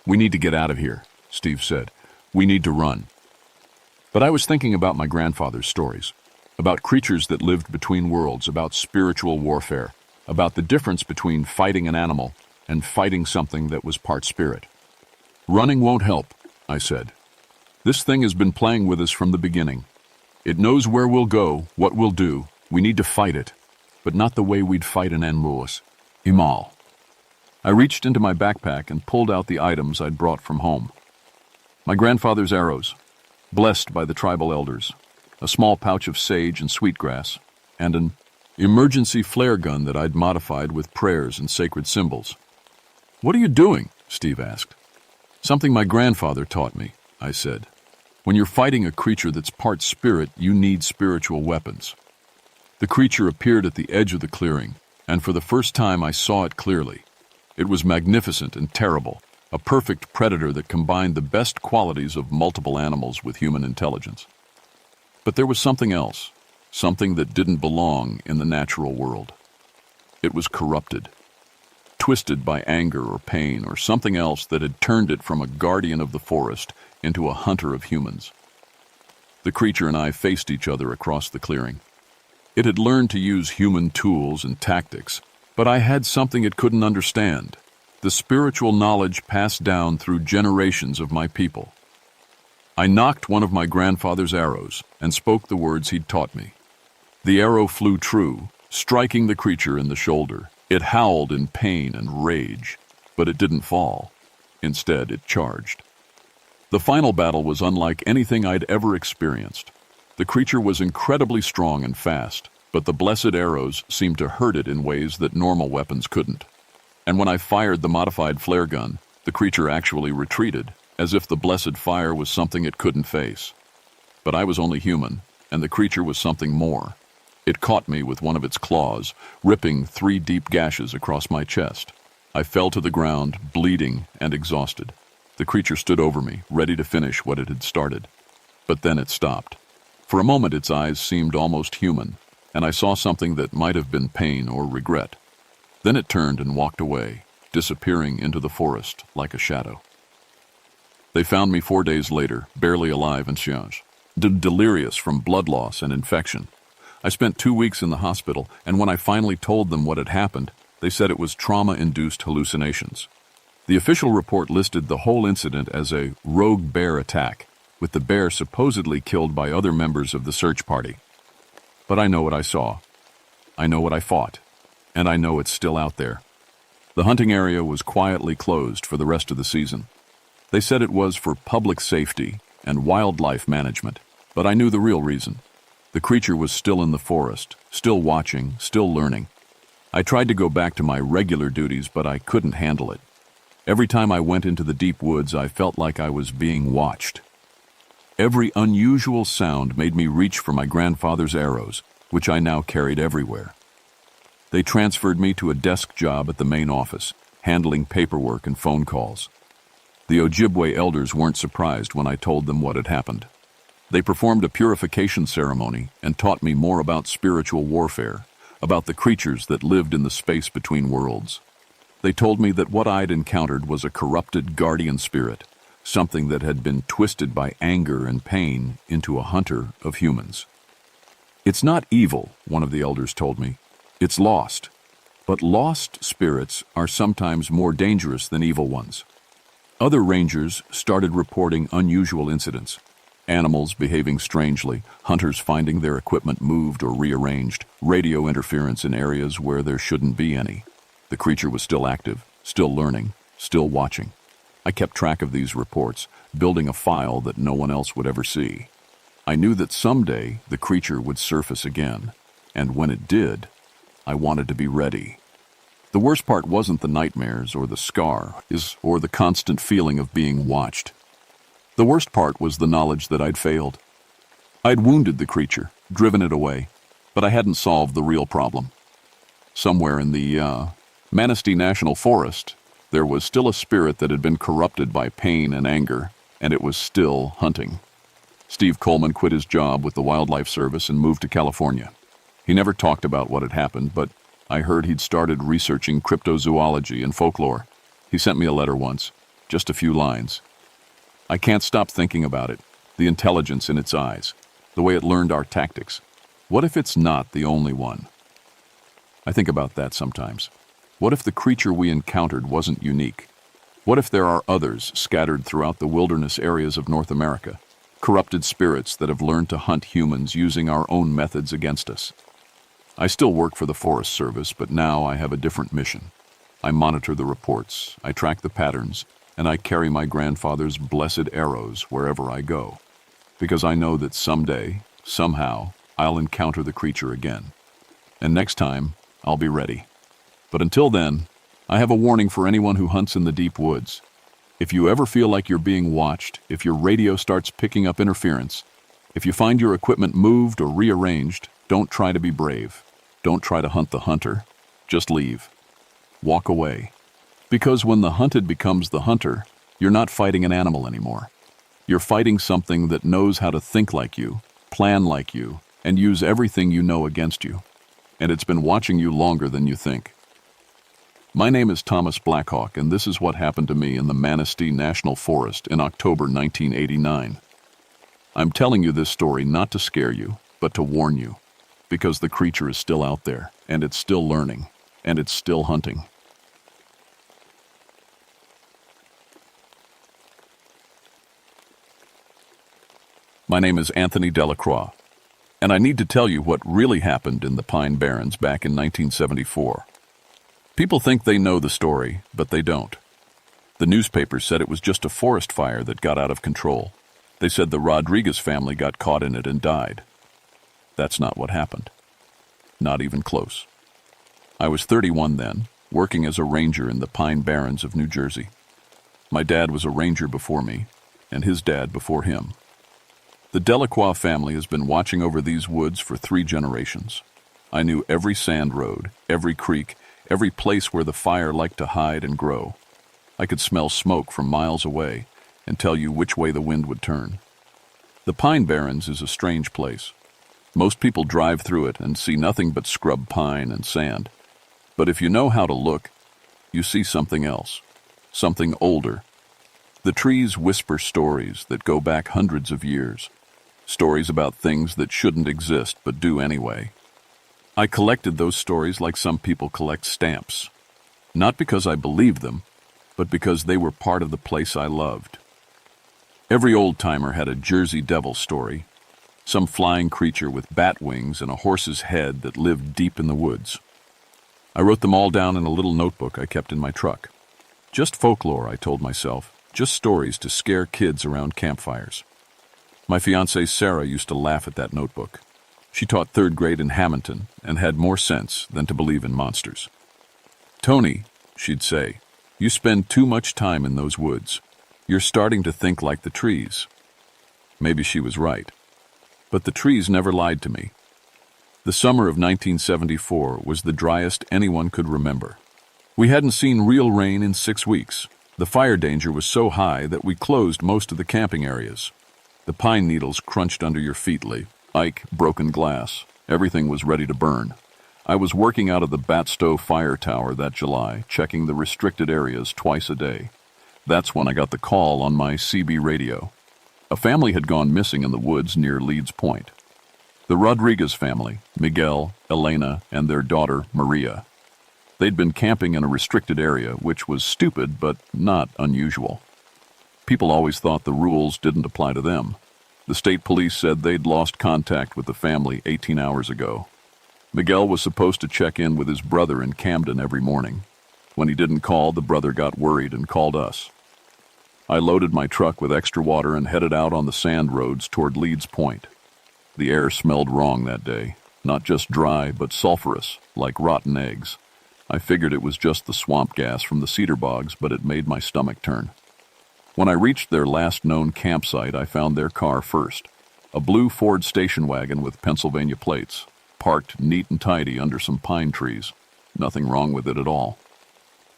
"We need to get out of here," Steve said. "We need to run." But I was thinking about my grandfather's stories, about creatures that lived between worlds, about spiritual warfare, about the difference between fighting an animal and fighting something that was part spirit. "Running won't help," I said. "This thing has been playing with us from the beginning. It knows where we'll go, what we'll do. We need to fight it, but not the way we'd fight an Enmuus. Imal." I reached into my backpack and pulled out the items I'd brought from home. My grandfather's arrows, blessed by the tribal elders, a small pouch of sage and sweetgrass, and an emergency flare gun that I'd modified with prayers and sacred symbols. "What are you doing?" Steve asked. "Something my grandfather taught me," I said. "When you're fighting a creature that's part spirit, you need spiritual weapons." The creature appeared at the edge of the clearing, and for the first time I saw it clearly. It was magnificent and terrible, a perfect predator that combined the best qualities of multiple animals with human intelligence. But there was something else, something that didn't belong in the natural world. It was corrupted, twisted by anger or pain or something else that had turned it from a guardian of the forest into a hunter of humans. The creature and I faced each other across the clearing. It had learned to use human tools and tactics, but I had something it couldn't understand, the spiritual knowledge passed down through generations of my people. I knocked one of my grandfather's arrows and spoke the words he'd taught me. The arrow flew true, striking the creature in the shoulder. It howled in pain and rage, but it didn't fall. Instead, it charged. The final battle was unlike anything I'd ever experienced. The creature was incredibly strong and fast, but the blessed arrows seemed to hurt it in ways that normal weapons couldn't. And when I fired the modified flare gun, the creature actually retreated, as if the blessed fire was something it couldn't face. But I was only human, and the creature was something more. It caught me with one of its claws, ripping 3 deep gashes across my chest. I fell to the ground, bleeding and exhausted. The creature stood over me, ready to finish what it had started. But then it stopped. For a moment its eyes seemed almost human, and I saw something that might have been pain or regret. Then it turned and walked away, disappearing into the forest like a shadow. They found me 4 days later, barely alive in Chiange, delirious from blood loss and infection. I spent 2 weeks in the hospital, and when I finally told them what had happened, they said it was trauma-induced hallucinations. The official report listed the whole incident as a rogue bear attack, with the bear supposedly killed by other members of the search party. But I know what I saw. I know what I fought. And I know it's still out there. The hunting area was quietly closed for the rest of the season. They said it was for public safety and wildlife management, but I knew the real reason. The creature was still in the forest, still watching, still learning. I tried to go back to my regular duties, but I couldn't handle it. Every time I went into the deep woods, I felt like I was being watched. Every unusual sound made me reach for my grandfather's arrows, which I now carried everywhere. They transferred me to a desk job at the main office, handling paperwork and phone calls. The Ojibwe elders weren't surprised when I told them what had happened. They performed a purification ceremony and taught me more about spiritual warfare, about the creatures that lived in the space between worlds. They told me that what I'd encountered was a corrupted guardian spirit, something that had been twisted by anger and pain into a hunter of humans. "It's not evil," one of the elders told me. "It's lost. But lost spirits are sometimes more dangerous than evil ones. Other rangers started reporting unusual incidents. Animals behaving strangely, hunters finding their equipment moved or rearranged, radio interference in areas where there shouldn't be any. The creature was still active, still learning, still watching. I kept track of these reports, building a file that no one else would ever see. I knew that someday the creature would surface again, and when it did, I wanted to be ready. The worst part wasn't the nightmares or the scar, or the constant feeling of being watched. The worst part was the knowledge that I'd failed. I'd wounded the creature, driven it away, but I hadn't solved the real problem. Somewhere in the Manistee National Forest, there was still a spirit that had been corrupted by pain and anger, and it was still hunting. Steve Coleman quit his job with the Wildlife Service and moved to California. He never talked about what had happened, but I heard he'd started researching cryptozoology and folklore. He sent me a letter once, just a few lines. I can't stop thinking about it, the intelligence in its eyes, the way it learned our tactics. What if it's not the only one? I think about that sometimes. What if the creature we encountered wasn't unique? What if there are others scattered throughout the wilderness areas of North America, corrupted spirits that have learned to hunt humans using our own methods against us? I still work for the Forest Service, but now I have a different mission. I monitor the reports, I track the patterns, and I carry my grandfather's blessed arrows wherever I go. Because I know that someday, somehow, I'll encounter the creature again. And next time, I'll be ready. But until then, I have a warning for anyone who hunts in the deep woods. If you ever feel like you're being watched, if your radio starts picking up interference, if you find your equipment moved or rearranged, don't try to be brave. Don't try to hunt the hunter. Just leave. Walk away. Because when the hunted becomes the hunter, you're not fighting an animal anymore. You're fighting something that knows how to think like you, plan like you, and use everything you know against you. And it's been watching you longer than you think. My name is Thomas Blackhawk, and this is what happened to me in the Manistee National Forest in October 1989. I'm telling you this story not to scare you, but to warn you, because the creature is still out there, and it's still learning, and it's still hunting. My name is Anthony Delacroix, and I need to tell you what really happened in the Pine Barrens back in 1974. People think they know the story, but they don't. The newspapers said it was just a forest fire that got out of control. They said the Rodriguez family got caught in it and died. That's not what happened. Not even close. I was 31 then, working as a ranger in the Pine Barrens of New Jersey. My dad was a ranger before me, and his dad before him. The Delacroix family has been watching over these woods for 3 generations. I knew every sand road, every creek, every place where the fire liked to hide and grow. I could smell smoke from miles away and tell you which way the wind would turn. The Pine Barrens is a strange place. Most people drive through it and see nothing but scrub pine and sand. But if you know how to look, you see something else, something older. The trees whisper stories that go back hundreds of years, stories about things that shouldn't exist but do anyway. I collected those stories like some people collect stamps, not because I believed them, but because they were part of the place I loved. Every old-timer had a Jersey Devil story, some flying creature with bat wings and a horse's head that lived deep in the woods. I wrote them all down in a little notebook I kept in my truck. Just folklore, I told myself, just stories to scare kids around campfires. My fiancée Sarah used to laugh at that notebook. She taught 3rd grade in Hamilton and had more sense than to believe in monsters. "Tony," she'd say, "you spend too much time in those woods. You're starting to think like the trees." Maybe she was right. But the trees never lied to me. The summer of 1974 was the driest anyone could remember. We hadn't seen real rain in 6 weeks. The fire danger was so high that we closed most of the camping areas. The pine needles crunched under your feet, like broken glass. Everything was ready to burn. I was working out of the Batstow Fire Tower that July, checking the restricted areas twice a day. That's when I got the call on my CB radio. A family had gone missing in the woods near Leeds Point. The Rodriguez family, Miguel, Elena, and their daughter, Maria. They'd been camping in a restricted area, which was stupid but not unusual. People always thought the rules didn't apply to them. The state police said they'd lost contact with the family 18 hours ago. Miguel was supposed to check in with his brother in Camden every morning. When he didn't call, the brother got worried and called us. I loaded my truck with extra water and headed out on the sand roads toward Leeds Point. The air smelled wrong that day, not just dry, but sulfurous, like rotten eggs. I figured it was just the swamp gas from the cedar bogs, but it made my stomach turn. When I reached their last known campsite, I found their car first, a blue Ford station wagon with Pennsylvania plates, parked neat and tidy under some pine trees. Nothing wrong with it at all.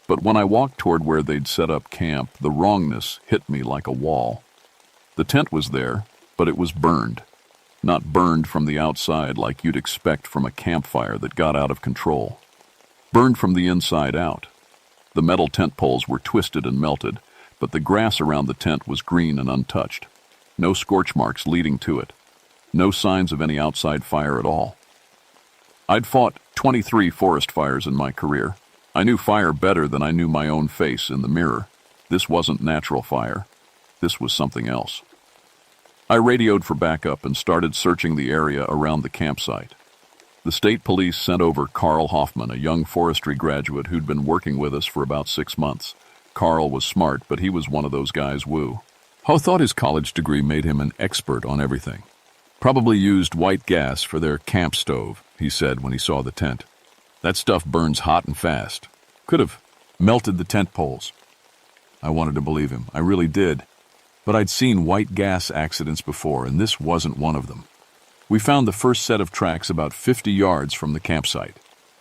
But when I walked toward where they'd set up camp, the wrongness hit me like a wall. The tent was there, but it was burned. Not burned from the outside like you'd expect from a campfire that got out of control. Burned from the inside out. The metal tent poles were twisted and melted, but the grass around the tent was green and untouched. No scorch marks leading to it. No signs of any outside fire at all. I'd fought 23 forest fires in my career. I knew fire better than I knew my own face in the mirror. This wasn't natural fire. This was something else. I radioed for backup and started searching the area around the campsite. The state police sent over Carl Hoffman, a young forestry graduate who'd been working with us for about 6 months. Carl was smart, but he was one of those guys woo. Ho thought his college degree made him an expert on everything. Probably used white gas for their camp stove, he said when he saw the tent. That stuff burns hot and fast. Could have melted the tent poles. I wanted to believe him. I really did. But I'd seen white gas accidents before, and this wasn't one of them. We found the first set of tracks about 50 yards from the campsite.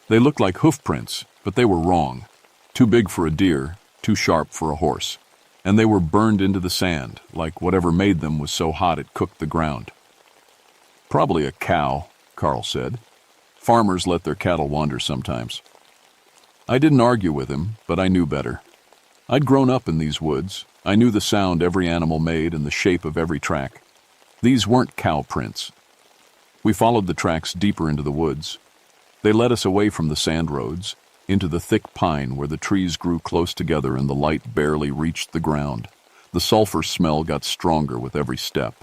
They looked like hoof prints, but they were wrong. Too big for a deer, too sharp for a horse. And they were burned into the sand, like whatever made them was so hot it cooked the ground. Probably a cow, Carl said. Farmers let their cattle wander sometimes. I didn't argue with him, but I knew better. I'd grown up in these woods. I knew the sound every animal made and the shape of every track. These weren't cow prints. We followed the tracks deeper into the woods. They led us away from the sand roads, into the thick pine where the trees grew close together and the light barely reached the ground. The sulfur smell got stronger with every step.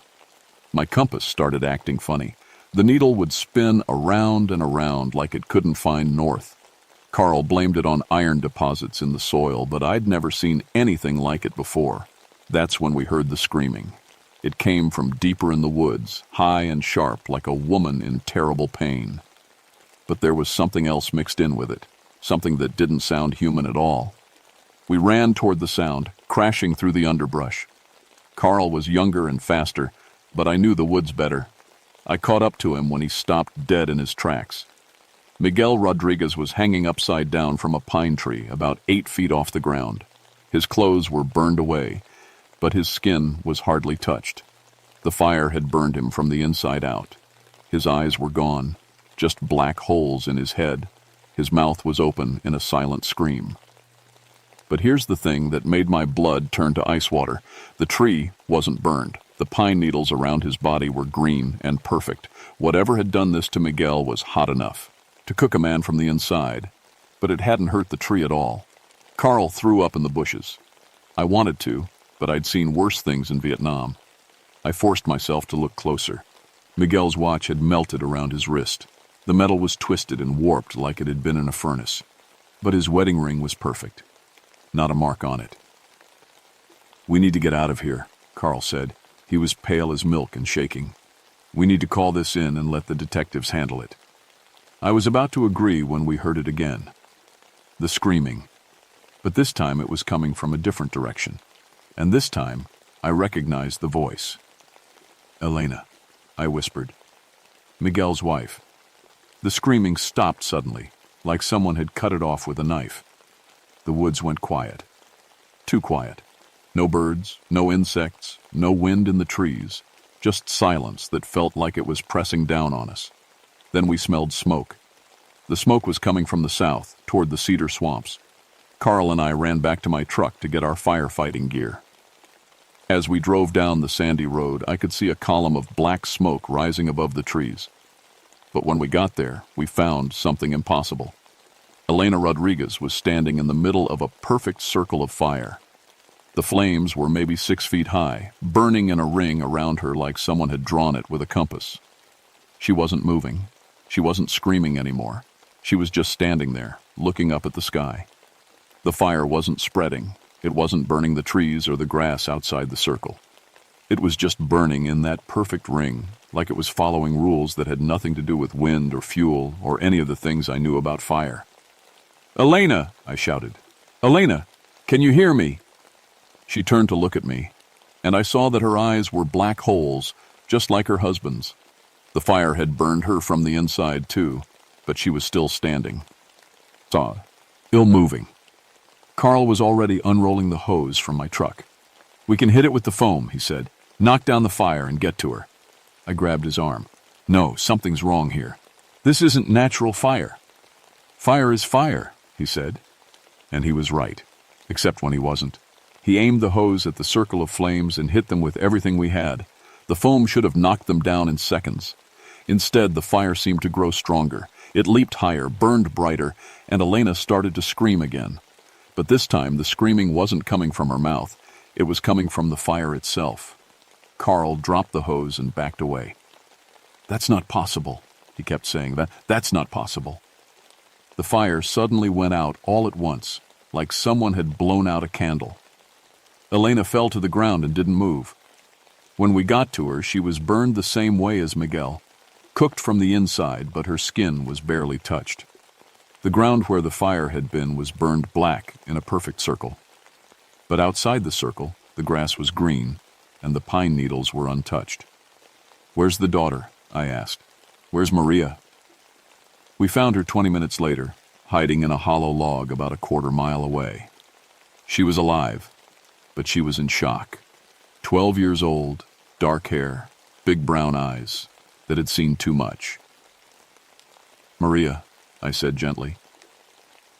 My compass started acting funny. The needle would spin around and around like it couldn't find north. Carl blamed it on iron deposits in the soil, but I'd never seen anything like it before. That's when we heard the screaming. It came from deeper in the woods, high and sharp like a woman in terrible pain. But there was something else mixed in with it, something that didn't sound human at all. We ran toward the sound, crashing through the underbrush. Carl was younger and faster, but I knew the woods better. I caught up to him when he stopped dead in his tracks. Miguel Rodriguez was hanging upside down from a pine tree about 8 feet off the ground. His clothes were burned away, but his skin was hardly touched. The fire had burned him from the inside out. His eyes were gone, just black holes in his head. His mouth was open in a silent scream. But here's the thing that made my blood turn to ice water. The tree wasn't burned. The pine needles around his body were green and perfect. Whatever had done this to Miguel was hot enough to cook a man from the inside, but it hadn't hurt the tree at all. Carl threw up in the bushes. I wanted to, but I'd seen worse things in Vietnam. I forced myself to look closer. Miguel's watch had melted around his wrist. The metal was twisted and warped like it had been in a furnace. But his wedding ring was perfect. Not a mark on it. "We need to get out of here," Carl said. He was pale as milk and shaking. "We need to call this in and let the detectives handle it." I was about to agree when we heard it again. The screaming. But this time it was coming from a different direction. And this time, I recognized the voice. "Elena," I whispered. Miguel's wife. The screaming stopped suddenly, like someone had cut it off with a knife. The woods went quiet. Too quiet. No birds, no insects, no wind in the trees, just silence that felt like it was pressing down on us. Then we smelled smoke. The smoke was coming from the south, toward the cedar swamps. Carl and I ran back to my truck to get our firefighting gear. As we drove down the sandy road, I could see a column of black smoke rising above the trees. But when we got there, we found something impossible. Elena Rodriguez was standing in the middle of a perfect circle of fire. The flames were maybe 6 feet high, burning in a ring around her like someone had drawn it with a compass. She wasn't moving. She wasn't screaming anymore. She was just standing there, looking up at the sky. The fire wasn't spreading. It wasn't burning the trees or the grass outside the circle. It was just burning in that perfect ring, like it was following rules that had nothing to do with wind or fuel or any of the things I knew about fire. "Elena!" I shouted. "Elena, can you hear me?" She turned to look at me, and I saw that her eyes were black holes, just like her husband's. The fire had burned her from the inside, too, but she was still standing. Still moving. Carl was already unrolling the hose from my truck. "We can hit it with the foam," he said. "Knock down the fire and get to her." I grabbed his arm. "No, something's wrong here. This isn't natural fire." "Fire is fire," he said. And he was right, except when he wasn't. He aimed the hose at the circle of flames and hit them with everything we had. The foam should have knocked them down in seconds. Instead, the fire seemed to grow stronger. It leaped higher, burned brighter, and Elena started to scream again. But this time, the screaming wasn't coming from her mouth. It was coming from the fire itself. Carl dropped the hose and backed away. "That's not possible," he kept saying. That's not possible." The fire suddenly went out all at once, like someone had blown out a candle. Elena fell to the ground and didn't move. When we got to her, she was burned the same way as Miguel, cooked from the inside, but her skin was barely touched. The ground where the fire had been was burned black in a perfect circle. But outside the circle, the grass was green, and the pine needles were untouched. "Where's the daughter?" I asked. "Where's Maria?" We found her 20 minutes later, hiding in a hollow log about a quarter-mile away. She was alive, but she was in shock. 12 years old, dark hair, big brown eyes, that had seen too much. "Maria," I said gently.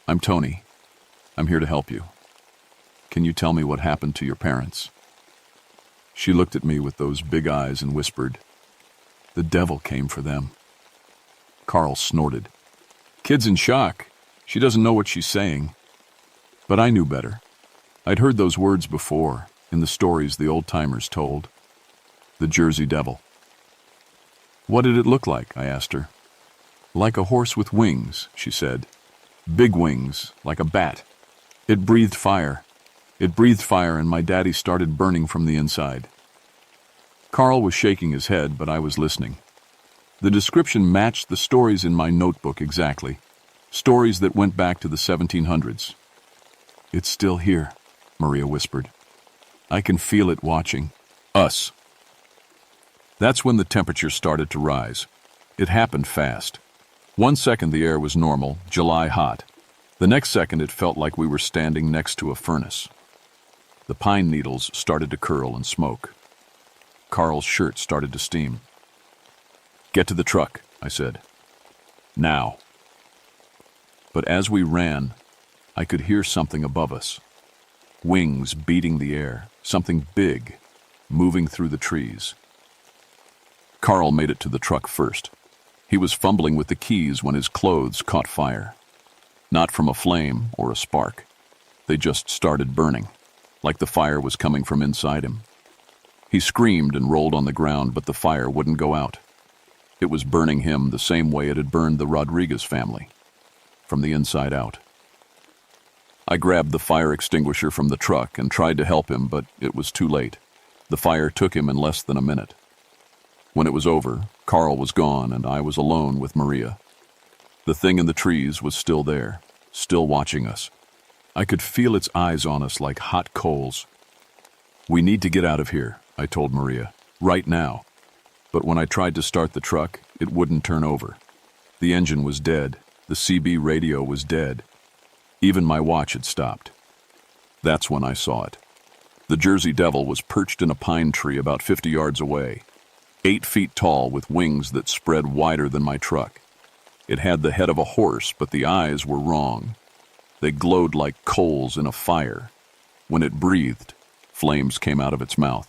"I'm Tony. I'm here to help you. Can you tell me what happened to your parents?" She looked at me with those big eyes and whispered, "The devil came for them." Carl snorted. "Kid's in shock. She doesn't know what she's saying." But I knew better. I'd heard those words before, in the stories the old-timers told. The Jersey Devil. "What did it look like?" I asked her. "Like a horse with wings," she said. "Big wings, like a bat. It breathed fire. It breathed fire, and my daddy started burning from the inside." Carl was shaking his head, but I was listening. The description matched the stories in my notebook exactly. Stories that went back to the 1700s. "It's still here," Maria whispered. "I can feel it watching us." That's when the temperature started to rise. It happened fast. 1 second the air was normal, July hot. The next second it felt like we were standing next to a furnace. The pine needles started to curl and smoke. Carl's shirt started to steam. "Get to the truck," I said. "Now." But as we ran, I could hear something above us. Wings beating the air, something big, moving through the trees. Carl made it to the truck first. He was fumbling with the keys when his clothes caught fire. Not from a flame or a spark. They just started burning, like the fire was coming from inside him. He screamed and rolled on the ground, but the fire wouldn't go out. It was burning him the same way it had burned the Rodriguez family, from the inside out. I grabbed the fire extinguisher from the truck and tried to help him, but it was too late. The fire took him in less than a minute. When it was over, Carl was gone and I was alone with Maria. The thing in the trees was still there, still watching us. I could feel its eyes on us like hot coals. "We need to get out of here," I told Maria, "right now." But when I tried to start the truck, it wouldn't turn over. The engine was dead. The CB radio was dead. Even my watch had stopped. That's when I saw it. The Jersey Devil was perched in a pine tree about 50 yards away, 8 feet tall with wings that spread wider than my truck. It had the head of a horse, but the eyes were wrong. They glowed like coals in a fire. When it breathed, flames came out of its mouth.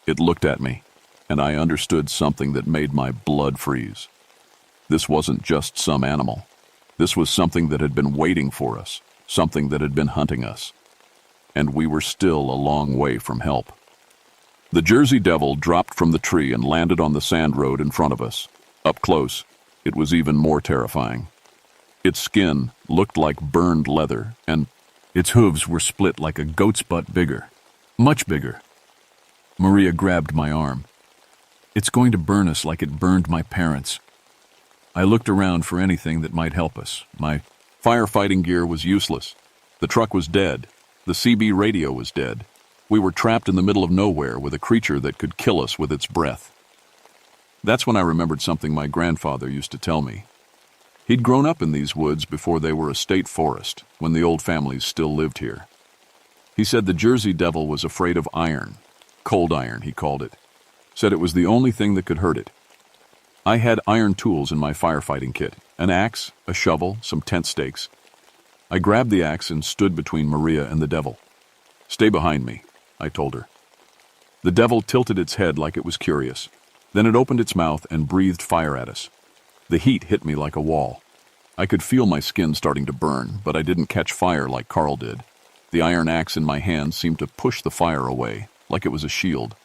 It looked at me, and I understood something that made my blood freeze. This wasn't just some animal. This was something that had been waiting for us, something that had been hunting us. And we were still a long way from help. The Jersey Devil dropped from the tree and landed on the sand road in front of us. Up close, it was even more terrifying. Its skin looked like burned leather, and its hooves were split like a goat's butt bigger. Much bigger. Maria grabbed my arm. It's going to burn us like it burned my parents. I looked around for anything that might help us. My firefighting gear was useless. The truck was dead. The CB radio was dead. We were trapped in the middle of nowhere with a creature that could kill us with its breath. That's when I remembered something my grandfather used to tell me. He'd grown up in these woods before they were a state forest, when the old families still lived here. He said the Jersey Devil was afraid of iron. Cold iron, he called it. Said it was the only thing that could hurt it. I had iron tools in my firefighting kit, an axe, a shovel, some tent stakes. I grabbed the axe and stood between Maria and the devil. Stay behind me, I told her. The devil tilted its head like it was curious. Then it opened its mouth and breathed fire at us. The heat hit me like a wall. I could feel my skin starting to burn, but I didn't catch fire like Carl did. The iron axe in my hand seemed to push the fire away, like it was a shield.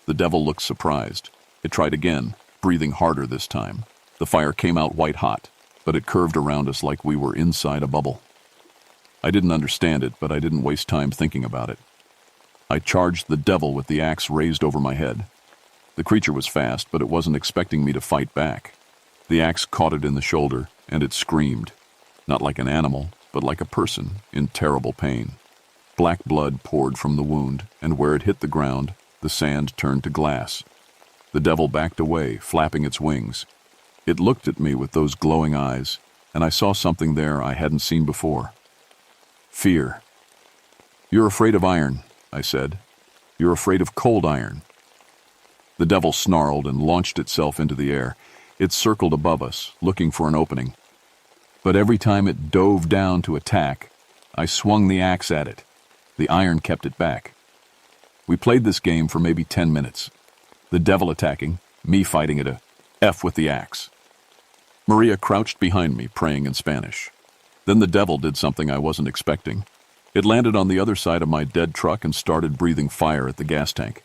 The devil looked surprised. It tried again, breathing harder this time. The fire came out white hot, but it curved around us like we were inside a bubble. I didn't understand it, but I didn't waste time thinking about it. I charged the devil with the axe raised over my head. The creature was fast, but it wasn't expecting me to fight back. The axe caught it in the shoulder, and it screamed. Not like an animal, but like a person, in terrible pain. Black blood poured from the wound, and where it hit the ground, the sand turned to glass. The devil backed away, flapping its wings. It looked at me with those glowing eyes, and I saw something there I hadn't seen before. Fear. You're afraid of iron, I said. You're afraid of cold iron. The devil snarled and launched itself into the air. It circled above us, looking for an opening. But every time it dove down to attack, I swung the axe at it. The iron kept it back. We played this game for maybe 10 minutes. The devil attacking, me fighting it a F with the axe. Maria crouched behind me, praying in Spanish. Then the devil did something I wasn't expecting. It landed on the other side of my dead truck and started breathing fire at the gas tank.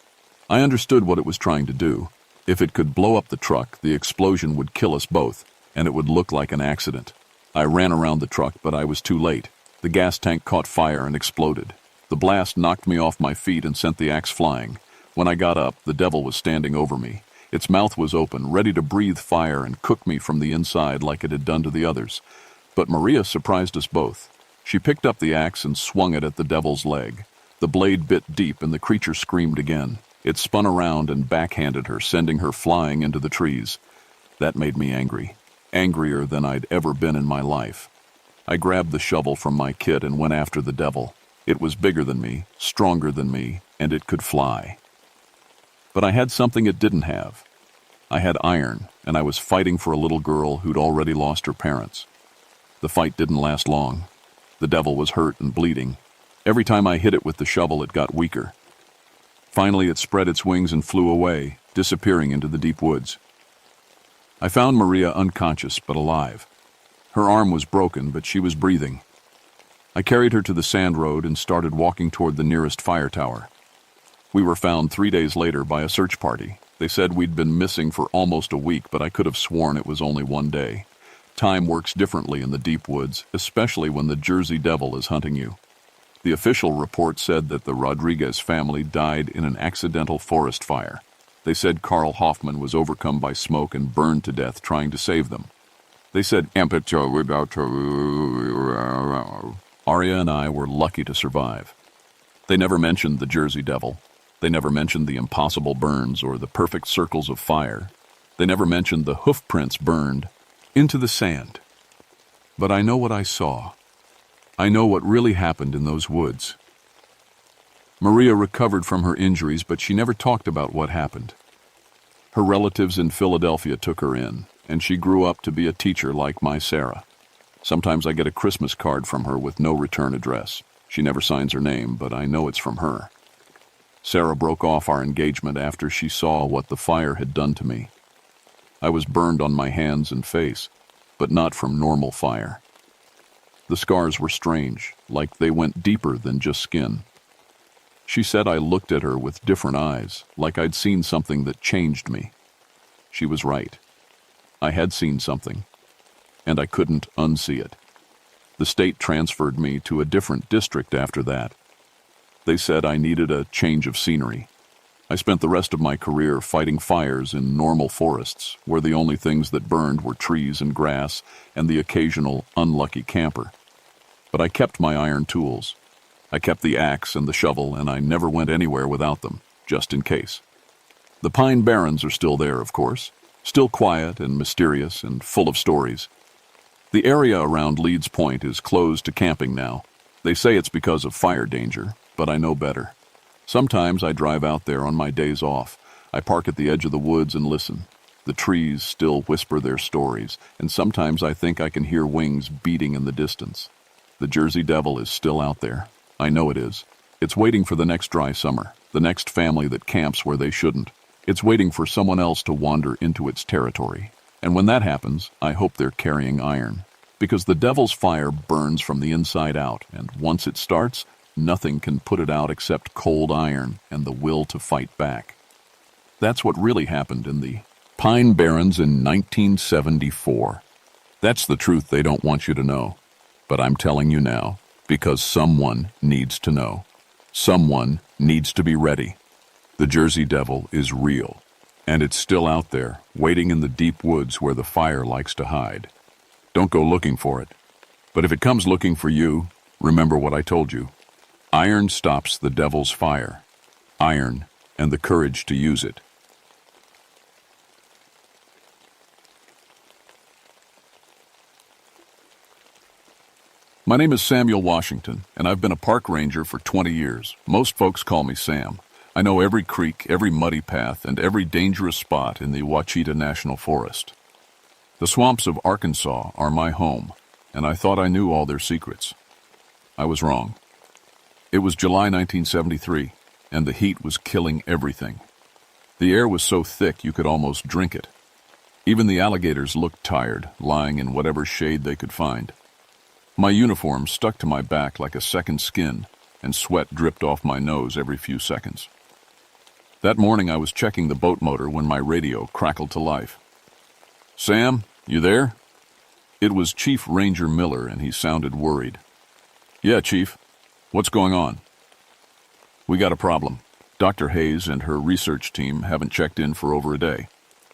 I understood what it was trying to do. If it could blow up the truck, the explosion would kill us both, and it would look like an accident. I ran around the truck, but I was too late. The gas tank caught fire and exploded. The blast knocked me off my feet and sent the axe flying. When I got up, the devil was standing over me. Its mouth was open, ready to breathe fire and cook me from the inside like it had done to the others. But Maria surprised us both. She picked up the axe and swung it at the devil's leg. The blade bit deep and the creature screamed again. It spun around and backhanded her, sending her flying into the trees. That made me angry. Angrier than I'd ever been in my life. I grabbed the shovel from my kit and went after the devil. It was bigger than me, stronger than me, and it could fly. But I had something it didn't have. I had iron, and I was fighting for a little girl who'd already lost her parents. The fight didn't last long. The devil was hurt and bleeding. Every time I hit it with the shovel, it got weaker. Finally, it spread its wings and flew away, disappearing into the deep woods. I found Maria unconscious but alive. Her arm was broken, but she was breathing. I carried her to the sand road and started walking toward the nearest fire tower. We were found 3 days later by a search party. They said we'd been missing for almost a week, but I could have sworn it was only 1 day. Time works differently in the deep woods, especially when the Jersey Devil is hunting you. The official report said that the Rodriguez family died in an accidental forest fire. They said Carl Hoffman was overcome by smoke and burned to death trying to save them. They said Aria and I were lucky to survive. They never mentioned the Jersey Devil. They never mentioned the impossible burns or the perfect circles of fire. They never mentioned the hoof prints burned into the sand. But I know what I saw. I know what really happened in those woods. Maria recovered from her injuries, but she never talked about what happened. Her relatives in Philadelphia took her in, and she grew up to be a teacher like my Sarah. Sometimes I get a Christmas card from her with no return address. She never signs her name, but I know it's from her. Sarah broke off our engagement after she saw what the fire had done to me. I was burned on my hands and face, but not from normal fire. The scars were strange, like they went deeper than just skin. She said I looked at her with different eyes, like I'd seen something that changed me. She was right. I had seen something, and I couldn't unsee it. The state transferred me to a different district after that. They said I needed a change of scenery. I spent the rest of my career fighting fires in normal forests, where the only things that burned were trees and grass and the occasional unlucky camper. But I kept my iron tools. I kept the axe and the shovel, and I never went anywhere without them, just in case. The Pine Barrens are still there, of course, still quiet and mysterious and full of stories. The area around Leeds Point is closed to camping now. They say it's because of fire danger, but I know better. Sometimes I drive out there on my days off. I park at the edge of the woods and listen. The trees still whisper their stories, and sometimes I think I can hear wings beating in the distance. The Jersey Devil is still out there. I know it is. It's waiting for the next dry summer, the next family that camps where they shouldn't. It's waiting for someone else to wander into its territory. And when that happens, I hope they're carrying iron. Because the devil's fire burns from the inside out, and once it starts, nothing can put it out except cold iron and the will to fight back. That's what really happened in the Pine Barrens in 1974. That's the truth they don't want you to know. But I'm telling you now, because someone needs to know. Someone needs to be ready. The Jersey Devil is real, and it's still out there, waiting in the deep woods where the fire likes to hide. Don't go looking for it. But if it comes looking for you, remember what I told you. Iron stops the devil's fire. Iron and the courage to use it. My name is Samuel Washington, and I've been a park ranger for 20 years. Most folks call me Sam. I know every creek, every muddy path, and every dangerous spot in the Ouachita National Forest. The swamps of Arkansas are my home, and I thought I knew all their secrets. I was wrong. It was July 1973, and the heat was killing everything. The air was so thick you could almost drink it. Even the alligators looked tired, lying in whatever shade they could find. My uniform stuck to my back like a second skin, and sweat dripped off my nose every few seconds. That morning I was checking the boat motor when my radio crackled to life. "Sam, you there?" It was Chief Ranger Miller, and he sounded worried. "Yeah, Chief. What's going on?" "We got a problem. Dr. Hayes and her research team haven't checked in for over a day.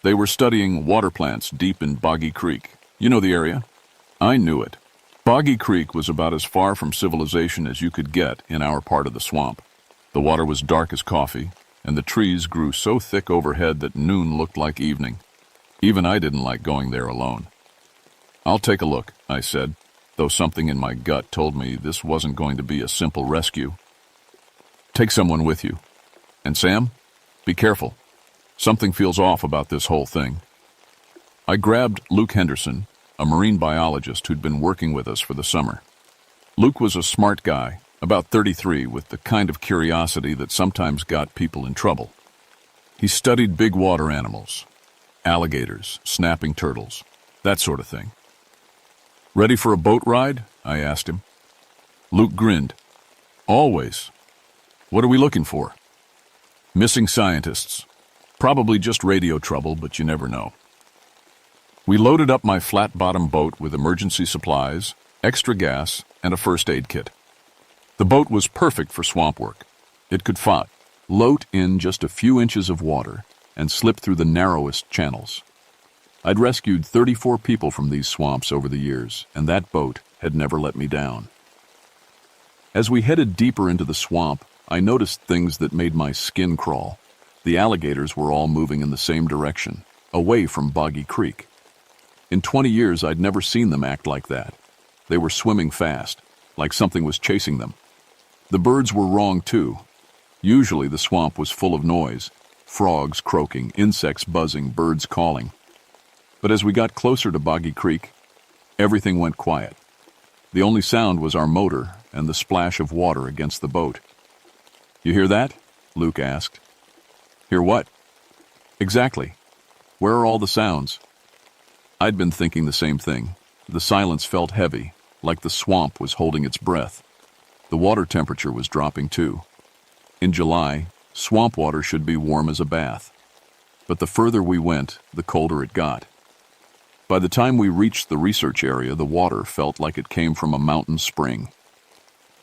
They were studying water plants deep in Boggy Creek. You know the area?" I knew it. Boggy Creek was about as far from civilization as you could get in our part of the swamp. The water was dark as coffee, and the trees grew so thick overhead that noon looked like evening. Even I didn't like going there alone. "I'll take a look," I said, though something in my gut told me this wasn't going to be a simple rescue. "Take someone with you. And Sam, be careful. Something feels off about this whole thing." I grabbed Luke Henderson, a marine biologist who'd been working with us for the summer. Luke was a smart guy, about 33, with the kind of curiosity that sometimes got people in trouble. He studied big water animals, alligators, snapping turtles, that sort of thing. "Ready for a boat ride?" I asked him. Luke grinned. "Always. What are we looking for?" "Missing scientists. Probably just radio trouble, but you never know." We loaded up my flat-bottom boat with emergency supplies, extra gas, and a first aid kit. The boat was perfect for swamp work. It could float in just a few inches of water and slip through the narrowest channels. I'd rescued 34 people from these swamps over the years, and that boat had never let me down. As we headed deeper into the swamp, I noticed things that made my skin crawl. The alligators were all moving in the same direction, away from Boggy Creek. In 20 years, I'd never seen them act like that. They were swimming fast, like something was chasing them. The birds were wrong, too. Usually the swamp was full of noise, frogs croaking, insects buzzing, birds calling. But as we got closer to Boggy Creek, everything went quiet. The only sound was our motor and the splash of water against the boat. "You hear that?" Luke asked. "Hear what?" "Exactly. Where are all the sounds?" I'd been thinking the same thing. The silence felt heavy, like the swamp was holding its breath. The water temperature was dropping too. In July, swamp water should be warm as a bath. But the further we went, the colder it got. By the time we reached the research area, the water felt like it came from a mountain spring.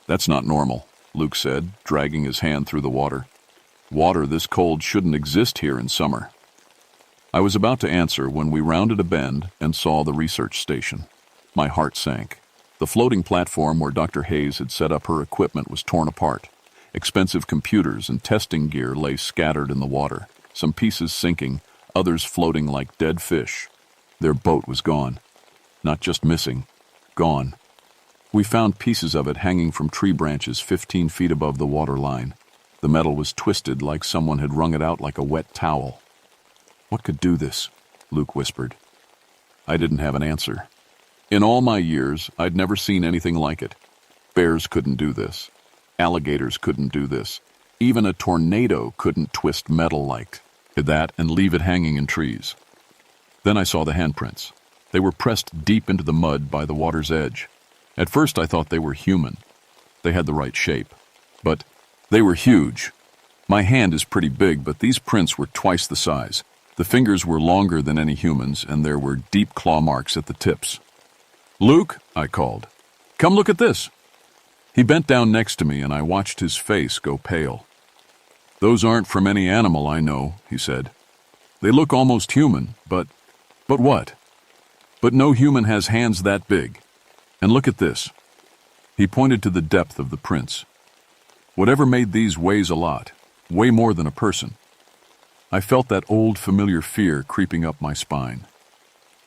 "That's not normal," Luke said, dragging his hand through the water. "Water this cold shouldn't exist here in summer." I was about to answer when we rounded a bend and saw the research station. My heart sank. The floating platform where Dr. Hayes had set up her equipment was torn apart. Expensive computers and testing gear lay scattered in the water, some pieces sinking, others floating like dead fish. Their boat was gone. Not just missing, gone. We found pieces of it hanging from tree branches 15 feet above the water line. The metal was twisted like someone had wrung it out like a wet towel. "What could do this?" Luke whispered. I didn't have an answer. In all my years, I'd never seen anything like it. Bears couldn't do this. Alligators couldn't do this. Even a tornado couldn't twist metal like that and leave it hanging in trees. Then I saw the handprints. They were pressed deep into the mud by the water's edge. At first I thought they were human. They had the right shape. But they were huge. My hand is pretty big, but these prints were twice the size. The fingers were longer than any human's, and there were deep claw marks at the tips. "Luke," I called, "come look at this." He bent down next to me, and I watched his face go pale. "Those aren't from any animal I know," he said. "They look almost human, but what? But no human has hands that big. And look at this." He pointed to the depth of the prints. "Whatever made these weighs a lot, way more than a person." I felt that old familiar fear creeping up my spine.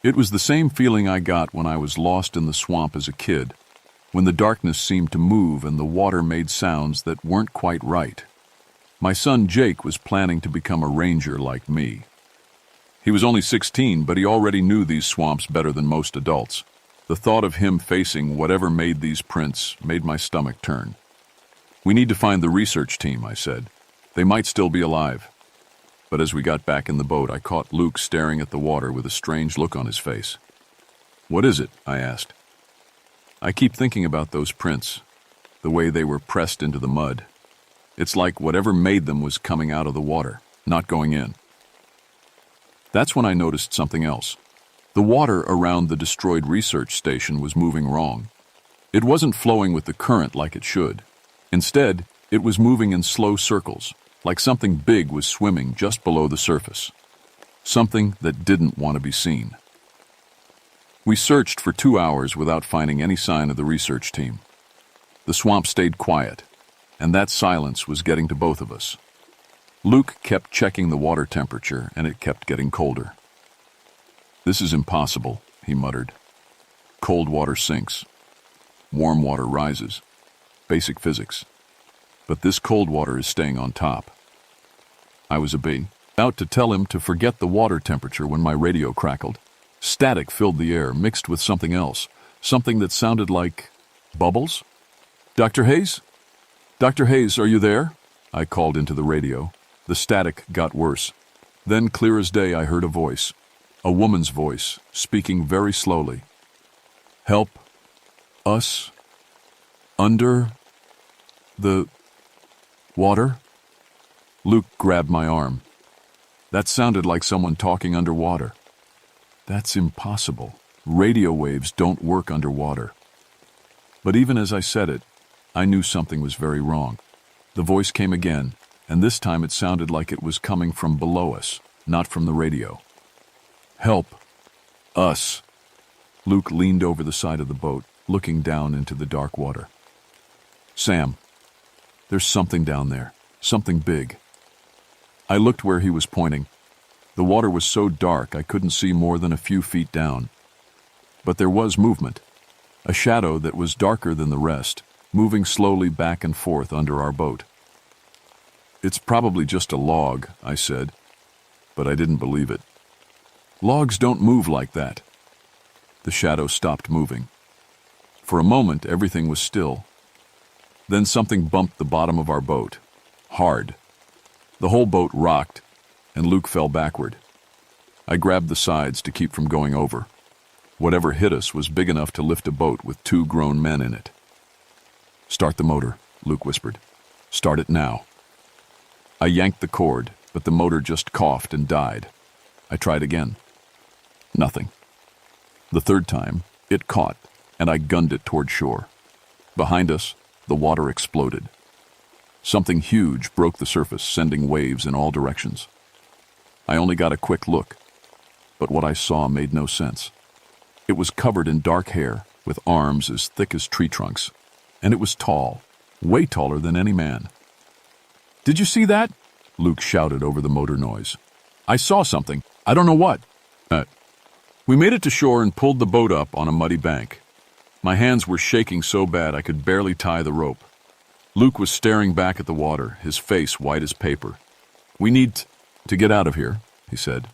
It was the same feeling I got when I was lost in the swamp as a kid, when the darkness seemed to move and the water made sounds that weren't quite right. My son Jake was planning to become a ranger like me. He was only 16, but he already knew these swamps better than most adults. The thought of him facing whatever made these prints made my stomach turn. "We need to find the research team," I said. "They might still be alive." But as we got back in the boat, I caught Luke staring at the water with a strange look on his face. "What is it?" I asked. "I keep thinking about those prints, the way they were pressed into the mud. It's like whatever made them was coming out of the water, not going in." That's when I noticed something else. The water around the destroyed research station was moving wrong. It wasn't flowing with the current like it should. Instead, it was moving in slow circles, like something big was swimming just below the surface. Something that didn't want to be seen. We searched for 2 hours without finding any sign of the research team. The swamp stayed quiet, and that silence was getting to both of us. Luke kept checking the water temperature, and it kept getting colder. "This is impossible," he muttered. "Cold water sinks. Warm water rises. Basic physics. But this cold water is staying on top." I was about to tell him to forget the water temperature when my radio crackled. Static filled the air, mixed with something else, something that sounded like bubbles. "Dr. Hayes? Dr. Hayes, are you there?" I called into the radio. The static got worse. Then, clear as day, I heard a voice. A woman's voice, speaking very slowly. "Help us under the water?" Luke grabbed my arm. That sounded like someone talking underwater. "That's impossible. Radio waves don't work underwater." But even as I said it, I knew something was very wrong. The voice came again, and this time it sounded like it was coming from below us, not from the radio. "Help us." Luke leaned over the side of the boat, looking down into the dark water. "Sam, there's something down there, something big." I looked where he was pointing. The water was so dark I couldn't see more than a few feet down. But there was movement, a shadow that was darker than the rest, moving slowly back and forth under our boat. "It's probably just a log," I said, but I didn't believe it. "Logs don't move like that." The shadow stopped moving. For a moment, everything was still. Then something bumped the bottom of our boat, hard. The whole boat rocked, and Luke fell backward. I grabbed the sides to keep from going over. Whatever hit us was big enough to lift a boat with 2 grown men in it. "Start the motor," Luke whispered. "Start it now." I yanked the cord, but the motor just coughed and died. I tried again. Nothing. The third time, it caught, and I gunned it toward shore. Behind us, the water exploded. Something huge broke the surface, sending waves in all directions. I only got a quick look, but what I saw made no sense. It was covered in dark hair, with arms as thick as tree trunks, and it was tall, way taller than any man. "Did you see that?" Luke shouted over the motor noise. "I saw something. I don't know what." We made it to shore and pulled the boat up on a muddy bank. My hands were shaking so bad I could barely tie the rope. Luke was staring back at the water, his face white as paper. "We need to get out of here," he said.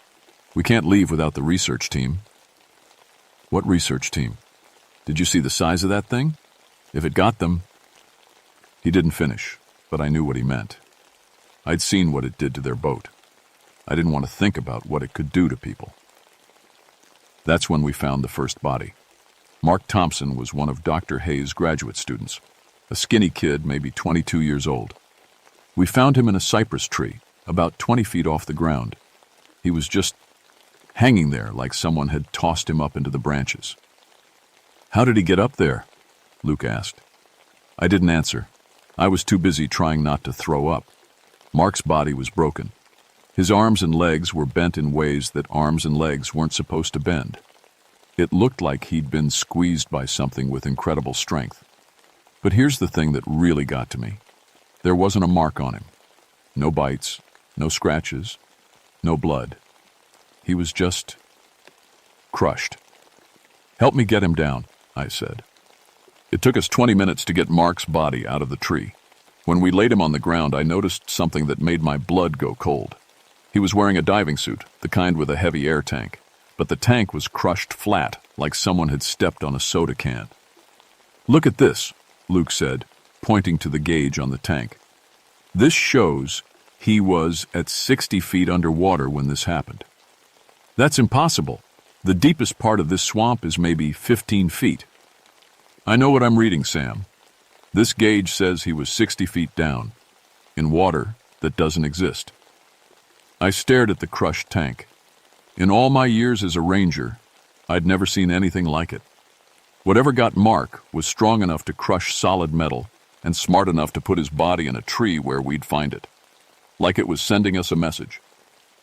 "We can't leave without the research team." "What research team? Did you see the size of that thing? If it got them—" He didn't finish, but I knew what he meant. I'd seen what it did to their boat. I didn't want to think about what it could do to people. That's when we found the first body. Mark Thompson was one of Dr. Hayes' graduate students, a skinny kid, maybe 22 years old. We found him in a cypress tree, about 20 feet off the ground. He was just hanging there like someone had tossed him up into the branches. "How did he get up there?" Luke asked. I didn't answer. I was too busy trying not to throw up. Mark's body was broken. His arms and legs were bent in ways that arms and legs weren't supposed to bend. It looked like he'd been squeezed by something with incredible strength. But here's the thing that really got to me. There wasn't a mark on him. No bites, no scratches, no blood. He was just crushed. "Help me get him down," I said. It took us 20 minutes to get Mark's body out of the tree. When we laid him on the ground, I noticed something that made my blood go cold. He was wearing a diving suit, the kind with a heavy air tank, but the tank was crushed flat, like someone had stepped on a soda can. "Look at this," Luke said, pointing to the gauge on the tank. "This shows he was at 60 feet underwater when this happened." "That's impossible. The deepest part of this swamp is maybe 15 feet. "I know what I'm reading, Sam. This gauge says he was 60 feet down, in water that doesn't exist." I stared at the crushed tank. In all my years as a ranger, I'd never seen anything like it. Whatever got Mark was strong enough to crush solid metal and smart enough to put his body in a tree where we'd find it. Like it was sending us a message.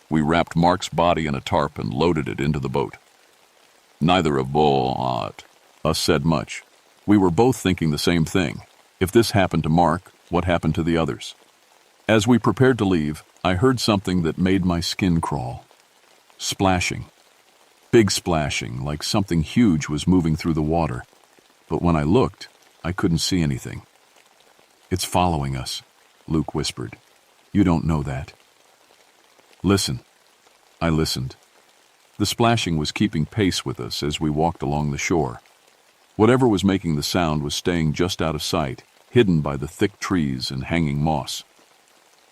We wrapped Mark's body in a tarp and loaded it into the boat. Neither of us said much. We were both thinking the same thing. If this happened to Mark, what happened to the others? As we prepared to leave, I heard something that made my skin crawl. Splashing. Big splashing, like something huge was moving through the water. But when I looked, I couldn't see anything. "It's following us," Luke whispered. "You don't know that." "Listen." I listened. The splashing was keeping pace with us as we walked along the shore. Whatever was making the sound was staying just out of sight, hidden by the thick trees and hanging moss.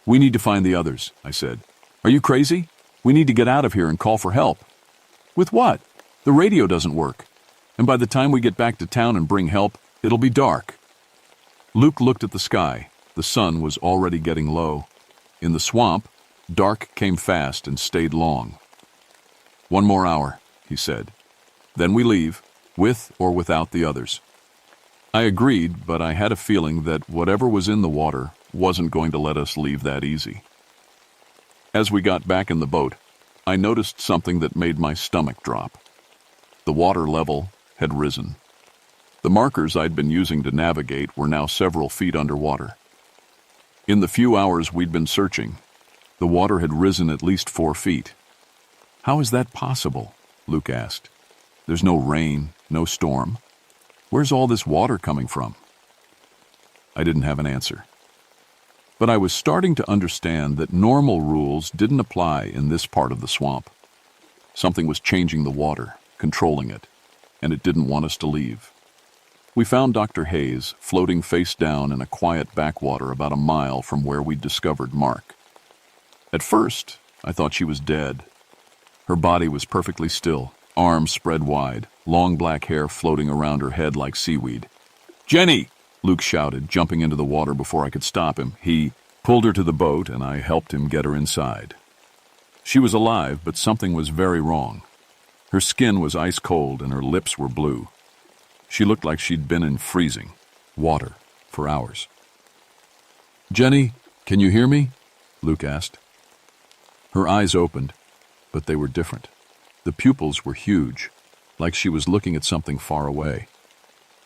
"We need to find the others," I said. "Are you crazy? We need to get out of here and call for help." "With what? The radio doesn't work. And by the time we get back to town and bring help, it'll be dark." Luke looked at the sky. The sun was already getting low. In the swamp, dark came fast and stayed long. "1 more hour," he said. "Then we leave, with or without the others." I agreed, but I had a feeling that whatever was in the water wasn't going to let us leave that easy. As we got back in the boat, I noticed something that made my stomach drop. The water level had risen. The markers I'd been using to navigate were now several feet underwater. In the few hours we'd been searching, the water had risen at least 4 feet. "How is that possible?" Luke asked. "There's no rain, no storm. Where's all this water coming from?" I didn't have an answer. But I was starting to understand that normal rules didn't apply in this part of the swamp. Something was changing the water, controlling it, and it didn't want us to leave. We found Dr. Hayes floating face down in a quiet backwater about a mile from where we'd discovered Mark. At first, I thought she was dead. Her body was perfectly still, arms spread wide, long black hair floating around her head like seaweed. "Jenny!" Luke shouted, jumping into the water before I could stop him. He pulled her to the boat, and I helped him get her inside. She was alive, but something was very wrong. Her skin was ice cold, and her lips were blue. She looked like she'd been in freezing water for hours. "Jenny, can you hear me?" Luke asked. Her eyes opened, but they were different. The pupils were huge, like she was looking at something far away.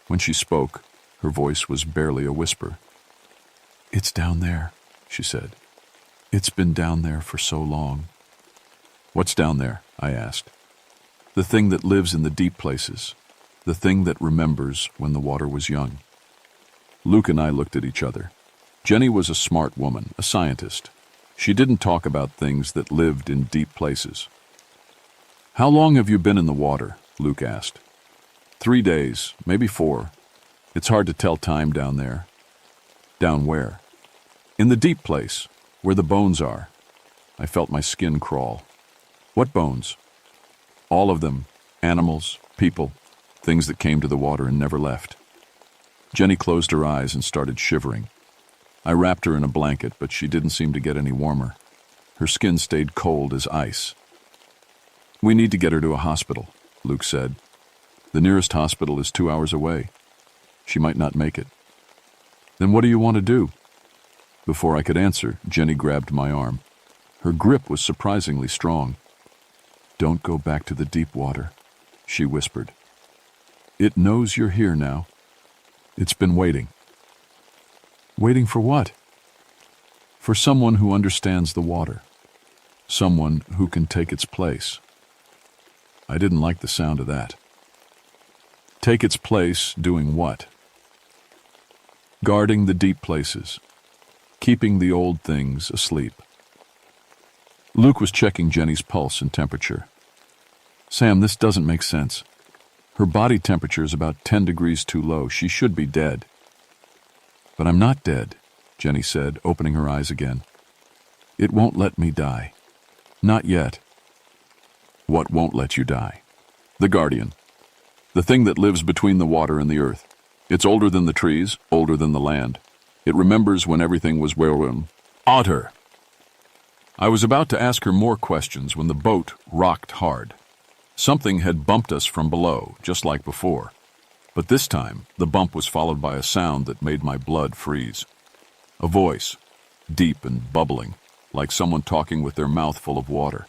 When she spoke, her voice was barely a whisper. "It's down there," she said. "It's been down there for so long." "What's down there?" I asked. "The thing that lives in the deep places, the thing that remembers when the water was young." Luke and I looked at each other. Jenny was a smart woman, a scientist. She didn't talk about things that lived in deep places. "How long have you been in the water?" Luke asked. 3 days, maybe 4. It's hard to tell time down there." "Down where?" "In the deep place, where the bones are." I felt my skin crawl. "What bones?" "All of them. Animals, people, things that came to the water and never left." Jenny closed her eyes and started shivering. I wrapped her in a blanket, but she didn't seem to get any warmer. Her skin stayed cold as ice. "We need to get her to a hospital," Luke said. "The nearest hospital is 2 hours away. She might not make it." "Then what do you want to do?" Before I could answer, Jenny grabbed my arm. Her grip was surprisingly strong. "Don't go back to the deep water," she whispered. "It knows you're here now. It's been waiting." "Waiting for what?" "For someone who understands the water. Someone who can take its place." I didn't like the sound of that. "Take its place doing what?" "Guarding the deep places. Keeping the old things asleep." Luke was checking Jenny's pulse and temperature. "Sam, this doesn't make sense. Her body temperature is about 10 degrees too low. She should be dead." "But I'm not dead," Jenny said, opening her eyes again. "It won't let me die. Not yet." "What won't let you die?" "The Guardian. The thing that lives between the water and the earth. It's older than the trees, older than the land. It remembers when everything was where Otter." I was about to ask her more questions when the boat rocked hard. Something had bumped us from below, just like before. But this time, the bump was followed by a sound that made my blood freeze. A voice, deep and bubbling, like someone talking with their mouth full of water.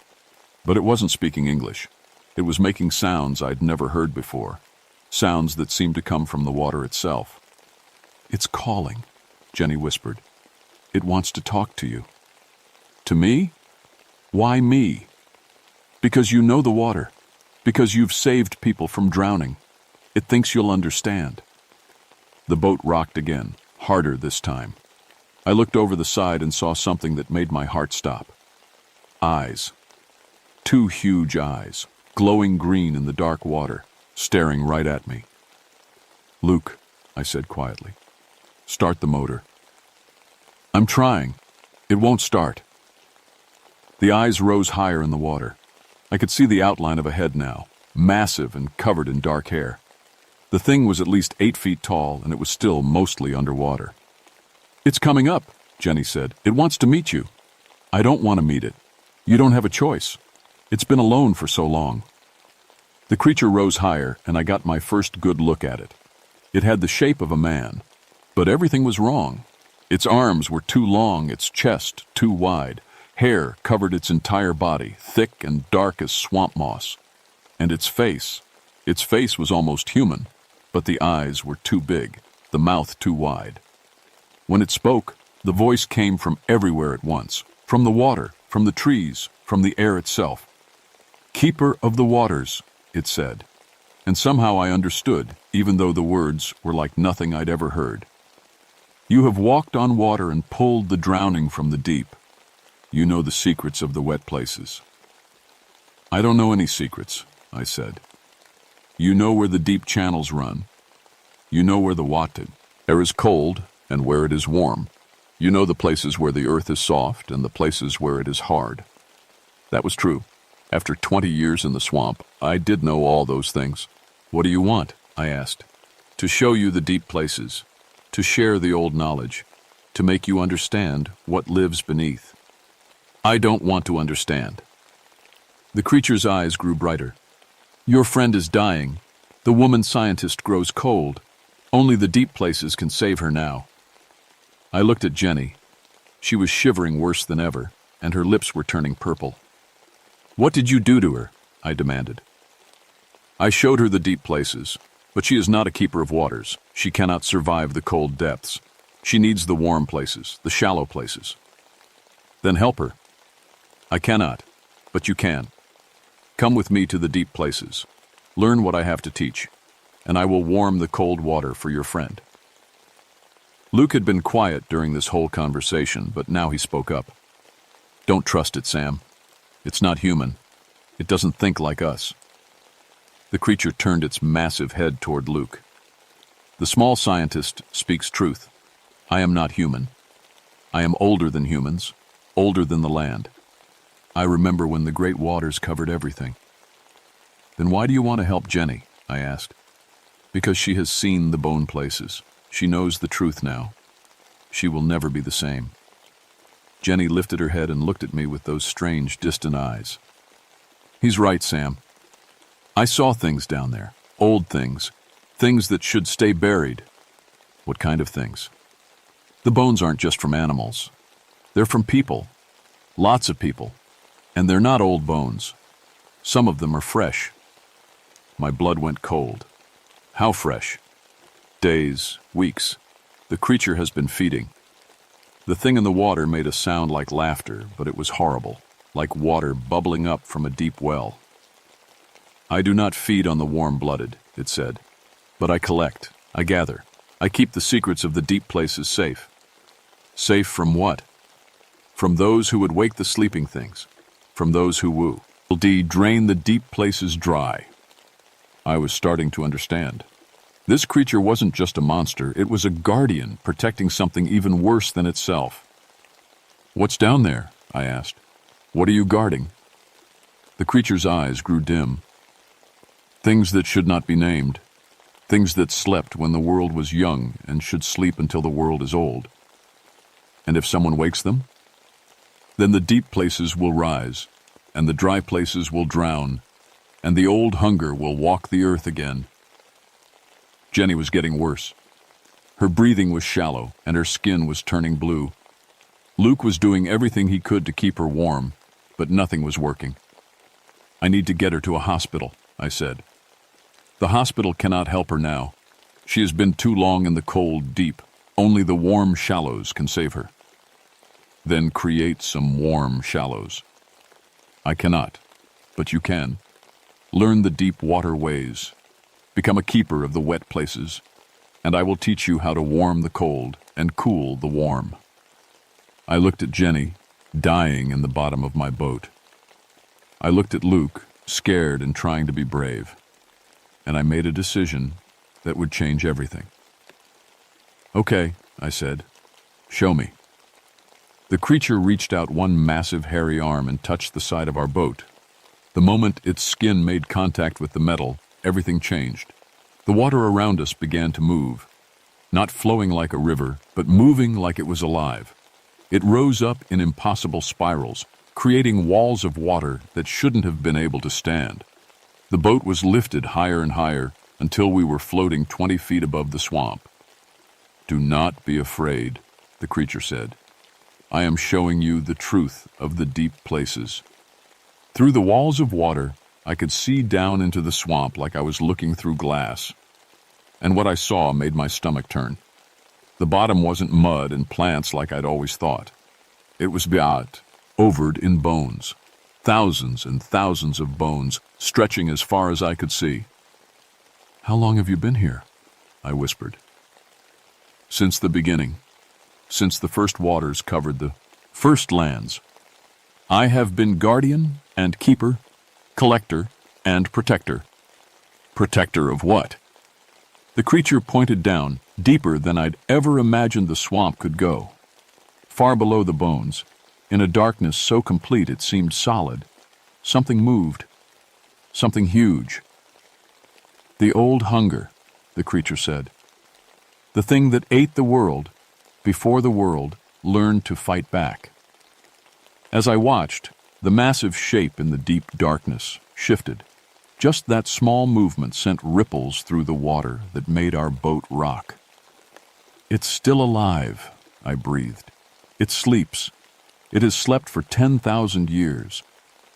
But it wasn't speaking English. It was making sounds I'd never heard before. Sounds that seemed to come from the water itself. "It's calling," Jenny whispered. "It wants to talk to you." "To me? Why me?" "Because you know the water. Because you've saved people from drowning. It thinks you'll understand." The boat rocked again, harder this time. I looked over the side and saw something that made my heart stop. Eyes. 2 huge eyes, glowing green in the dark water, staring right at me. "Luke," I said quietly, "start the motor." "I'm trying. It won't start." The eyes rose higher in the water. I could see the outline of a head now, massive and covered in dark hair. The thing was at least 8 feet tall, and it was still mostly underwater. "It's coming up," Jenny said. "It wants to meet you." "I don't want to meet it. You don't have a choice. It's been alone for so long." The creature rose higher, and I got my first good look at it. It had the shape of a man, but everything was wrong. Its arms were too long, its chest too wide. Hair covered its entire body, thick and dark as swamp moss. And its face was almost human, but the eyes were too big, the mouth too wide. When it spoke, the voice came from everywhere at once, from the water, from the trees, from the air itself. "Keeper of the waters," it said. And somehow I understood, even though the words were like nothing I'd ever heard. "You have walked on water and pulled the drowning from the deep. You know the secrets of the wet places." "I don't know any secrets," I said. "You know where the deep channels run. You know where the water air is cold and where it is warm. You know the places where the earth is soft and the places where it is hard." That was true. After 20 years in the swamp, I did know all those things. What do you want? I asked. To show you the deep places, to share the old knowledge, to make you understand what lives beneath. I don't want to understand. The creature's eyes grew brighter. Your friend is dying. The woman scientist grows cold. Only the deep places can save her now. I looked at Jenny. She was shivering worse than ever, and her lips were turning purple. What did you do to her? I demanded. I showed her the deep places, but she is not a keeper of waters. She cannot survive the cold depths. She needs the warm places, the shallow places. Then help her. I cannot, but you can. Come with me to the deep places. Learn what I have to teach, and I will warm the cold water for your friend. Luke had been quiet during this whole conversation, but now he spoke up. Don't trust it, Sam. It's not human. It doesn't think like us. The creature turned its massive head toward Luke. The small scientist speaks truth. I am not human. I am older than humans, older than the land. I remember when the great waters covered everything. Then why do you want to help Jenny? I asked. Because she has seen the bone places. She knows the truth now. She will never be the same. Jenny lifted her head and looked at me with those strange, distant eyes. He's right, Sam. I saw things down there, old things, things that should stay buried. What kind of things? The bones aren't just from animals. They're from people. Lots of people. And they're not old bones. Some of them are fresh. My blood went cold. How fresh? Days, weeks. The creature has been feeding. The thing in the water made a sound like laughter, but it was horrible, like water bubbling up from a deep well. I do not feed on the warm-blooded, it said, but I collect, I gather. I keep the secrets of the deep places safe. Safe from what? From those who would wake the sleeping things. From those who woo. Drain the deep places dry. I was starting to understand. This creature wasn't just a monster, it was a guardian protecting something even worse than itself. What's down there? I asked. What are you guarding? The creature's eyes grew dim. Things that should not be named. Things that slept when the world was young and should sleep until the world is old. And if someone wakes them? Then the deep places will rise, and the dry places will drown, and the old hunger will walk the earth again. Jenny was getting worse. Her breathing was shallow, and her skin was turning blue. Luke was doing everything he could to keep her warm, but nothing was working. I need to get her to a hospital, I said. The hospital cannot help her now. She has been too long in the cold deep. Only the warm shallows can save her. Then create some warm shallows. I cannot, but you can. Learn the deep water ways. Become a keeper of the wet places, and I will teach you how to warm the cold and cool the warm. I looked at Jenny, dying in the bottom of my boat. I looked at Luke, scared and trying to be brave, and I made a decision that would change everything. Okay, I said, show me. The creature reached out one massive hairy arm and touched the side of our boat. The moment its skin made contact with the metal, everything changed. The water around us began to move, not flowing like a river, but moving like it was alive. It rose up in impossible spirals, creating walls of water that shouldn't have been able to stand. The boat was lifted higher and higher until we were floating 20 feet above the swamp. Do not be afraid, the creature said. I am showing you the truth of the deep places. Through the walls of water, I could see down into the swamp like I was looking through glass. And what I saw made my stomach turn. The bottom wasn't mud and plants like I'd always thought. It was Beat, overed in bones. Thousands and thousands of bones, stretching as far as I could see. How long have you been here? I whispered. Since the beginning. Since the first waters covered the first lands. I have been guardian and keeper, collector and protector. Protector of what? The creature pointed down, deeper than I'd ever imagined the swamp could go. Far below the bones, in a darkness so complete it seemed solid, something moved. Something huge. The old hunger, the creature said. The thing that ate the world before the world learned to fight back. As I watched, the massive shape in the deep darkness shifted. Just that small movement sent ripples through the water that made our boat rock. It's still alive, I breathed. It sleeps. It has slept for 10,000 years.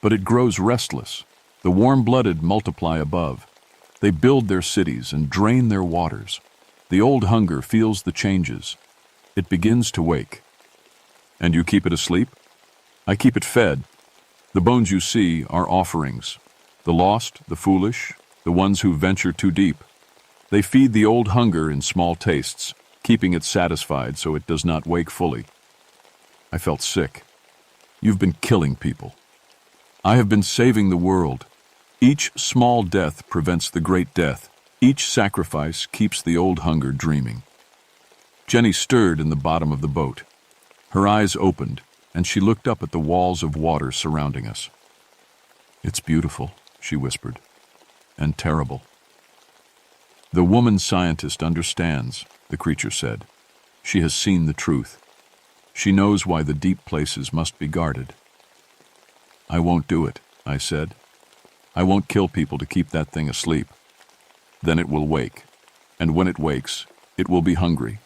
But it grows restless. The warm-blooded multiply above. They build their cities and drain their waters. The old hunger feels the changes. It begins to wake. And you keep it asleep? I keep it fed. The bones you see are offerings. The lost, the foolish, the ones who venture too deep. They feed the old hunger in small tastes, keeping it satisfied so it does not wake fully. I felt sick. You've been killing people. I have been saving the world. Each small death prevents the great death. Each sacrifice keeps the old hunger dreaming. Jenny stirred in the bottom of the boat. Her eyes opened, and she looked up at the walls of water surrounding us. It's beautiful, she whispered, and terrible. The woman scientist understands, the creature said. She has seen the truth. She knows why the deep places must be guarded. I won't do it, I said. I won't kill people to keep that thing asleep. Then it will wake, and when it wakes, it will be hungry.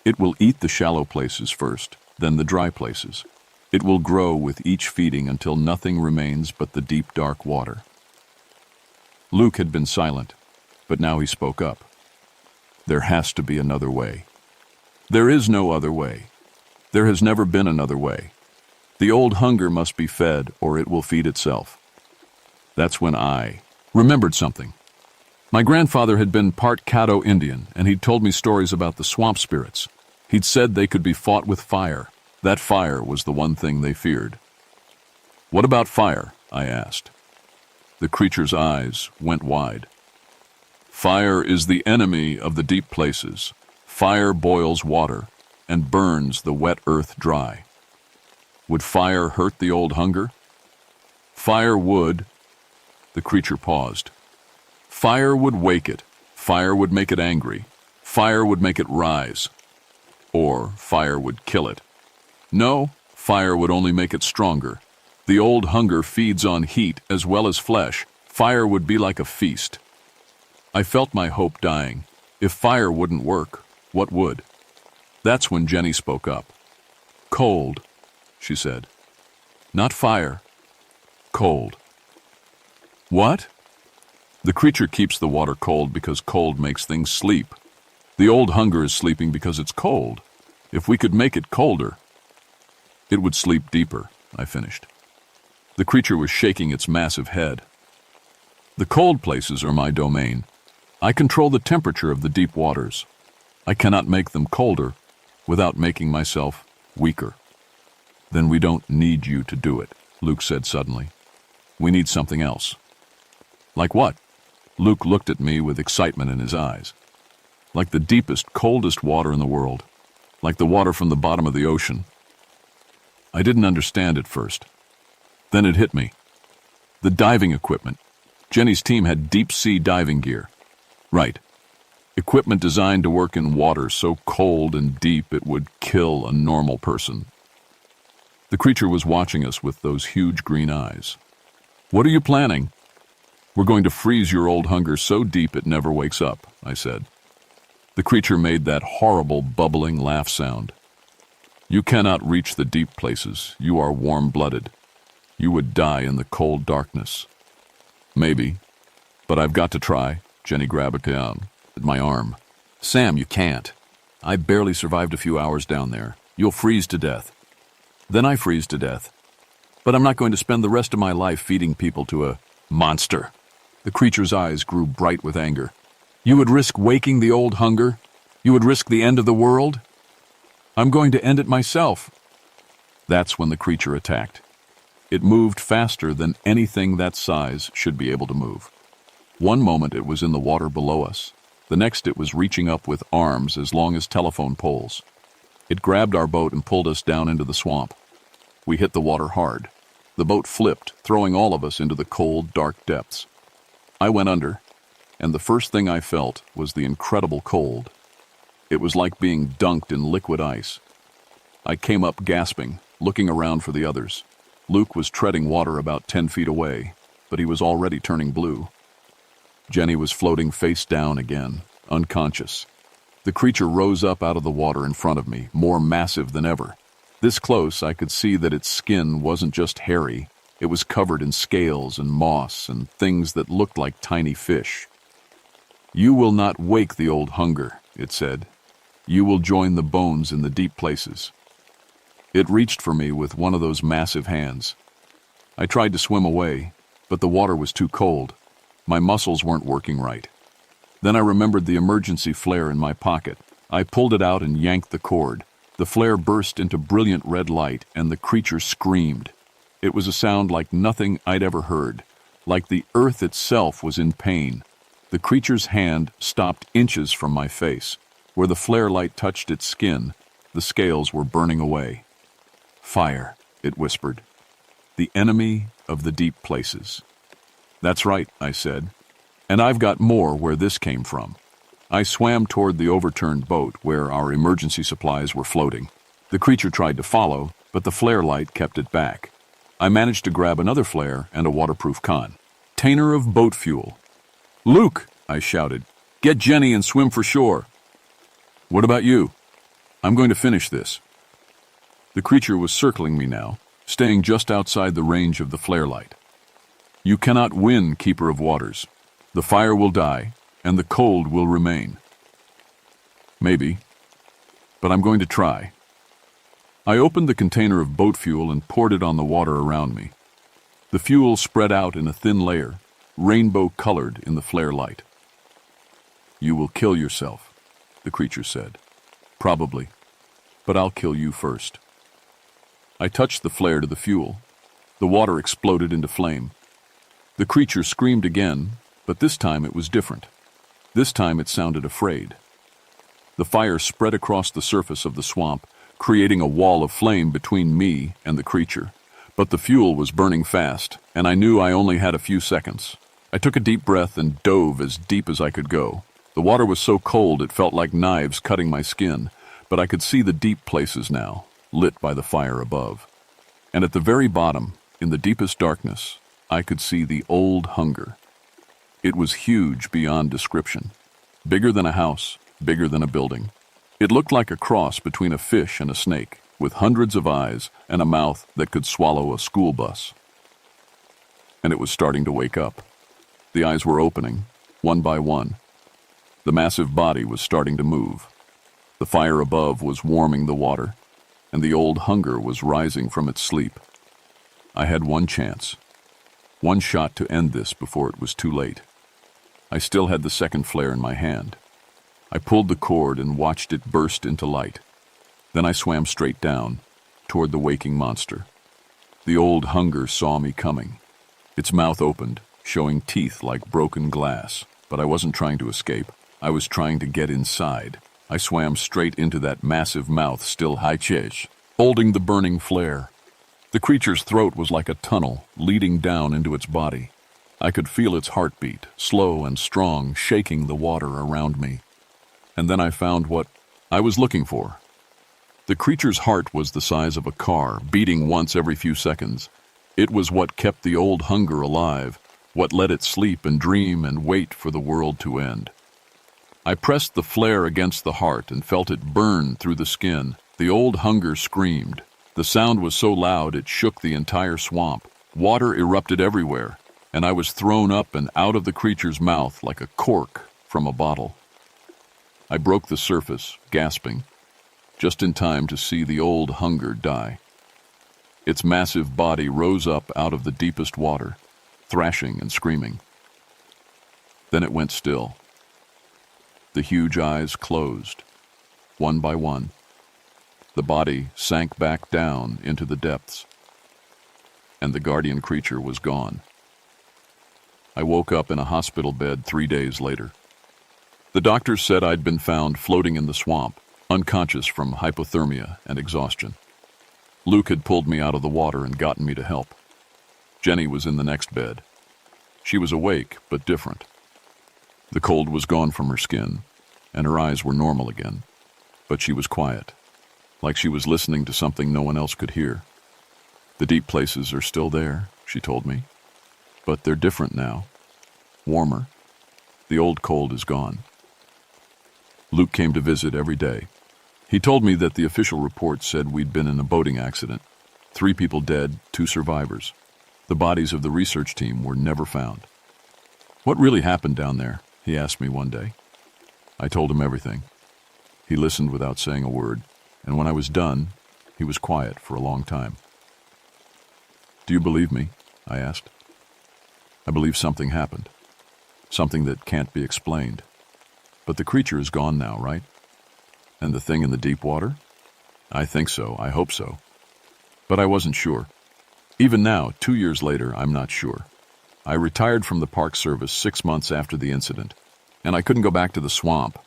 It will eat the shallow places first, then the dry places. It will grow with each feeding until nothing remains but the deep, dark water. Luke had been silent, but now he spoke up. There has to be another way. There is no other way. There has never been another way. The old hunger must be fed, or it will feed itself. That's when I remembered something. My grandfather had been part Caddo Indian, and he'd told me stories about the swamp spirits. He'd said they could be fought with fire. That fire was the one thing they feared. What about fire? I asked. The creature's eyes went wide. Fire is the enemy of the deep places. Fire boils water and burns the wet earth dry. Would fire hurt the old hunger? Fire would. The creature paused. Fire would wake it. Fire would make it angry. Fire would make it rise. Or fire would kill it. No, fire would only make it stronger. The old hunger feeds on heat as well as flesh. Fire would be like a feast. I felt my hope dying. If fire wouldn't work, what would? That's when Jenny spoke up. Cold, she said. Not fire. Cold. What? The creature keeps the water cold because cold makes things sleep. The old hunger is sleeping because it's cold. If we could make it colder, it would sleep deeper, I finished. The creature was shaking its massive head. The cold places are my domain. I control the temperature of the deep waters. I cannot make them colder without making myself weaker. Then we don't need you to do it, Luke said suddenly. We need something else. Like what? Luke looked at me with excitement in his eyes. Like the deepest, coldest water in the world. Like the water from the bottom of the ocean. I didn't understand at first. Then it hit me. The diving equipment. Jenny's team had deep-sea diving gear. Right. Equipment designed to work in water so cold and deep it would kill a normal person. The creature was watching us with those huge green eyes. What are you planning? We're going to freeze your old hunger so deep it never wakes up, I said. The creature made that horrible bubbling laugh sound. You cannot reach the deep places. You are warm-blooded. You would die in the cold darkness. Maybe, but I've got to try. Jenny grabbed down at my arm. Sam, you can't. I barely survived a few hours down there. You'll freeze to death. Then I freeze to death. But I'm not going to spend the rest of my life feeding people to a monster. The creature's eyes grew bright with anger. You would risk waking the old hunger? You would risk the end of the world? I'm going to end it myself. That's when the creature attacked. It moved faster than anything that size should be able to move. One moment it was in the water below us. The next it was reaching up with arms as long as telephone poles. It grabbed our boat and pulled us down into the swamp. We hit the water hard. The boat flipped, throwing all of us into the cold, dark depths. I went under. and the first thing I felt was the incredible cold. It was like being dunked in liquid ice. I came up gasping, looking around for the others. Luke was treading water about 10 feet away, but he was already turning blue. Jenny was floating face down again, unconscious. The creature rose up out of the water in front of me, more massive than ever. This close, I could see that its skin wasn't just hairy. It was covered in scales and moss and things that looked like tiny fish. "You will not wake the old hunger," it said. "You will join the bones in the deep places." It reached for me with one of those massive hands. I tried to swim away, but the water was too cold. My muscles weren't working right. Then I remembered the emergency flare in my pocket. I pulled it out and yanked the cord. The flare burst into brilliant red light, and the creature screamed. It was a sound like nothing I'd ever heard, like the earth itself was in pain. The creature's hand stopped inches from my face. Where the flare light touched its skin, the scales were burning away. "Fire," it whispered. "The enemy of the deep places." "That's right," I said. "And I've got more where this came from." I swam toward the overturned boat where our emergency supplies were floating. The creature tried to follow, but the flare light kept it back. I managed to grab another flare and a waterproof container of boat fuel. "Luke," I shouted, "get Jenny and swim for shore." "What about you?" "I'm going to finish this." The creature was circling me now, staying just outside the range of the flare light. "You cannot win, Keeper of Waters. The fire will die, and the cold will remain." "Maybe, but I'm going to try." I opened the container of boat fuel and poured it on the water around me. The fuel spread out in a thin layer, rainbow-colored in the flare light. "You will kill yourself," the creature said. "Probably, but I'll kill you first." I touched the flare to the fuel. The water exploded into flame. The creature screamed again, but this time it was different. This time it sounded afraid. The fire spread across the surface of the swamp, creating a wall of flame between me and the creature. But the fuel was burning fast, and I knew I only had a few seconds. I took a deep breath and dove as deep as I could go. The water was so cold it felt like knives cutting my skin, but I could see the deep places now, lit by the fire above. And at the very bottom, in the deepest darkness, I could see the old hunger. It was huge beyond description. Bigger than a house, bigger than a building. It looked like a cross between a fish and a snake, with hundreds of eyes and a mouth that could swallow a school bus. And it was starting to wake up. The eyes were opening, one by one. The massive body was starting to move. The fire above was warming the water, and the old hunger was rising from its sleep. I had one chance, one shot to end this before it was too late. I still had the second flare in my hand. I pulled the cord and watched it burst into light. Then I swam straight down, toward the waking monster. The old hunger saw me coming. Its mouth opened, showing teeth like broken glass, but I wasn't trying to escape. I was trying to get inside. I swam straight into that massive mouth, still high-chase, holding the burning flare. The creature's throat was like a tunnel leading down into its body. I could feel its heartbeat, slow and strong, shaking the water around me. And then I found what I was looking for. The creature's heart was the size of a car, beating once every few seconds. It was what kept the old hunger alive, what let it sleep and dream and wait for the world to end. I pressed the flare against the heart and felt it burn through the skin. The old hunger screamed. The sound was so loud it shook the entire swamp. Water erupted everywhere, and I was thrown up and out of the creature's mouth like a cork from a bottle. I broke the surface, gasping, just in time to see the old hunger die. Its massive body rose up out of the deepest water, thrashing and screaming. Then it went still. The huge eyes closed, one by one. The body sank back down into the depths, and the guardian creature was gone. I woke up in a hospital bed 3 days later. The doctors said I'd been found floating in the swamp, unconscious from hypothermia and exhaustion. Luke had pulled me out of the water and gotten me to help. Jenny was in the next bed. She was awake, but different. The cold was gone from her skin, and her eyes were normal again. But she was quiet, like she was listening to something no one else could hear. The deep places are still there, she told me, but they're different now. Warmer. The old cold is gone. Luke came to visit every day. He told me that the official report said we'd been in a boating accident. 3 people dead, 2 survivors. The bodies of the research team were never found. What really happened down there? He asked me one day. I told him everything. He listened without saying a word, and when I was done, he was quiet for a long time. Do you believe me? I asked. I believe something happened. Something that can't be explained. But the creature is gone now, right? And the thing in the deep water? I think so, I hope so. But I wasn't sure. Even now, 2 years later, I'm not sure. I retired from the Park Service 6 months after the incident, and I couldn't go back to the swamp.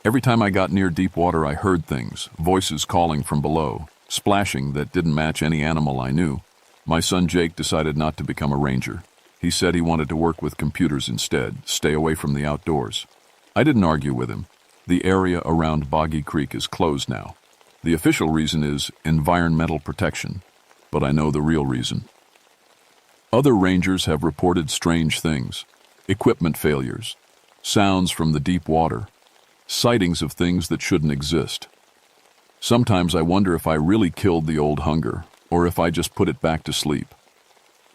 Every time I got near deep water, I heard things, voices calling from below, splashing that didn't match any animal I knew. My son Jake decided not to become a ranger. He said he wanted to work with computers instead, stay away from the outdoors. I didn't argue with him. The area around Boggy Creek is closed now. The official reason is environmental protection, but I know the real reason. Other rangers have reported strange things, equipment failures, sounds from the deep water, sightings of things that shouldn't exist. Sometimes I wonder if I really killed the old hunger, or if I just put it back to sleep.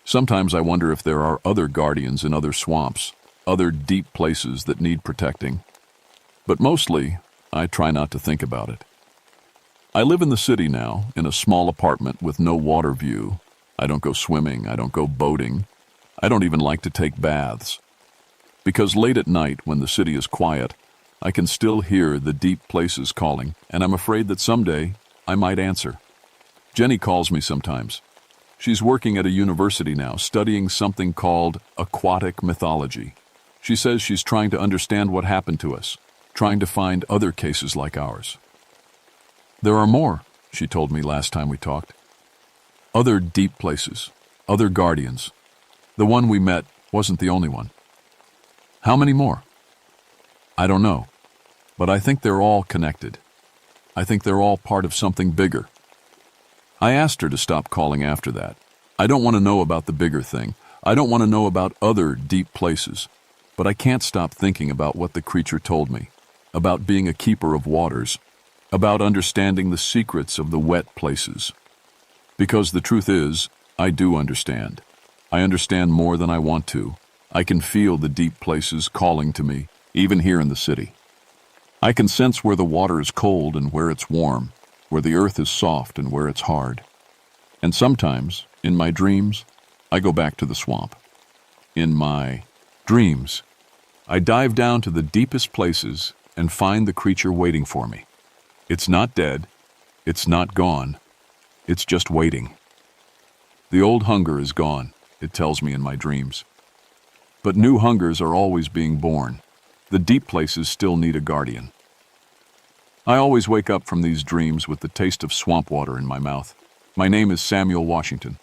Sometimes I wonder if there are other guardians in other swamps, other deep places that need protecting. But mostly, I try not to think about it. I live in the city now, in a small apartment with no water view. I don't go swimming, I don't go boating. I don't even like to take baths. Because late at night, when the city is quiet, I can still hear the deep places calling, and I'm afraid that someday I might answer. Jenny calls me sometimes. She's working at a university now, studying something called aquatic mythology. She says she's trying to understand what happened to us, trying to find other cases like ours. There are more, she told me last time we talked. Other deep places, other guardians. The one we met wasn't the only one. How many more? I don't know, but I think they're all connected. I think they're all part of something bigger. I asked her to stop calling after that. I don't want to know about the bigger thing. I don't want to know about other deep places. But I can't stop thinking about what the creature told me, about being a keeper of waters, about understanding the secrets of the wet places. Because the truth is, I do understand. I understand more than I want to. I can feel the deep places calling to me, even here in the city. I can sense where the water is cold and where it's warm, where the earth is soft and where it's hard. And sometimes, in my dreams, I go back to the swamp. In my dreams, I dive down to the deepest places and find the creature waiting for me. It's not dead. It's not gone. It's just waiting. The old hunger is gone, it tells me in my dreams. But new hungers are always being born. The deep places still need a guardian. I always wake up from these dreams with the taste of swamp water in my mouth. My name is Samuel Washington.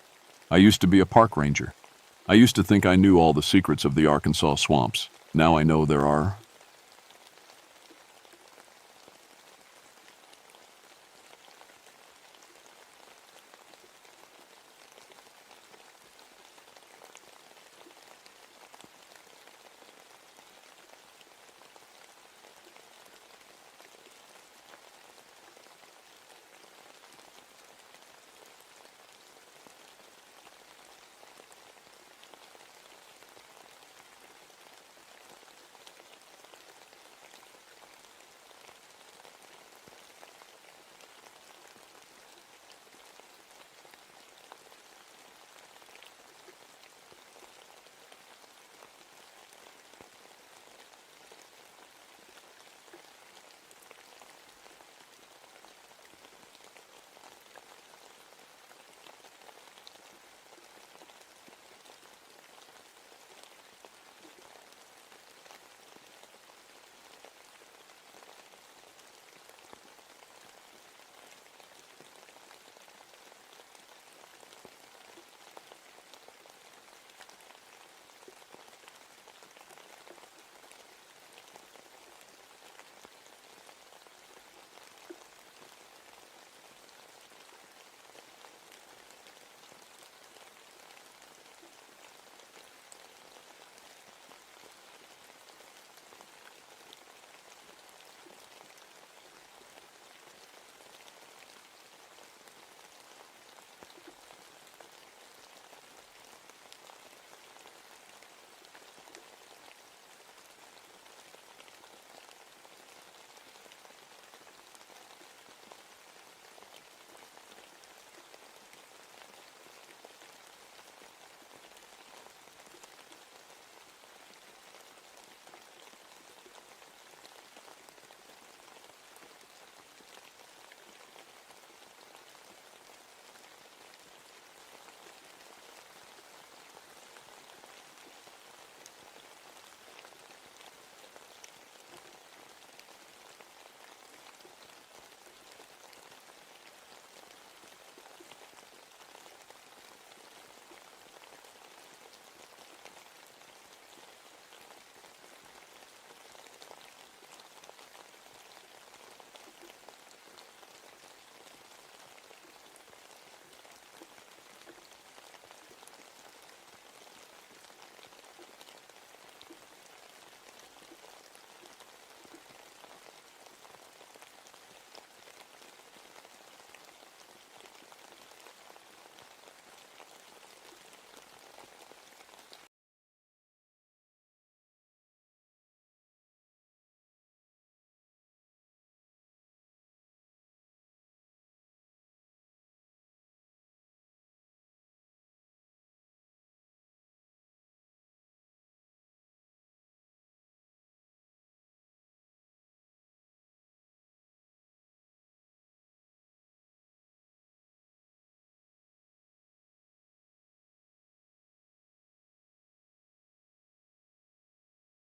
I used to be a park ranger. I used to think I knew all the secrets of the Arkansas swamps. Now I know there are